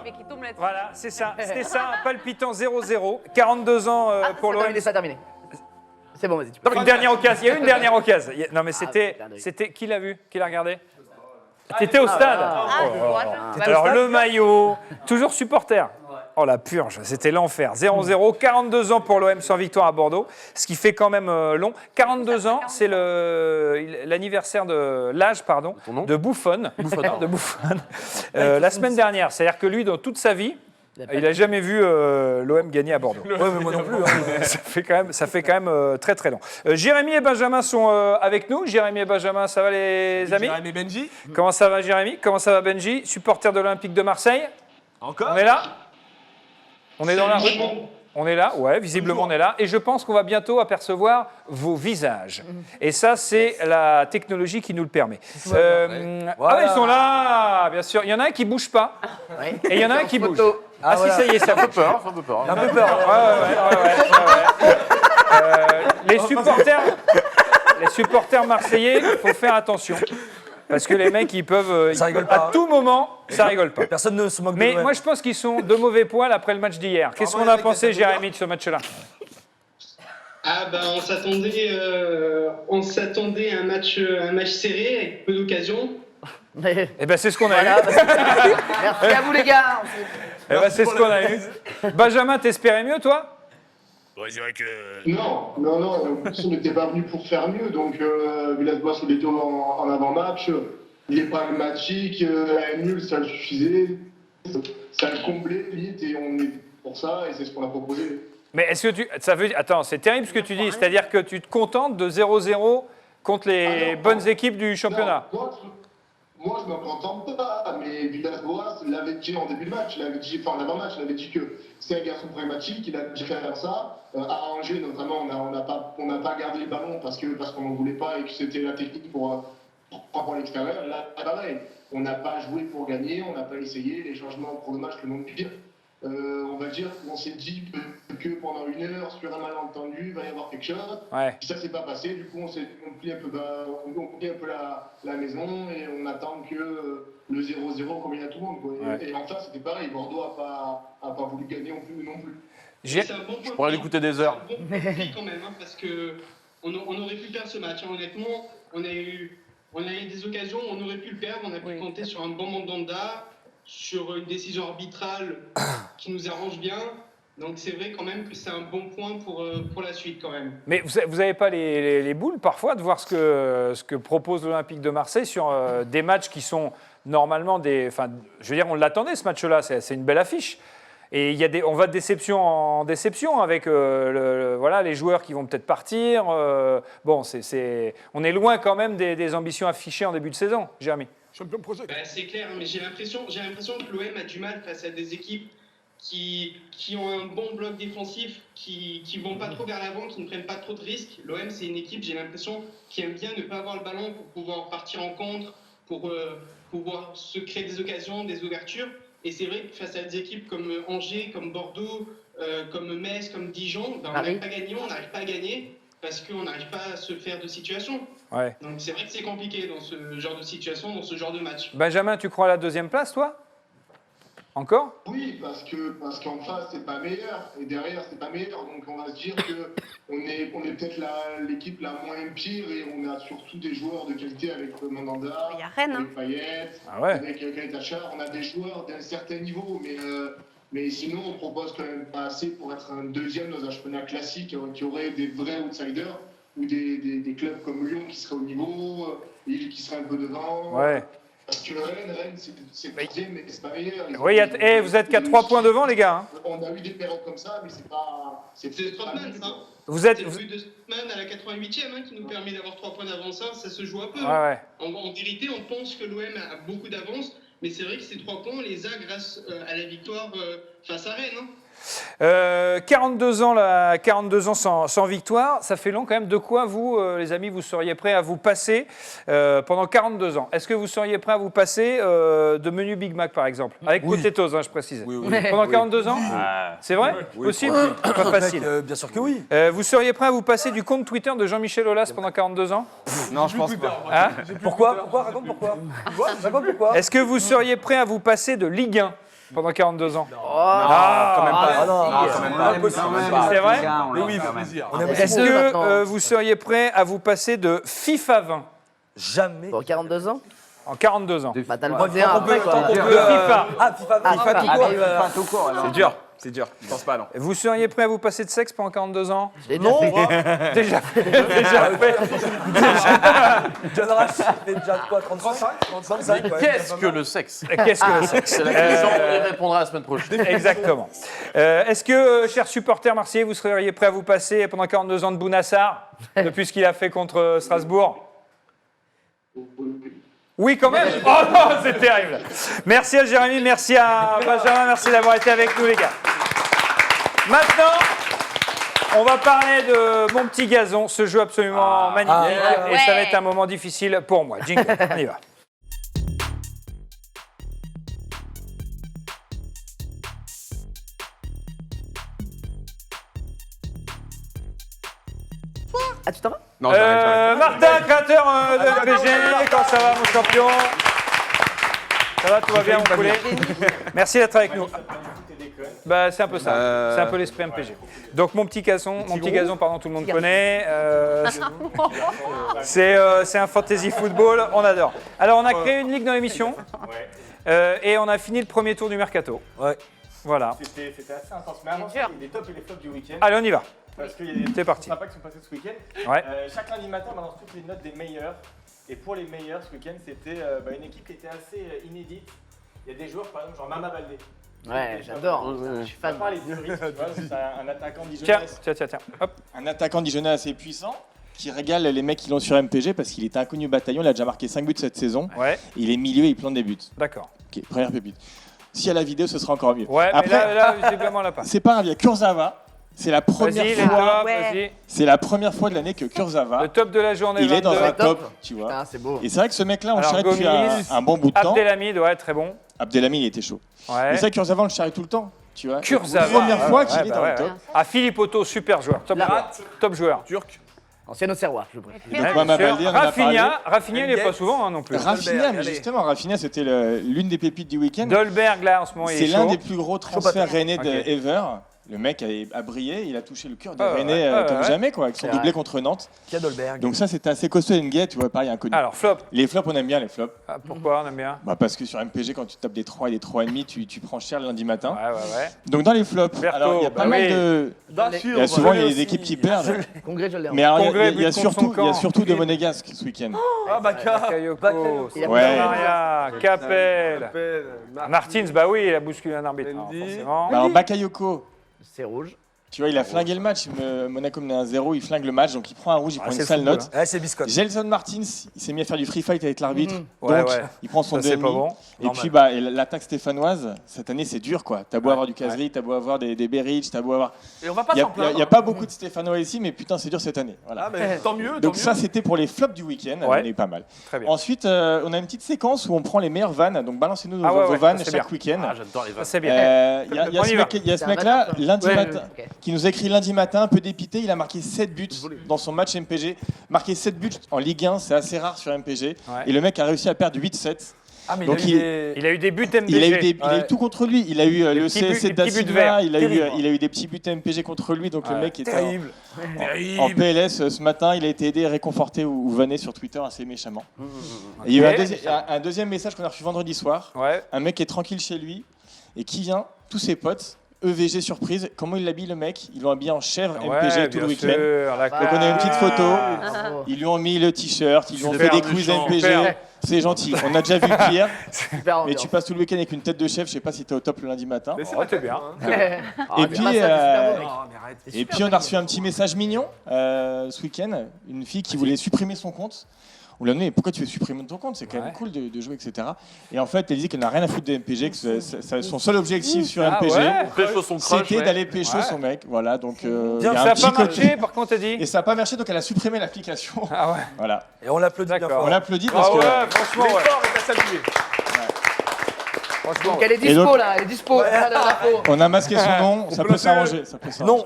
et qui tombe là-dessus. Voilà, c'est ça. C'était ça, un palpitant 0-0. 42 ans pour l'OM. Ça a terminé. C'est bon, vas-y. Tu peux Une dernière occasion. Il y a eu une dernière occasion. Non, mais putain de- c'était qui l'a vu? Qui l'a regardé? T'étais au stade. Ah, je vois. Alors le maillot, toujours supporter. Oh la purge, c'était l'enfer. 0-0, 42 ans pour l'OM sans victoire à Bordeaux, ce qui fait quand même long. 42 ans, c'est l'anniversaire de l'âge, de Buffon. De Buffon. La semaine dernière, c'est-à-dire que lui, dans toute sa vie, Il n'a jamais vu l'OM gagner à Bordeaux. Ouais, mais moi non plus. Hein. Ça fait quand même très très long. Jérémy et Benjamin sont avec nous. Jérémy et Benjamin, ça va les amis? Jérémy et Benji. Comment ça va Jérémy? Comment ça va Benji? Supporter de l'Olympique de Marseille? Encore? On est là? On est dans la rue? On est là, ouais, visiblement on est là. Et je pense qu'on va bientôt apercevoir vos visages. Et ça, c'est la technologie qui nous le permet. Ah ouais, ils sont là, bien sûr. Il y en a un qui ne bouge pas. Et il y en a un qui bouge. Ah si, ça y est, ça fait peur. Un peu peur. Un peu peur. Les supporters marseillais, il faut faire attention. Parce que les mecs, ils peuvent. Ça rigole pas. À tout moment, ça rigole pas. Personne ne se moque de Mais l'OM. moi, je pense qu'ils sont de mauvais poil après le match d'hier. Qu'est-ce qu'on a pensé, Jérémy, de ce match-là? Ah bah on s'attendait à un match serré avec peu d'occasions. Eh ben c'est ce qu'on a eu. Merci à vous les gars. Eh ben c'est ce qu'on a eu. Benjamin, t'espérais mieux, toi? Ouais, je dirais que... Non, en plus on n'était pas venu pour faire mieux, donc Villas-Boas il était en avant-match, il n'est pas matchique, un nul ça le suffisait, ça le comblait limite et on est pour ça et c'est ce qu'on a proposé. Mais est-ce que ça veut dire... Attends, c'est terrible ce que tu dis, c'est-à-dire que tu te contentes de 0-0 contre les bonnes équipes du championnat? Moi, je ne me contente pas, mais Villas-Boas l'avait dit en début de match, en avant-match, il avait dit que c'est un garçon pragmatique, il a dit faire ça. À Angers, notamment, on n'a pas gardé le ballon parce qu'on n'en voulait pas et que c'était la technique pour l'extérieur. Là, pareil, on n'a pas joué pour gagner, on n'a pas essayé, les changements pour le match, le monde pire. On va dire qu'on s'est dit que pendant une heure, sur un malentendu, il va y avoir quelque chose. Ouais. Ça ne s'est pas passé, du coup on plie un peu la maison et on attend que le 0-0 convienne à tout le monde. Quoi. Ouais. Et enfin c'était pareil, Bordeaux n'a pas voulu gagner non plus. C'est un bon point. Je pourrais l'écouter des heures. C'est un bon point de prix quand même, hein, parce qu'on aurait pu perdre ce match. Hein. Honnêtement, on a eu des occasions, on aurait pu le perdre, on a pu compter sur un bon Mandanda, sur une décision arbitrale qui nous arrange bien. Donc c'est vrai quand même que c'est un bon point pour la suite quand même. Mais vous n'avez pas les boules parfois de voir ce que propose l'Olympique de Marseille sur des matchs qui sont normalement des... Enfin, je veux dire, on l'attendait ce match-là, c'est une belle affiche. Et on va de déception en déception avec les joueurs qui vont peut-être partir. On est loin quand même des ambitions affichées en début de saison, Jérémy. Champion projet. C'est clair, mais j'ai l'impression que l'OM a du mal face à des équipes qui ont un bon bloc défensif, qui vont pas trop vers l'avant, qui ne prennent pas trop de risques. L'OM, c'est une équipe, j'ai l'impression, qui aime bien ne pas avoir le ballon pour pouvoir partir en contre, pour pouvoir se créer des occasions, des ouvertures. Et c'est vrai que face à des équipes comme Angers, comme Bordeaux, comme Metz, comme Dijon, on n'arrive pas à gagner parce qu'on n'arrive pas à se faire de situation. Ouais. Donc c'est vrai que c'est compliqué dans ce genre de situation, dans ce genre de match. Benjamin, tu crois à la deuxième place, toi? Encore? Oui, parce qu'en face c'est pas meilleur et derrière c'est pas meilleur, donc on va se dire que on est peut-être l'équipe la moins pire et on a surtout des joueurs de qualité avec Mandanda, avec Payet, avec Kaitachar. On a des joueurs d'un certain niveau, mais sinon on propose quand même pas assez pour être un deuxième dans un championnat classique qui aurait des vrais outsiders ou des clubs comme Lyon qui seraient au niveau, Lille qui serait un peu devant. Ouais. Parce que Rennes, c'est troisième, mais c'est pas meilleur. Oui, vous êtes qu'à 3 points devant, les gars. Hein. On a eu des périodes comme ça, mais c'est pas... C'est Strootman, ça. Vous êtes... C'est le but de Strootman à la 88e qui nous permet d'avoir 3 points d'avance. Ça se joue un peu. Ouais. En vérité, on pense que l'OM a beaucoup d'avance, mais c'est vrai que ces 3 points, on les a grâce à la victoire face à Rennes. 42 ans sans victoire, ça fait long quand même. De quoi vous, les amis, vous seriez prêts à vous passer pendant 42 ans? Est-ce que vous seriez prêts à vous passer de menu Big Mac par exemple? Avec potatoes, je précise. Oui. Pendant 42 ans? C'est vrai? Possible? Pas facile. Bien sûr que oui. Vous seriez prêt à vous passer du compte Twitter de Jean-Michel Aulas pendant 42 ans? Non, je pense pas. Hein? Pourquoi? Raconte pourquoi. Raconte pourquoi. Est-ce que vous seriez prêt à vous passer de Ligue 1 pendant 42 ans? Quand même pas. C'est vrai? Mais oui, Est-ce que vous seriez prêt à vous passer de FIFA 20? Jamais. Pour 42 ans? En 42 ans. Bah t'as le 21 après quoi. FIFA. FIFA tout court. C'est dur. C'est dur, je pense pas, non. Vous seriez prêt à vous passer de sexe pendant 42 ans? Non, Déjà fait. Déjà fait. John Rash, fait déjà quoi, 35 Qu'est-ce que le sexe? Qu'est-ce que le sexe? C'est la question, on y répondra la semaine prochaine. Exactement. Est-ce que, chers supporters marseillais, vous seriez prêts à vous passer pendant 42 ans de Bounassar, depuis ce qu'il a fait contre Strasbourg? Oui, quand même. Oh non, c'est terrible. Merci à Jérémy, merci à Benjamin, merci d'avoir été avec nous, les gars. Maintenant, on va parler de Mon Petit Gazon, ce jeu absolument magnifique. Et ça va être un moment difficile pour moi. Jingle, on y va. Ah, tu t'en vas? Non, j'arrête. Martin, créateur de MPG, comment ça va mon champion? Ça va, tout va bien mon poulet? Merci d'être avec nous. Bah, c'est un peu ça, c'est un peu l'esprit MPG. Donc Mon Petit Gazon, pardon, tout le monde connaît. C'est un fantasy football, on adore. Alors on a créé une ligue dans l'émission et on a fini le premier tour du mercato. Ouais. Voilà. C'était assez intense. Mais avant, il y a des tops et des flops du week-end. Allez, on y va. Parce qu'il y a des C'est parti. sympas qui sont passés ce week-end. Ouais. Chaque lundi matin, on balance toutes les notes des meilleurs. Et pour les meilleurs ce week-end, c'était une équipe qui était assez inédite. Il y a des joueurs, par exemple, genre Mama Baldé. Ouais, j'adore. Je suis fan. C'est un attaquant dijonnais. Tiens. Hop. Un attaquant dijonnais assez puissant qui régale les mecs qui l'ont sur MPG parce qu'il était inconnu au bataillon. Il a déjà marqué 5 buts cette saison. Ouais. Il est milieu et il plante des buts. D'accord. Ok, première pépite. Si à la vidéo, ce sera encore mieux. Ouais, après, mais là visiblement, on l'a pas. c'est pas grave, il y a Kurzawa. C'est la première Vas-y, fois. vas-y. C'est la première fois de l'année que Kurzawa. Le top de la journée. Il est dans 22. un top, tu vois. Putain, c'est beau. Et c'est vrai que ce mec-là, on le Alors, charrie depuis Gomis, un bon bout de temps. Abdelhamid, ouais, très bon. Abdelhamid, il était chaud. Ouais. Mais ça, Kurzawa, on le charrie tout le temps, tu vois. Kurzawa. Première fois qu'il Ouais, est bah dans ouais, le top. ouais. Ah, Philippe Otto, super joueur. Top joueur. Turc. Ancien Auxerrois, je préfère. Ouais, Mama bien sûr. Baldé, on en a parlé. Rafinha, il n'est pas souvent non plus. Rafinha, mais justement, Rafinha, c'était l'une des pépites du week-end. Dolberg, là, en ce moment, il est C'est l'un chaud. des plus gros transferts rennais Ok. de ever. Le mec a brillé, il a touché le cœur de Ouais, Rennais ouais, comme ouais. jamais, quoi, avec son C'est doublé vrai. contre Nantes. Dolberg. Donc ça, c'était assez costaud Nguet, tu vois, pareil, inconnu. Alors, flop. Les flops, on aime bien les flops. Ah, pourquoi on aime bien? Bah parce que sur MPG, quand tu tapes des 3 et des 3,5, tu prends cher le lundi matin. Ouais. Donc dans les flops, Berthaud, alors il y a pas bah mal oui. de... Il y a souvent il y a des équipes qui perdent. Congrès, je l'ai. Mais alors Congrès, il y a but contre son camp. surtout de Monégasque ce week-end. Ah, Bakayoko, Ouais. Maria, Capel, Martins, bah oui, il a bousculé un arbitre, hein, forcément. Bah alors Bakayoko, C'est rouge. tu vois, il a flingué le match. Monaco menait 1-0, il flingue le match, donc il prend un rouge, il prend une sale note. Ouais, c'est biscotte. Gelson Martins, il s'est mis à faire du free fight avec l'arbitre, Ouais, donc ouais. il prend son Ça, c'est 2,5. pas bon. Et Normal. puis et l'attaque stéphanoise, cette année c'est dur quoi. T'as beau avoir du Kazri, t'as beau avoir des Beric, t'as beau avoir. Et on va pas Il s'en plaindre. n'y a pas beaucoup de Stéphanois ici, mais putain c'est dur cette année. Voilà. Ah, mais tant mieux. Donc ça c'était pour les flops du week-end, Ouais. on est pas mal. Très bien. Ensuite on a une petite séquence où on prend les meilleures vannes, donc balancez-nous Ah ouais, vos ouais, vannes ça, c'est chaque bien. week-end. Ah, j'adore les Ça, vannes. c'est bien. Il y a On y va. ce mec-là, lundi Ouais. matin, qui nous a écrit lundi matin, un peu dépité, il a marqué 7 buts dans son match MPG. Marqué 7 buts en Ligue 1, c'est assez rare sur MPG. Ouais. Et le mec a réussi à perdre 8-7. Ah, mais Donc il Il a eu des buts MPG. il a eu tout contre lui. Il a eu le petits buts- CSC des petits buts d'Assilva, verts. il a eu des petits buts MPG contre lui. Donc le Ouais. mec était terrible. en PLS ce matin. Il a été aidé et réconforté ou vanné sur Twitter assez méchamment. Et il y a eu un deuxième message qu'on a reçu vendredi soir. Ouais. Un mec qui est tranquille chez lui et qui vient, tous ses potes, EVG surprise. Comment il l'habille le mec? Ils l'ont habillé en chèvre MPG tout le week-end. Donc on a une petite photo. Bravo. Ils lui ont mis le t-shirt, ils lui ont Super fait des quiz méchant. MPG. Super. C'est gentil. On a déjà vu pire. Super Mais ambiance. tu passes tout le week-end avec une tête de chef. Je sais pas si t'es au top le lundi matin. Oh, t'es bien. Et puis, C'est et puis on a reçu un petit message mignon ce week-end. Une fille qui voulait supprimer son compte. On lui a dit, mais pourquoi tu veux supprimer ton compte? C'est quand même cool de jouer, etc. Et en fait, elle disait qu'elle n'a rien à foutre de MPG, que son seul objectif sur Ah MPG, ouais. Pécho son crush, c'était ouais. d'aller pécho Ouais. son mec. Voilà, donc il y Bien, a ça un n'a petit pas côté. marché, par contre, t'as dit. Et ça n'a pas marché, donc elle a supprimé l'application. Ah ouais. Voilà. Et on l'applaudit bien D'accord. fort. On l'applaudit parce Ah que. ouais, franchement, ouais. L'effort est à saluer. Franchement, Donc elle est Et dispo donc- là, elle est dispo. Voilà l'info. On a masqué son nom, ça peut s'arranger. Ça peut s'arranger. Non.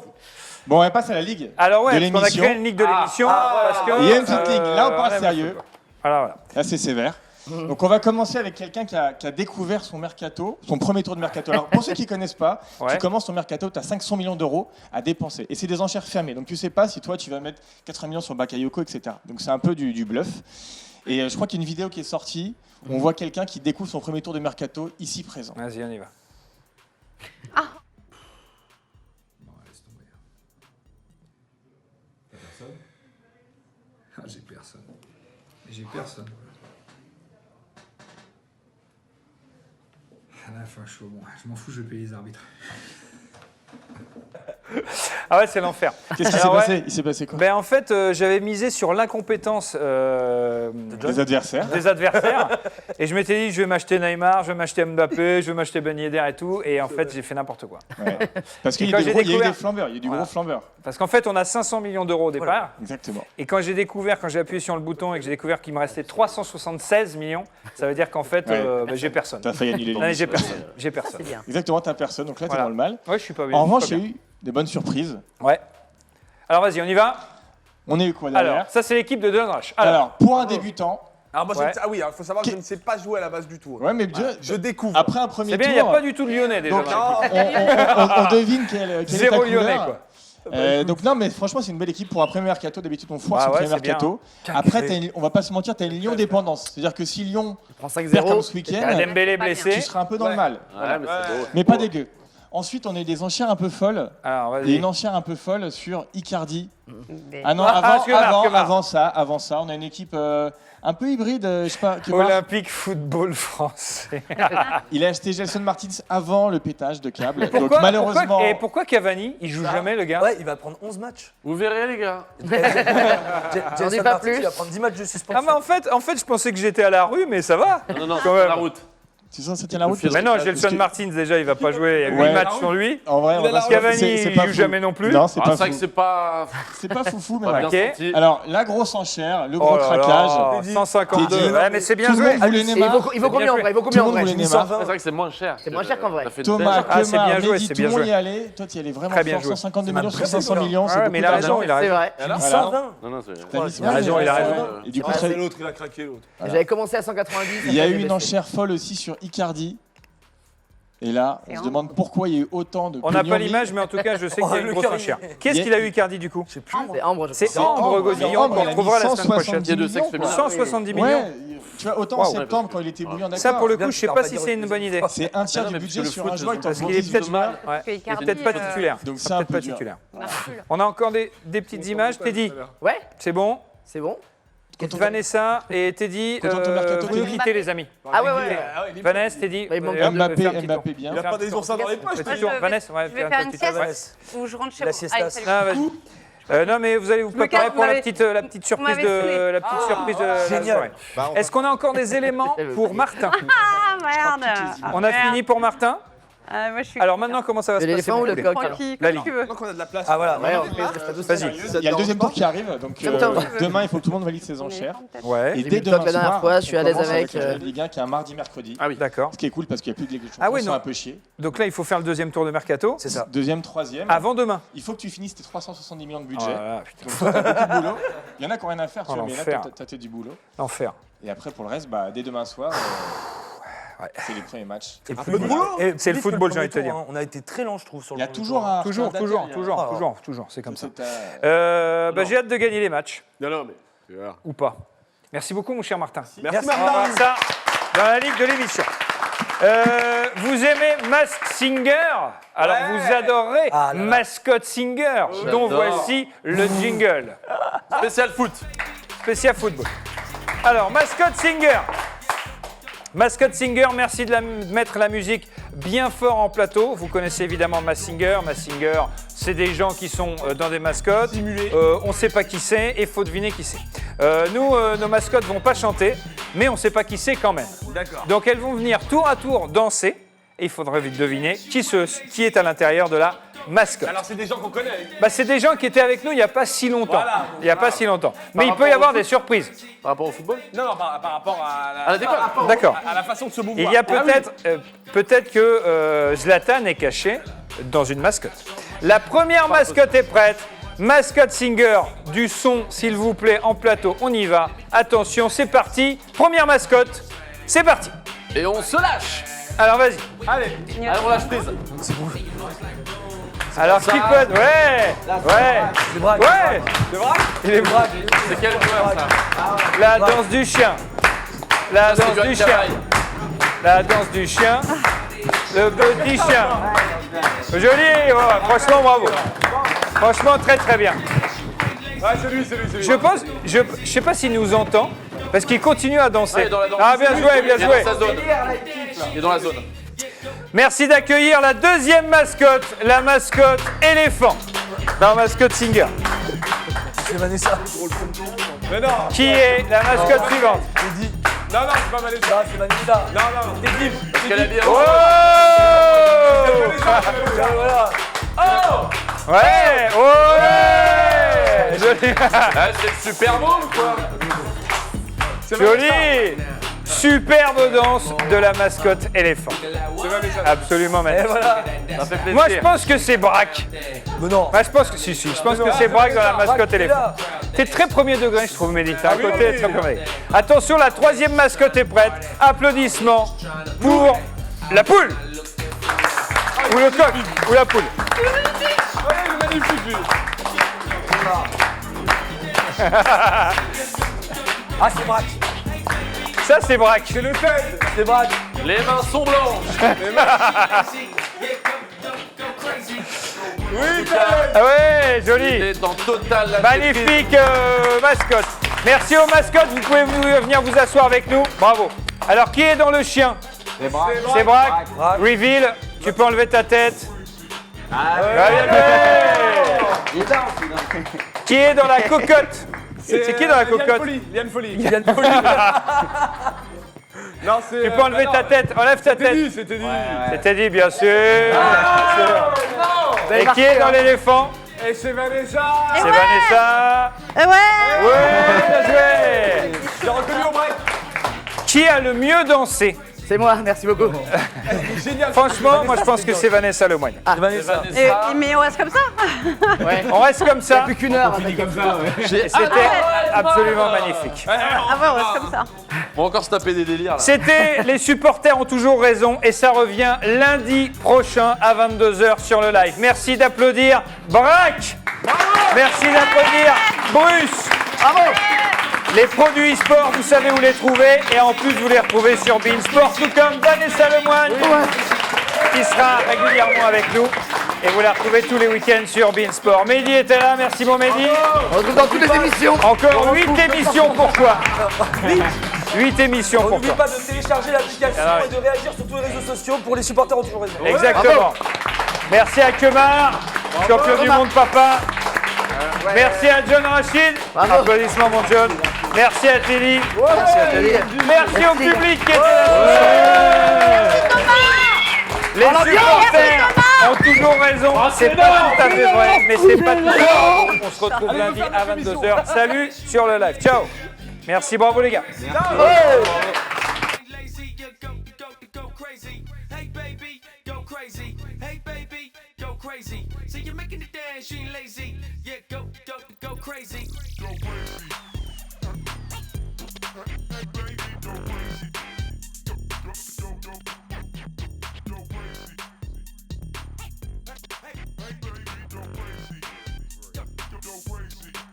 Bon, on passe à la ligue. Alors ouais, de parce qu'on a l'émission. créé une ligue de l'émission. Parce que, Il y a une petite ligue. Là, on parle ouais, sérieux. Voilà. Là, c'est sévère. Donc, on va commencer avec quelqu'un qui a découvert son mercato, son premier tour de mercato. Alors, pour ceux qui ne connaissent pas, Ouais. tu commences ton mercato, tu as 500 millions d'euros à dépenser. Et c'est des enchères fermées. Donc, tu ne sais pas si toi, tu vas mettre 80 millions sur Bakayoko, etc. Donc, c'est un peu du bluff. Et je crois qu'il y a une vidéo qui est sortie où on voit quelqu'un qui découvre son premier tour de mercato ici présent. Vas-y, on y va. j'ai personne. J'ai personne. À la fin, je m'en fous, je vais payer les arbitres. Ah ouais, c'est l'enfer. Qu'est-ce qui s'est passé? Il s'est passé quoi? En fait, j'avais misé sur l'incompétence des adversaires. Et je m'étais dit, je vais m'acheter Neymar, je vais m'acheter Mbappé, je vais m'acheter Ben Yedder et tout. Et en fait, j'ai fait n'importe quoi. Ouais. Parce qu'il y a eu des flambeurs, il y a du gros flambeur. Parce qu'en fait, on a 500 millions d'euros au départ. Voilà. Exactement. Et quand j'ai appuyé sur le bouton et que j'ai découvert qu'il me restait 376 millions, ça veut dire qu'en fait, j'ai personne. T'as failli annuler les j'ai personne. Exactement, t'as personne. Donc là, t'es dans le mal. Ouais, je suis pas bien. En revanche, il y a eu des bonnes surprises. Ouais. Alors vas-y, on y va. On est quoi derrière? Alors, ça c'est l'équipe de Donrush. Alors, pour un débutant. Alors moi, il faut savoir que je ne sais pas jouer à la base du tout. Ouais, mais je découvre. Après un premier tour. C'est bien, il n'y a pas du tout de Lyonnais déjà. Donc, on devine quelle est ta Zéro couleur. Lyonnais, quoi. Donc non, mais franchement, c'est une belle équipe pour un premier mercato. D'habitude, on foire son premier mercato. Après, on va pas se mentir, t'as une Lyon-dépendance. C'est-à-dire que si Lyon perd comme ce week-end, Dembélé blessé, tu seras un peu dans le mal. Ouais, mais c'est beau. Mais pas dégueu. Ensuite, on a eu des enchères un peu folles. Alors, et une enchère un peu folle sur Icardi. Ah non, avant ça, on a une équipe un peu hybride, je sais pas. Olympique Football français. Il a acheté Gelson Martins avant le pétage de câble. Donc malheureusement. Pourquoi Cavani, il joue jamais le gars? Ouais, il va prendre 11 matchs. Vous verrez, les gars. Gelson Martins, il va prendre 10 matchs de suspension. Ah, mais en fait, je pensais que j'étais à la rue, mais ça va. Non, quand même. la route. Tu sens que ça tient la route? Mais non, Gelson Martins, déjà, il va pas jouer. Il y a 8 matchs sur lui. En vrai, Cavani, il joue jamais non plus. Non, c'est pas C'est vrai que c'est pas. C'est pas foufou, mais Pas bien ouais. senti. Alors, la grosse enchère, le gros craquage. 152. Ouais, mais c'est bien Tout le joué. monde voulait Neymar. Il vaut combien en vrai? Tout le monde voulait Neymar. C'est vrai que c'est moins cher. C'est moins cher qu'en vrai. Ça fait une Thomas, belle- c'est bien joué, Mehdi, c'est tout bien le monde joué. y allait. Toi, tu y allais vraiment Très bien fort. joué. 152 millions sur 500 millions. C'est Ouais, beaucoup mais il a raison, d'argent. il a raison. C'est vrai. Il a mis Voilà. 120. Non, c'est T'as dit Il a raison, il a raison. Et du coup, C'est l'autre, il a craqué l'autre. J'avais commencé à 190. il y a après, eu j'ai une baissé. enchère folle aussi sur Icardi. Et là, on se demande pourquoi il y a eu autant de. On n'a pognon pas mis. l'image, mais en tout cas, je sais qu'il y a une grosse enchère. Qu'est-ce qu'il a eu, Icardi, du coup? C'est Ambre, je C'est crois. Ambre Gosillon Ambre, qu'on il a mis retrouvera la semaine 170 prochaine. de sexe féminin. 170 millions. Ouais, tu vois, autant en Waouh. septembre quand il était bouillant, d'accord. Ça, pour le Bien coup, que je sais tu pas vas si pas c'est dire une bonne idée. C'est un tiers Mais non, du mais budget parce que sur le un foot, joueur je qui Parce en qu'il est prend peut-être 18 mal. ouais, il est Icardi, peut-être pas titulaire. Donc c'est un Peut-être peu pas dur. titulaire. On a encore des petites images. Teddy, Ouais, c'est bon? c'est bon. Vanessa et Teddy, Content de mercato, vous nous Teddy quittez, les amis. Ah ouais, ouais. Vanessa, Teddy. Bah, il manque hop, Mbappé, fais un petit Mbappé tour. bien. Il a pas des oursins dans les poches. Petit tour. Vanessa, ouais, Je vais fais faire un une petit sieste tour. où je rentre chez La moi. siesta. Allez, salut. Ah, vas-y. Non, mais vous allez vous Je me préparer casse, pour la vous petite surprise m'avez de saoulé. la petite surprise de la Génial. soirée. Est-ce qu'on a encore des éléments pour Martin? Ah, merde. On a fini pour Martin. Moi, je suis. Alors maintenant, comment ça va se passer? L'éléphant ou le coq? Tranquille, La comme Ligue. tu veux. Donc on a de la place. Ah voilà. Ouais, on fait reste à deux Vas-y. Il y a le deuxième tour qui arrive, donc Septembre. demain il faut que tout le monde valide ses enchères. Ouais. Et J'ai dès vu le demain toc la dernière soir, fois, je suis on à l'aise commence avec, la Ligue 1 qui est un mardi, mercredi. Ah oui. D'accord. Ce qui est cool parce qu'il n'y a plus de Ligue des Champions, Ah oui, c'est non. un peu chier. Donc là, il faut faire le deuxième tour de mercato. C'est ça. Deuxième, troisième. Avant demain. Il faut que tu finisses tes 370 millions de Oh budget. là là, putain. Donc toi, t'as beaucoup de boulot. Il y en a qui n'ont rien à faire, tu Oh, vois, mais l'enfer. là, t'as du boulot. L'enfer. Et après, pour le reste, bah, dès demain soir, c'est les premiers matchs. C'est peu de boulot. C'est le football, j'ai envie de te dire. On a été très lent, je trouve, sur le Il y a premier toujours tour. un. Toujours, retardataire, toujours, c'est comme ça. C'est, J'ai hâte de gagner les matchs, Non, mais. tu vois. ou pas. Merci beaucoup, mon cher Martin. Merci On va voir ça dans la ligue de l'émission. Vous aimez Mask Singer? Alors vous adorez Ah là là. Mascot Singer, dont voici le jingle. Spécial foot. Spécial football. Alors, Mascot Singer. Mascot Singer, merci de mettre la musique bien fort en plateau. Vous connaissez évidemment Mask Singer. Mask Singer, c'est des gens qui sont dans des mascottes. On ne sait pas qui c'est et il faut deviner qui c'est. Nous, nos mascottes vont pas chanter, mais on ne sait pas qui c'est quand même. D'accord. Donc elles vont venir tour à tour danser et il faudra vite deviner qui est à l'intérieur de la mascotte. Alors c'est des gens qu'on connaît. Bah, c'est des gens qui étaient avec nous il n'y a pas si longtemps. Voilà. Il n'y a pas si longtemps. Mais il rapport peut y au avoir foot des surprises. Par rapport au football Non, non, par rapport à À la décolle. D'accord. à la façon de se mouvoir. Il y a peut-être que Zlatan est caché dans une mascotte. La première mascotte est prête. Mascot Singer, du son s'il vous plaît en plateau, on y va. Attention, c'est parti. Première mascotte, c'est parti. Et on se lâche. Alors vas-y. Allez. Allez, on lâche prise. Alors qui peut... Ouais. C'est vrai. Ouais. C'est vrai? Il est brave. C'est quel joueur ça? La danse du chien. La C'est danse Johan du chien. Cavaille. La danse du chien. Le petit chien. Joli, ouais, franchement bravo. Franchement très très bien. Ah, c'est lui. Je sais pas s'il nous entend, parce qu'il continue à danser. Ah, il est dans la danse. Ah, bien joué, bien Il est joué. dans sa zone. Il est dans la zone. Merci d'accueillir la deuxième mascotte, la mascotte éléphant. Non, mascotte singer. C'est Vanessa. Mais non. Qui est la mascotte suivante? Non, c'est pas Vanessa. Non, c'est Vanessa. Non. Teddy. Parce qu'elle a bien. Oh! Voilà. Oh! Ouais! Ouais! Joli! Ah, c'est le Super Bowl ou quoi? Joli! Superbe danse de la mascotte éléphant. Absolument magnifique. Voilà. Ça fait plaisir. Moi, je pense que c'est Braque. Mais non. Moi, je pense que je pense que c'est Braque dans la mascotte éléphant. T'es très premier degré, je trouve, Mehdi. T'as un côté très premier. Attention, la troisième mascotte est prête. Applaudissements pour la poule. Ou le coq. Ou la poule. Magnifique, lui. Ah, c'est Braque. Ça, c'est Braque. C'est le Ted. C'est Braque. Les mains sont blanches. Oui, Ah ouais, Il joli. est dans total la Magnifique mascotte. Merci aux mascottes, vous pouvez venir vous asseoir avec nous. Bravo. Alors, qui est dans le chien? C'est Braque. Reveal, tu peux enlever ta tête. Bien joué. Qui est dans la cocotte? C'est qui dans la cocotte? Liane Folie. Non, c'est. Tu peux enlever ta tête, enlève ta tête. C'était dit. C'était dit, bien sûr. Et qui est dans l'éléphant? Et c'est Vanessa. C'est Vanessa. Ouais. Bien joué. J'ai reconnu au break. Qui a le mieux dansé? C'est moi, merci beaucoup. Génial. Franchement, moi je pense que c'est Vanessa Lemoine. Vanessa. Mais on reste comme ça. On reste comme ça. Plus qu'une heure. C'était absolument magnifique. Ah ouais, on reste comme ça. On va encore se taper des délires là. C'était Les supporters ont toujours raison et ça revient lundi prochain à 22h sur le live. Merci d'applaudir Braque. Merci d'applaudir Bruce. Bravo. Les produits e-sport, vous savez où les trouver et en plus vous les retrouvez sur Beansport, tout comme Vanessa Lemoine qui sera régulièrement avec nous et vous la retrouvez tous les week-ends sur Beansport. Mehdi était là, merci mon Mehdi. On se retrouve dans toutes les émissions. Encore 8 émissions pour toi. 8 émissions pour N'oublie toi. pas de télécharger l'application Ah ouais. et de réagir sur tous les réseaux sociaux pour les supporters ont toujours raison. Exactement. Merci à Kemar, champion du monde papa. Merci à John Rachid. Applaudissements mon John. Merci à Telly. Merci au public qui était là. Les supporters ont toujours raison. C'est pas tout à fait vrai, mais c'est pas tout à fait vrai. On se retrouve lundi à 22h. Salut sur le live. Ciao. Merci, bravo les gars. Crazy. See you're making it dance, you ain't lazy. Yeah, go crazy. Go crazy. Hey baby, go crazy. Go crazy. Hey baby, go crazy.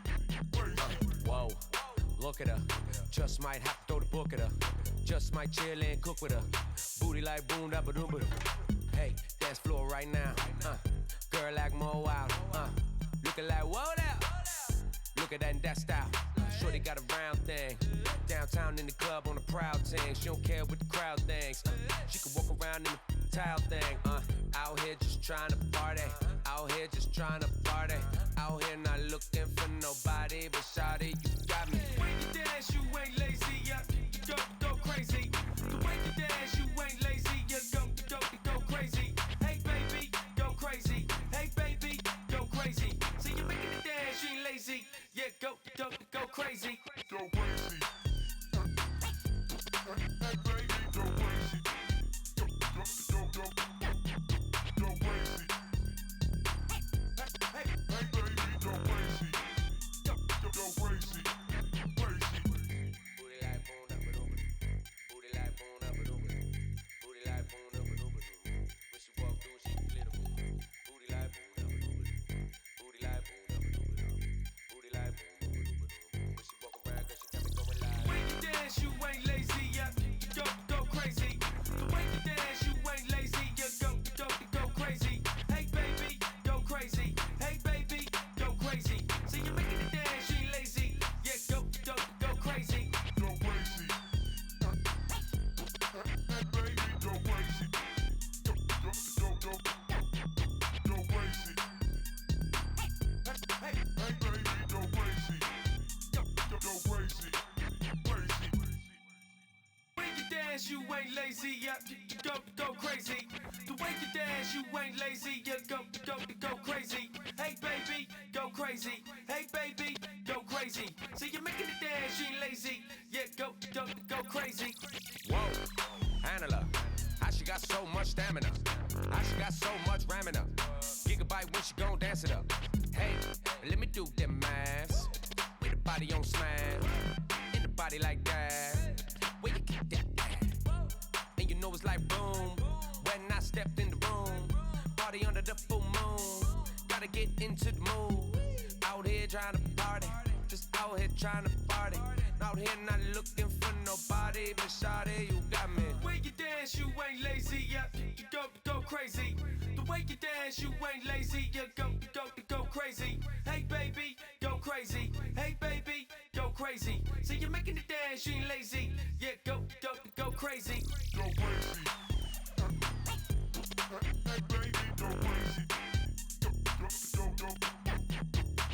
Go crazy. Whoa, look at her. Just might have to throw the book at her. Just might chill and cook with her. Booty like boom, da ba doom ba. Hey, dance floor right now. Girl like more wild, looking like whoa now. Look at that style. Shorty got a round thing. Downtown in the club on a proud thing. She don't care what the crowd thinks. She can walk around in the tile thing. Out here just trying to party. Out here just trying to party. Out here not looking for nobody, but shawty, you got me. When you dance, you ain't lazy, yeah. You go crazy. The way you dance, you ain't lazy, you go crazy. Hey baby, go crazy. Hey baby, go crazy. See you making it dance, you ain't lazy. Yeah, go crazy. Go crazy. Hey baby, go crazy. Go crazy. Hey baby, go crazy. Go crazy. Crazy. Booty like boom up and over. Booty like boom up and over. Booty like boom up and over. When she walk through, she glitter. Booty like boom up and over. Booty like boom up and over. Booty like boom up and over. When she walk around, girl, she got me going. lazy, yeah, you go crazy. The way you dance, you ain't lazy, you go crazy. Hey baby, go crazy. Hey baby, go crazy. See you making it dance, you ain't lazy, yeah, go crazy. Whoa, Angela, how she got so much stamina? How she got so much ramina? Gigabyte when she gon' dance it up. Hey, let me do them maths. With the body on smash, in the body like that. Where you keep that ass? And you know it's like boom. When I stepped in the room, party under the full moon. Gotta get into the mood. Out here trying to party, just out here trying to party. Out here not looking for nobody, but shawty, you got me. The way you dance, you ain't lazy, yeah, you go crazy. The way you dance, you ain't lazy, you go crazy. Hey baby, go crazy. Hey baby, go crazy. See you making it dance, you ain't lazy, yeah, go crazy. Go crazy. Hey baby, go crazy.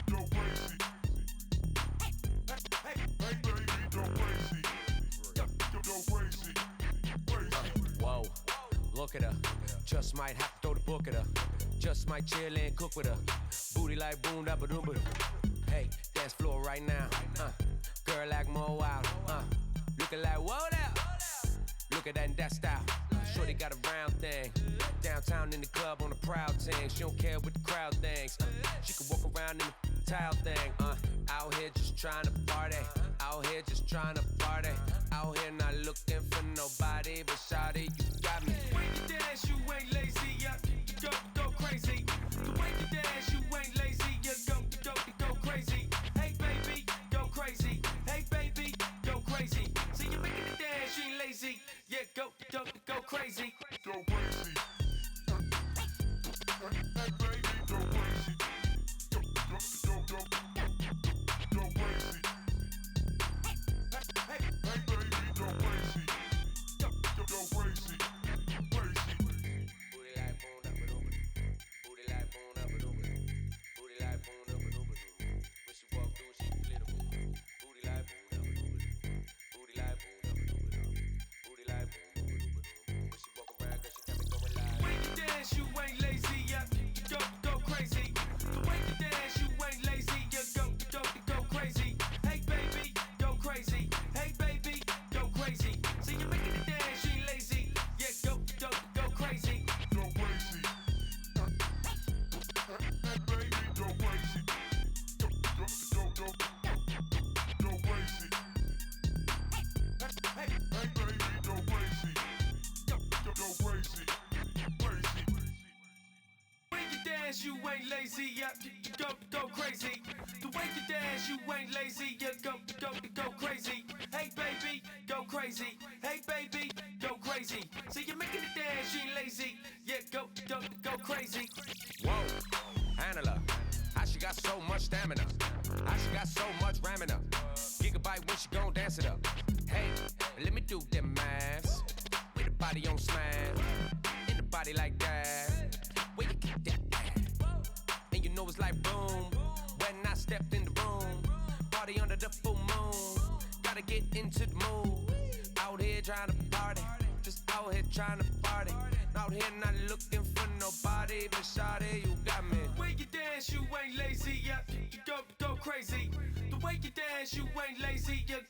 Go crazy. Hey baby, go crazy. Go crazy. Whoa, look at her. Just might have to throw the book at her. Just might chill and cook with her. Booty like boom da ba doom ba. Hey, dance floor right now. Girl like more wild. Looking like whoa now. Look at that and that style. Shorty got a round thing. Downtown in the club on a proud thing. She don't care what the crowd thinks. She can walk around in the tile thing. Out here just trying to party. Out here just trying to party. Out here not looking for nobody, but shawty, you got me. The way you dance, you ain't lazy, yeah, you go crazy. The way you dance, you ain't lazy, you go crazy. Hey baby, go crazy. Hey baby, go crazy. See you making it dance, you ain't lazy, yeah, go crazy. Go crazy. Hey baby, go crazy. Go crazy. Hey baby, go crazy. Go crazy. Booty like boom da ba doom ba. Booty like boom da ba doom ba. Booty like boom da ba doom ba. When she walk through, she glitter. Booty like boom da ba doom ba. Booty like boom da ba doom ba. Booty like boom da ba doom ba. When she walk around, girl, she got me going live. When you dance, you ain't lazy, yeah, you go crazy. The way you dance, you ain't lazy, you go crazy. Hey baby, go crazy. Hey baby, go crazy. See you making it dance, you ain't lazy, yeah, go crazy. Go crazy. Hey baby, go crazy. Go crazy. Hey baby, go crazy. Go crazy. When you dance, you ain't lazy, yeah, you go crazy. The way you dance, you ain't lazy, you go crazy. Hey baby, go crazy. Hey baby, go crazy. See you making it dance, you ain't lazy, yeah, go crazy. Whoa, Angela, how she got so much stamina? How she got so much ramina? Gigabyte when she gon' dance it up. Hey, let me do them maths. With the body on smash, in the body like that. Where you keep that ass? And you know it's like boom. When I stepped in the room, party under the full moon. Gotta get into the mood. Out here trying to party, just out here trying to party. Out here not looking for nobody, but shawty, you got me. The way you dance, you ain't lazy, yeah, you go crazy. The way you dance, you ain't lazy, you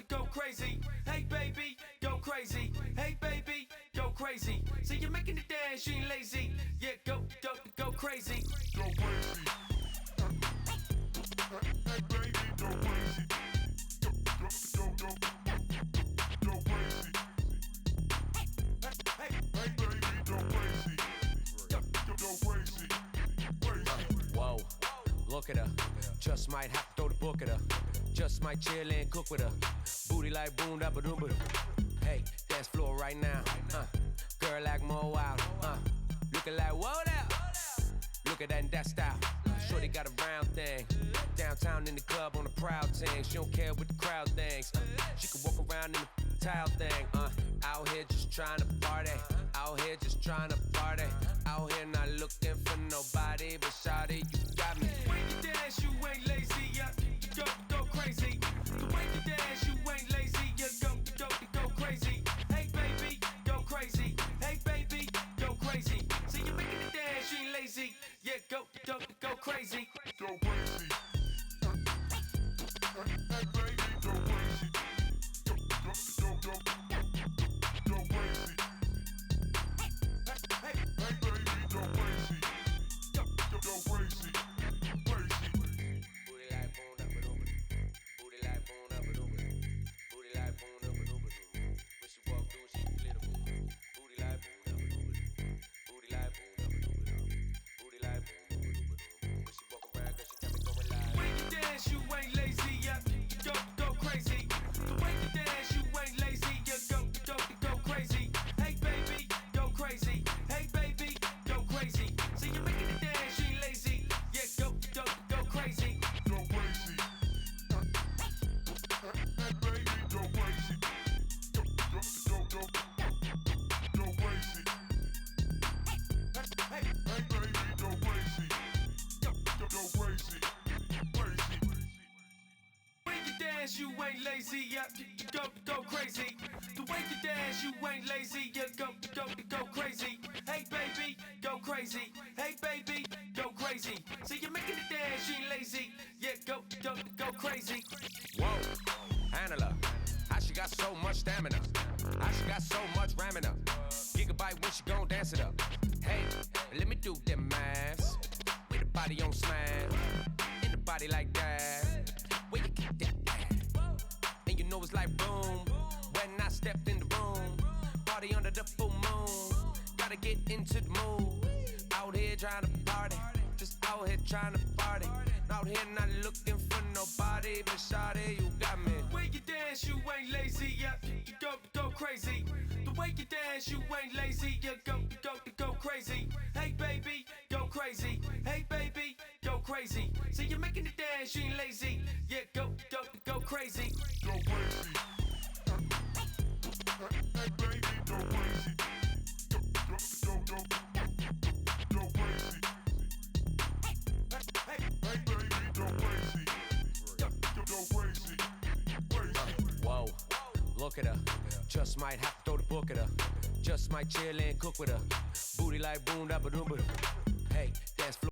go crazy. Hey baby, go crazy. Hey baby, go crazy. See you making it dance, you ain't lazy, yeah, go crazy. Go crazy. Hey baby, go crazy. Go crazy. Hey baby, go crazy. Go crazy. Whoa, look at her. Just might have to throw the book at her. Just might chill and cook with her. Booty like boom da ba doom ba. Hey, dance floor right now. Girl like more wild. Looking like whoa now. Look at that and that style. Shorty got a round thing. Downtown in the club on a proud thing. She don't care what the crowd thinks. She can walk around in the tile thing. Out here just trying to party. Out here just trying to party. Out here not looking for nobody, but shawty, you got me. When you dance, you ain't lazy, yeah, you go crazy. Yeah, go crazy. Go crazy. Hey baby, go crazy. Go crazy. Hey baby, go crazy. Go crazy. Crazy. Booty like boom up a doo. Booty like boom up a doo. Booty like boom up a doo. When she walk through, she glitter. Booty like boom up a doo. Booty like boom up a doo. Booty like boom up a doo. When she walk around, girl, she got me going live. When you dance, you ain't lazy, yeah. Go crazy. The way you dance, you ain't lazy, yeah. Go crazy. Hey baby, go crazy. Hey baby, go crazy. See you making it dance, you ain't lazy, yeah. Go crazy. Go crazy. Hey baby, go crazy. Go crazy. Hey baby, go crazy. Go crazy. Crazy. When you dance, you ain't lazy, yeah. Go crazy. The way you dance, you ain't lazy, yeah. Go crazy. Hey baby, go crazy. Hey baby, go crazy. See you making it dance, you ain't lazy, yeah. Go crazy. Whoa, Angela, how she got so much stamina? How she got so much ramming up? Gigabyte when she gon' dance it up. Hey, let me do them maths. With the body on smash, in the body like that. Where you keep that at? And you know it's like boom. When I stepped in the room, party under the full moon. Gotta get into the mood. Out here trying to party, just out here trying to party. Out here not looking for nobody, but shawty, you got me. When you dance, you ain't lazy, yeah. Go crazy. The way you dance, you ain't lazy, yeah. Go crazy. Hey baby, go crazy. Hey baby, go crazy. See you making it dance, you ain't lazy, yeah. Go crazy. Go crazy. Hey baby, go crazy. Go crazy. Hey baby, go crazy. Go crazy. Crazy. Whoa, look at her. Just might have to throw the book at her. Just might chill and cook with her. Booty like boom, da ba doom. Hey, dance floor.